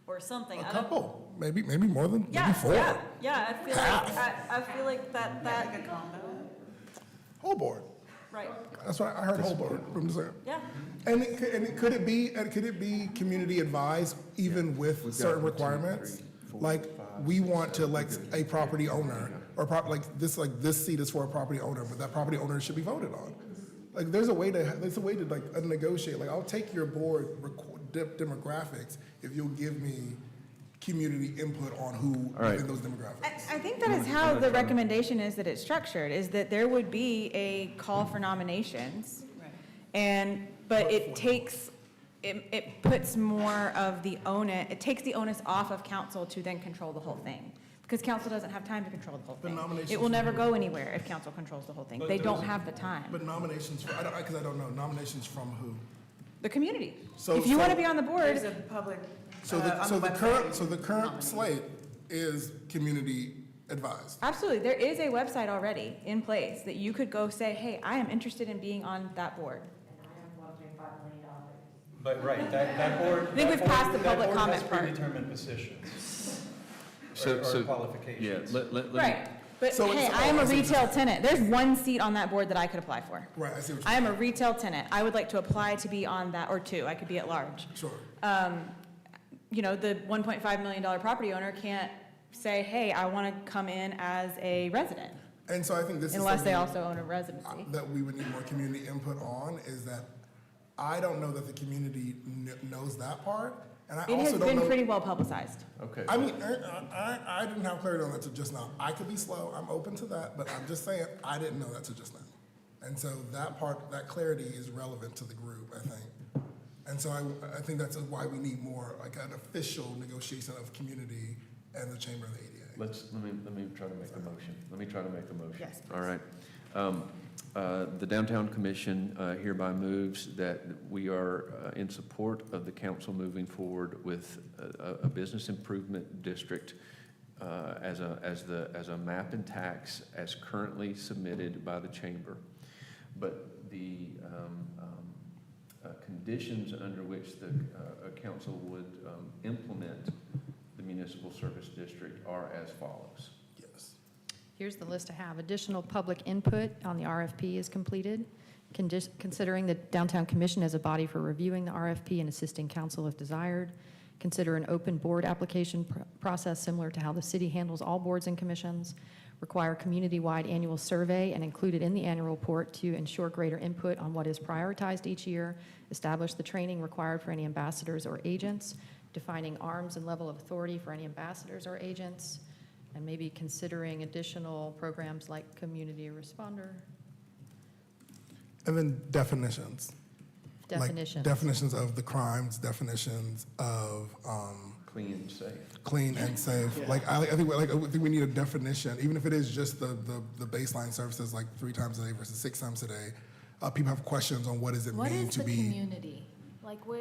or something. A I don't- couple, maybe more than, maybe Yeah, four. yeah, I feel like, I feel like that, Whole board. right, That's what I heard, whole board. I'm just saying. yeah. And could it be community advised even with We've got certain 1, 2, requirements? 3, 4, Like, 5, we 6, want to 7, elect a property owner, or like this seat is for a property owner, but that property owner should be voted on. Like, there's a way to like negotiate, like, I'll take your board demographics if you'll give me community input on who All right. in those demographics. I think that is how the recommendation is that it's structured, is that there would be a call for nominations. But it takes, it puts more of the onus, it takes the onus off of council to then control the whole thing. Because council doesn't have time to control the whole But thing. nominations It will never from- go anywhere if council controls the whole thing. But They don't there's- have the time. But nominations, because I don't know, nominations from who? The community. So- If you want to so- be on the board, So the current slate is community advised. absolutely, there is a website already in place that you could go say, hey, I am interested in being on that board. But, right, that board. I think we've passed the public comment That board part. has predetermined positions. So Or qualifications. Yeah, let me. Right, but So hey, it's- I am a I see what you're retail tenant. There's one seat on that board that I could apply for. Right, I see what I you're am a retail tenant. I would like to apply to be on that, or two, I could be at large. Sure. The $1.5 million property owner can't say, hey, I want to come in as a resident, And so I think this is unless they something also own a residency. that we would need more community input on, is that I don't know that the community knows that part, and I It has also don't been know. pretty well publicized. Okay. I mean, I didn't have clarity on that till just now. I could be slow, I'm open to that, but I'm just saying, I didn't know that till just now. And so that part, that clarity is relevant to the group, I think. And so I think that's why we need more, like an official negotiation of community and the Chamber of the ADA. Let me try to make a motion. Let me try to make a motion. Yes, All right. The Downtown Commission hereby moves that we are in support of the council moving forward with a business improvement district as a map and tax as currently submitted by the chamber. But the conditions under which the council would implement the municipal service district are as follows. Yes. Here's the list I have. Additional public input on the RFP is completed. Considering the Downtown Commission as a body for reviewing the RFP and assisting council if desired. Consider an open board application process similar to how the city handles all boards and commissions. Require community-wide annual survey and include it in the annual report to ensure greater input on what is prioritized each year. Establish the training required for any ambassadors or agents. Defining arms and level of authority for any ambassadors or agents. And maybe considering additional programs like community responder. And then definitions. Definitions. Like definitions of the crimes, definitions of Clean and safe. clean and safe. Like I think we need a definition, even if it is just the baseline services, like 3 times a day versus 6 times a day. People have questions on what does it What mean is to the be. community? Like, we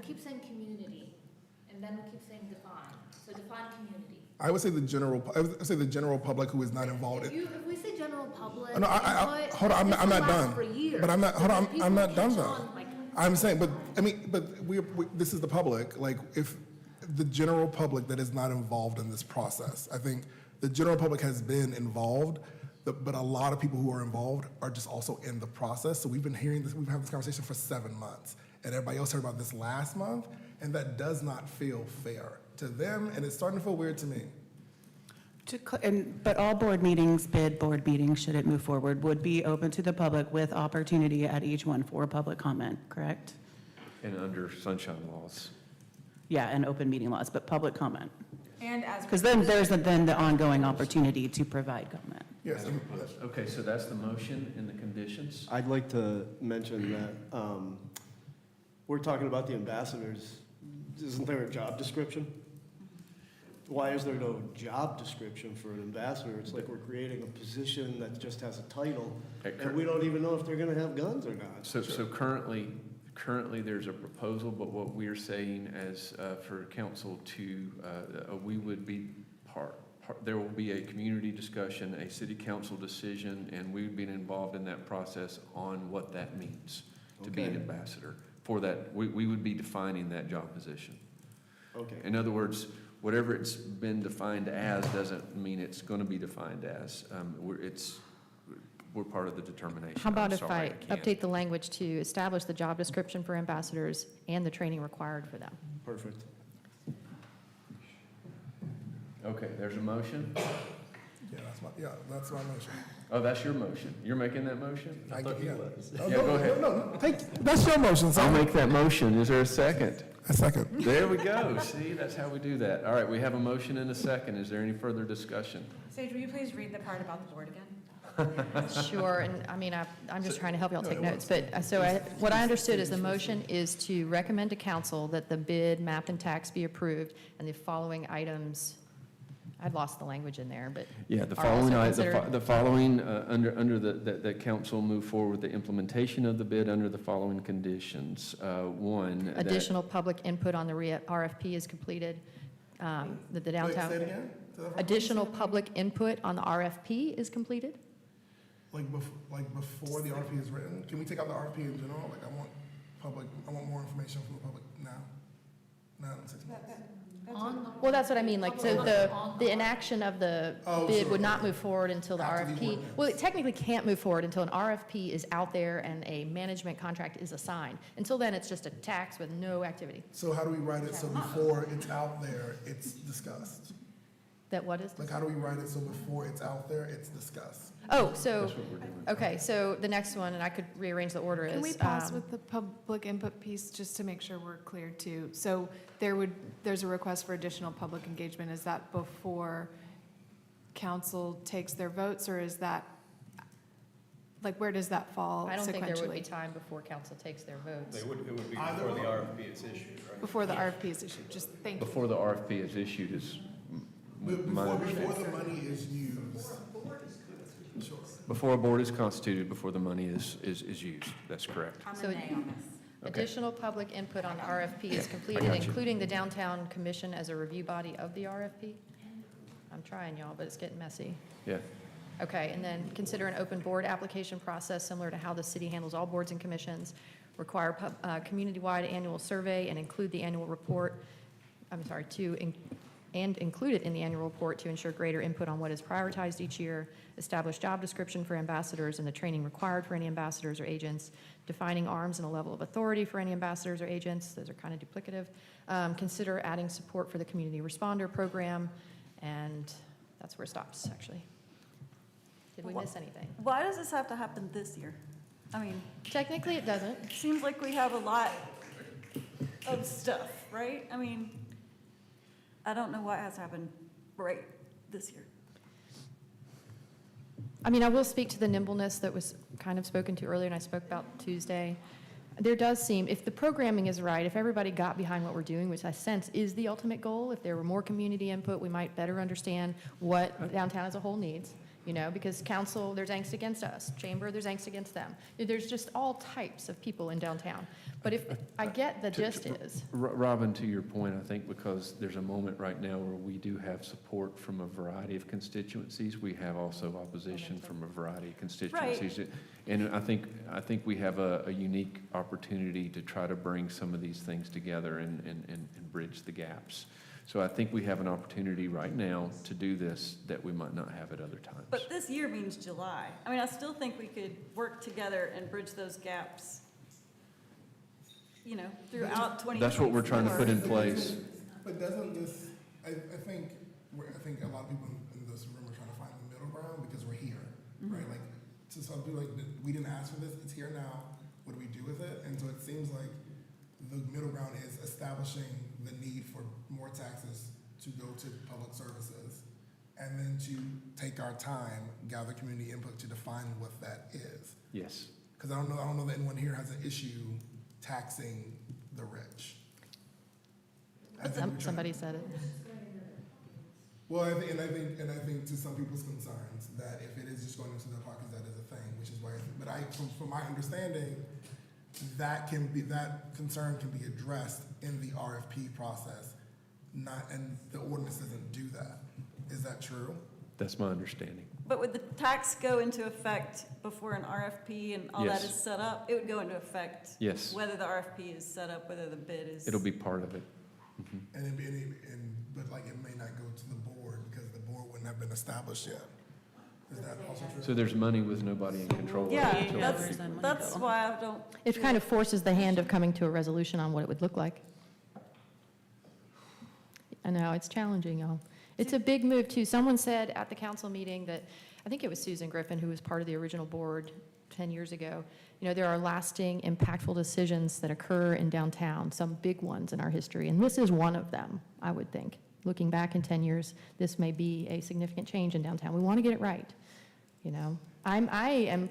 keep saying community, and then we keep saying define. So define community. I would say the general public who is not involved. If we say general public, No, hold on. I'm not done. But I'm not. Hold on. I'm not done though. I'm saying, but I mean, but we this is the public. Like, if the general public that is not involved in this process, I think the general public has been involved, but a lot of people who are involved are just also in the process. So we've been hearing this. We've had this conversation for 7 months, and everybody else heard about this last month, and that does not feel fair. to them, and it's starting to feel weird to me. But all board meetings, board meetings, should it move forward, would be open to the public with opportunity at each one for public comment, correct? And under sunshine laws. Yeah, and open meeting laws, but public comment. And as. Because then there's then the ongoing opportunity to provide comment. Yes. Okay, so that's the motion and the conditions. I'd like to mention that we're talking about the ambassadors. Isn't there a job description? Why is there no job description for an ambassador? It's like we're creating a position that just has a title, and we don't even know if they're gonna have guns or not. So currently, there's a proposal, but what we're saying as, for council to, we would be there will be a community discussion, a city council decision, and we would be involved in that process on what that means to be an ambassador. For that, we would be defining that job position. Okay. In other words, whatever it's been defined as doesn't mean it's going to be defined as. We're part of the determination. How about I'm if sorry, I can't. update the language to establish the job description for ambassadors and the training required for them? Perfect. Okay, there's a motion. Yeah, that's my motion. Oh, that's your motion. You're making that motion? I thought he was. Oh, Yeah, go ahead. No, that's your motion, I'll make that motion. Is there a second? A second. There we go. See, that's how we do that. All right, we have a motion and a second. Is there any further discussion? Sage, will you please read the part about the board again? Sure, and I mean, I'm just trying to help y'all take notes, but, what I understood is the motion is to recommend to council that the bid, map, and tax be approved, and the following items, I'd lost the language in there, but. Yeah, the are also following, considered- the following, under the council move forward with the implementation of the bid under the following conditions. One. that- Additional public input on the RFP is completed, that the downtown. Wait, say it again? Additional public input on the RFP is completed? Like before the RFP is written, can we take out the RFP in general? Like I want more information from the public now. Not in 6 months. Well, that's what I mean, like, so the inaction of the bid would not move forward until the After the RFP. ordinance. Well, it technically can't move forward until an RFP is out there and a management contract is assigned. Until then, it's just a tax with no activity. So how do we write it so before it's out there, it's discussed? That what is? Like how do we write it so before it's out there, it's discussed? Oh, so, That's what we're doing. okay, so the next one, and I could rearrange the order, is. Can we pause with the public input piece, just to make sure we're clear too? So there's a request for additional public engagement. Is that before council takes their votes, or is that, like, where does that fall sequentially? I don't think there would be time before council takes their votes. It would be before the RFP is issued, right? Before the RFP is issued, just thank you. Before the RFP is issued is my Before understanding. the money is used. Sure. Before a board is constituted, before the money is used. That's correct. I'm So a nay on this. Okay. Additional public input on the RFP is I completed, got you. including the downtown commission as a review body of the RFP. I'm trying, y'all, but it's getting messy. Yeah. Okay, and then consider an open board application process similar to how the city handles all boards and commissions. Require community-wide annual survey and include the annual report, and include it in the annual report to ensure greater input on what is prioritized each year. Establish job description for ambassadors and the training required for any ambassadors or agents. Defining arms and a level of authority for any ambassadors or agents. Those are kind of duplicative. Consider adding support for the community responder program. And that's where it stops, actually. Did we miss anything? Why does this have to happen this year? I mean, Technically, it doesn't. it seems like we have a lot of stuff, right? I mean, I don't know why it has to happen right this year. I mean, I will speak to the nimbleness that was kind of spoken to earlier, and I spoke about Tuesday. There does seem, if the programming is right, if everybody got behind what we're doing, which I sense is the ultimate goal, if there were more community input, we might better understand what downtown as a whole needs. Because council, there's angst against us. Chamber, there's angst against them. There's just all types of people in downtown. But if, I get the gist is. Robin, to your point, I think because there's a moment right now where we do have support from a variety of constituencies, we have also opposition from a variety of constituencies. Right. And I think we have a unique opportunity to try to bring some of these things together and bridge the gaps. So I think we have an opportunity right now to do this that we might not have at other times. But this year means July. I mean, I still think we could work together and bridge those gaps, throughout 2024. That's what we're trying to put in place. But doesn't this, I think a lot of people in this room are trying to find the middle ground because we're here, right? Like, to some people, like, we didn't ask for this, it's here now, what do we do with it? And so it seems like the middle ground is establishing the need for more taxes to go to public services, and then to take our time, gather community input to define what that is. Yes. Because I don't know that anyone here has an issue taxing the rich. Somebody said it. Well, I think to some people's concerns that if it is just going into their pockets, that is a thing, which is why. But from my understanding, that concern can be addressed in the RFP process, and the ordinance doesn't do that. Is that true? That's my understanding. But would the tax go into effect before an RFP and all that Yes. is set up? It would go into effect. Yes. Whether the RFP is set up, whether the bid is. It'll be part of it. But like it may not go to the board because the board wouldn't have been established yet. Is that also true? So there's money with nobody in control of it. Yeah, until- that's why I don't. It kind of forces the hand of coming to a resolution on what it would look like. I know, it's challenging, y'all. It's a big move, too. Someone said at the council meeting that, I think it was Susan Griffin, who was part of the original board 10 years ago, there are lasting, impactful decisions that occur in downtown, some big ones in our history, and this is one of them, I would think. Looking back in 10 years, this may be a significant change in downtown. We want to get it right, I am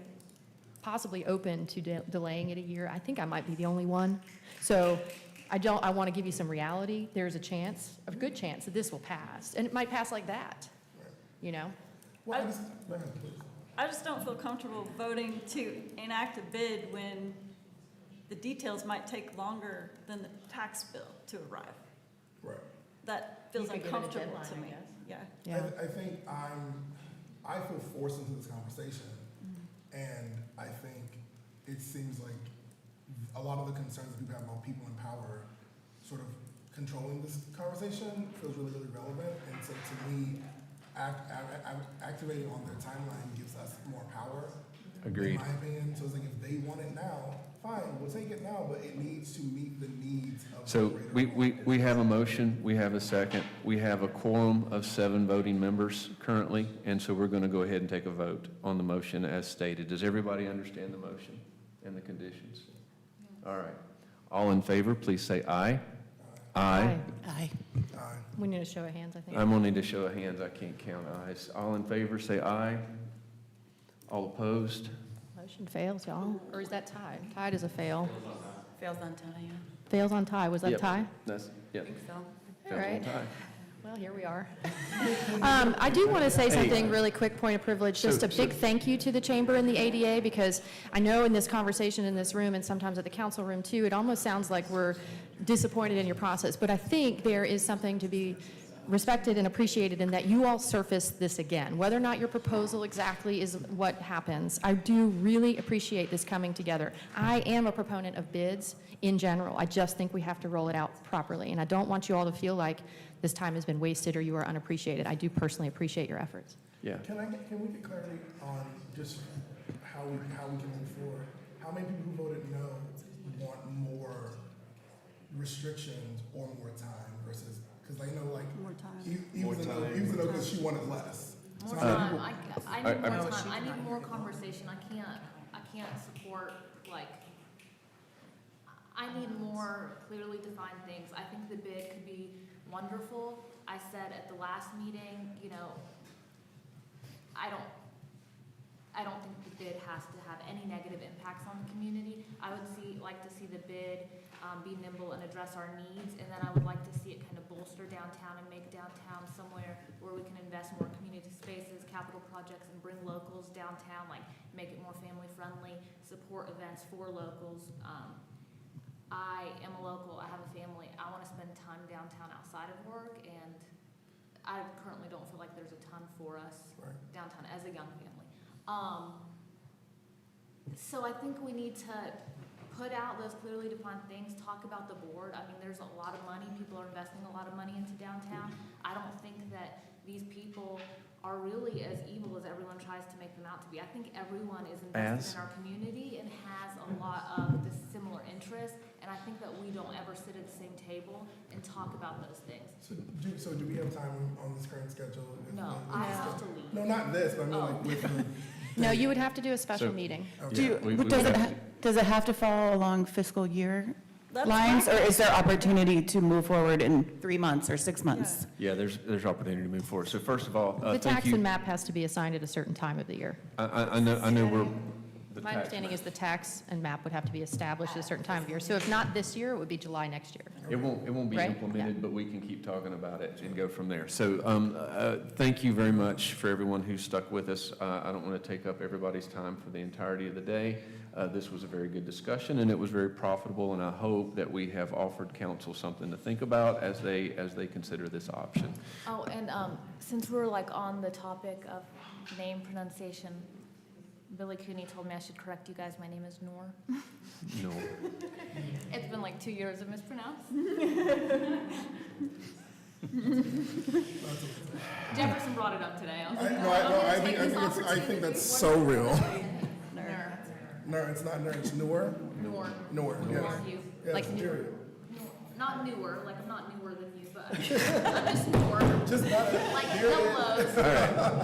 possibly open to delaying it a year. I think I might be the only one. So I want to give you some reality. There's a good chance that this will pass, and it might pass like that, Well, I just don't feel comfortable voting to enact a bid when the details might take longer than the tax bill to arrive. Right. That feels You could give it a uncomfortable deadline, to I me. guess. Yeah. I think I feel forced into this conversation, and I think it seems like a lot of the concerns that people have about people in power sort of controlling this conversation feels really, really relevant. And so to me, activating on their timeline gives us more power. Agreed. In my opinion. So it's like if they want it now, fine, we'll take it now, but it needs to meet the needs of So the greater we have a motion, we have a second, we have a quorum of 7 voting members currently, and so we're going to go ahead and take a vote on the motion as stated. Does everybody understand the motion and the conditions? All right. All in favor, please say aye. Aye. Aye. We need a show of hands, I think. I'm going to need a show of hands. I can't count ayes. All in favor, say aye. All opposed? Motion fails, y'all. Or is that tie? Tied is a fail. Fails on tie, yeah. Fails on tie. Was that Yep. tie? That's, yep. I think so. All Fails on right. tie. Well, here we are. I do want to say something really quick, point of privilege, just a big thank you to the Chamber and the ADA, because I know in this conversation in this room and sometimes at the council room too, it almost sounds like we're disappointed in your process, but I think there is something to be respected and appreciated in that you all surfaced this again. Whether or not your proposal exactly is what happens, I do really appreciate this coming together. I am a proponent of bids in general. I just think we have to roll it out properly, and I don't want you all to feel like this time has been wasted or you are unappreciated. I do personally appreciate your efforts. Yeah. Can we get clarity on just how we can move forward? How many people who voted no want more restrictions or more time versus, because I know like More time. even though because she wanted less. More So how time, many I need more time, I need more conversation, I can't support, I need more clearly defined things. I think the bid could be wonderful. I said at the last meeting, I don't think the bid has to have any negative impacts on the community. I would like to see the bid be nimble and address our needs, and then I would like to see it kind of bolster downtown and make downtown somewhere where we can invest more community spaces, capital projects, and bring locals downtown, make it more family friendly, support events for locals. I am a local, I have a family, I want to spend time downtown outside of work, and I currently don't feel like there's a ton for us downtown as a young family. So I think we need to put out those clearly defined things, talk about the board. I mean, there's a lot of money, people are investing a lot of money into downtown. I don't think that these people are really as evil as everyone tries to make them out to be. I think everyone is invested in our community and has a lot of the similar interests, and I think that we don't ever sit at the same table and talk about those things. So do we have time on this current schedule? No, I have to leave. No, not this, but I mean like with the. No, you would have to do a special So- meeting. Does it have to follow along fiscal year That's lines? fine. Or is there opportunity to move forward in 3 months or 6 months? Yeah, there's opportunity to move forward. So first of all, The thank tax you. and map has to be assigned at a certain time of the year. I know we're. the My tax understanding map. is the tax and map would have to be established at a certain time of year. So if not this year, it would be July next year. It won't be Right? implemented, but we can keep talking about it and go from there. So thank you very much for everyone who stuck with us. I don't want to take up everybody's time for the entirety of the day. This was a very good discussion, and it was very profitable, and I hope that we have offered council something to think about as they consider this option. Oh, and since we're like on the topic of name pronunciation, Billy Cooney told me I should correct you guys. My name is Noor. No. It's been like 2 years of mispronounced. Jefferson brought it up today. I was like, I think that's so real. Nur. No, it's not Nur, it's Noor. Noor. Noor, yes. Noor. You. Yes, Like period. Not newer, like I'm not newer than you, but I'm just newer. Just not Like hellos.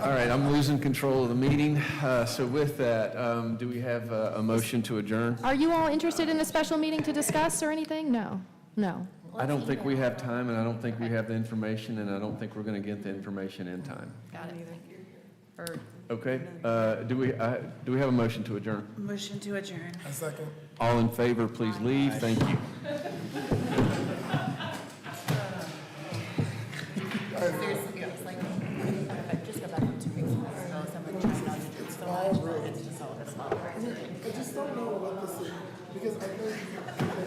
All right, I'm losing control of the meeting. So with that, do we have a motion to adjourn? Are you all interested in a special meeting to discuss or anything? No, no. I don't think we have time, and I don't think we have the information, and I don't think we're going to get the information in time. Got it. Or Okay, do we have a motion to adjourn? Motion to adjourn. A second. All in favor, please leave. Thank you. Seriously, it's like, just go back in 2 weeks. It's all real. It's just all this. I just don't know what this is, because I think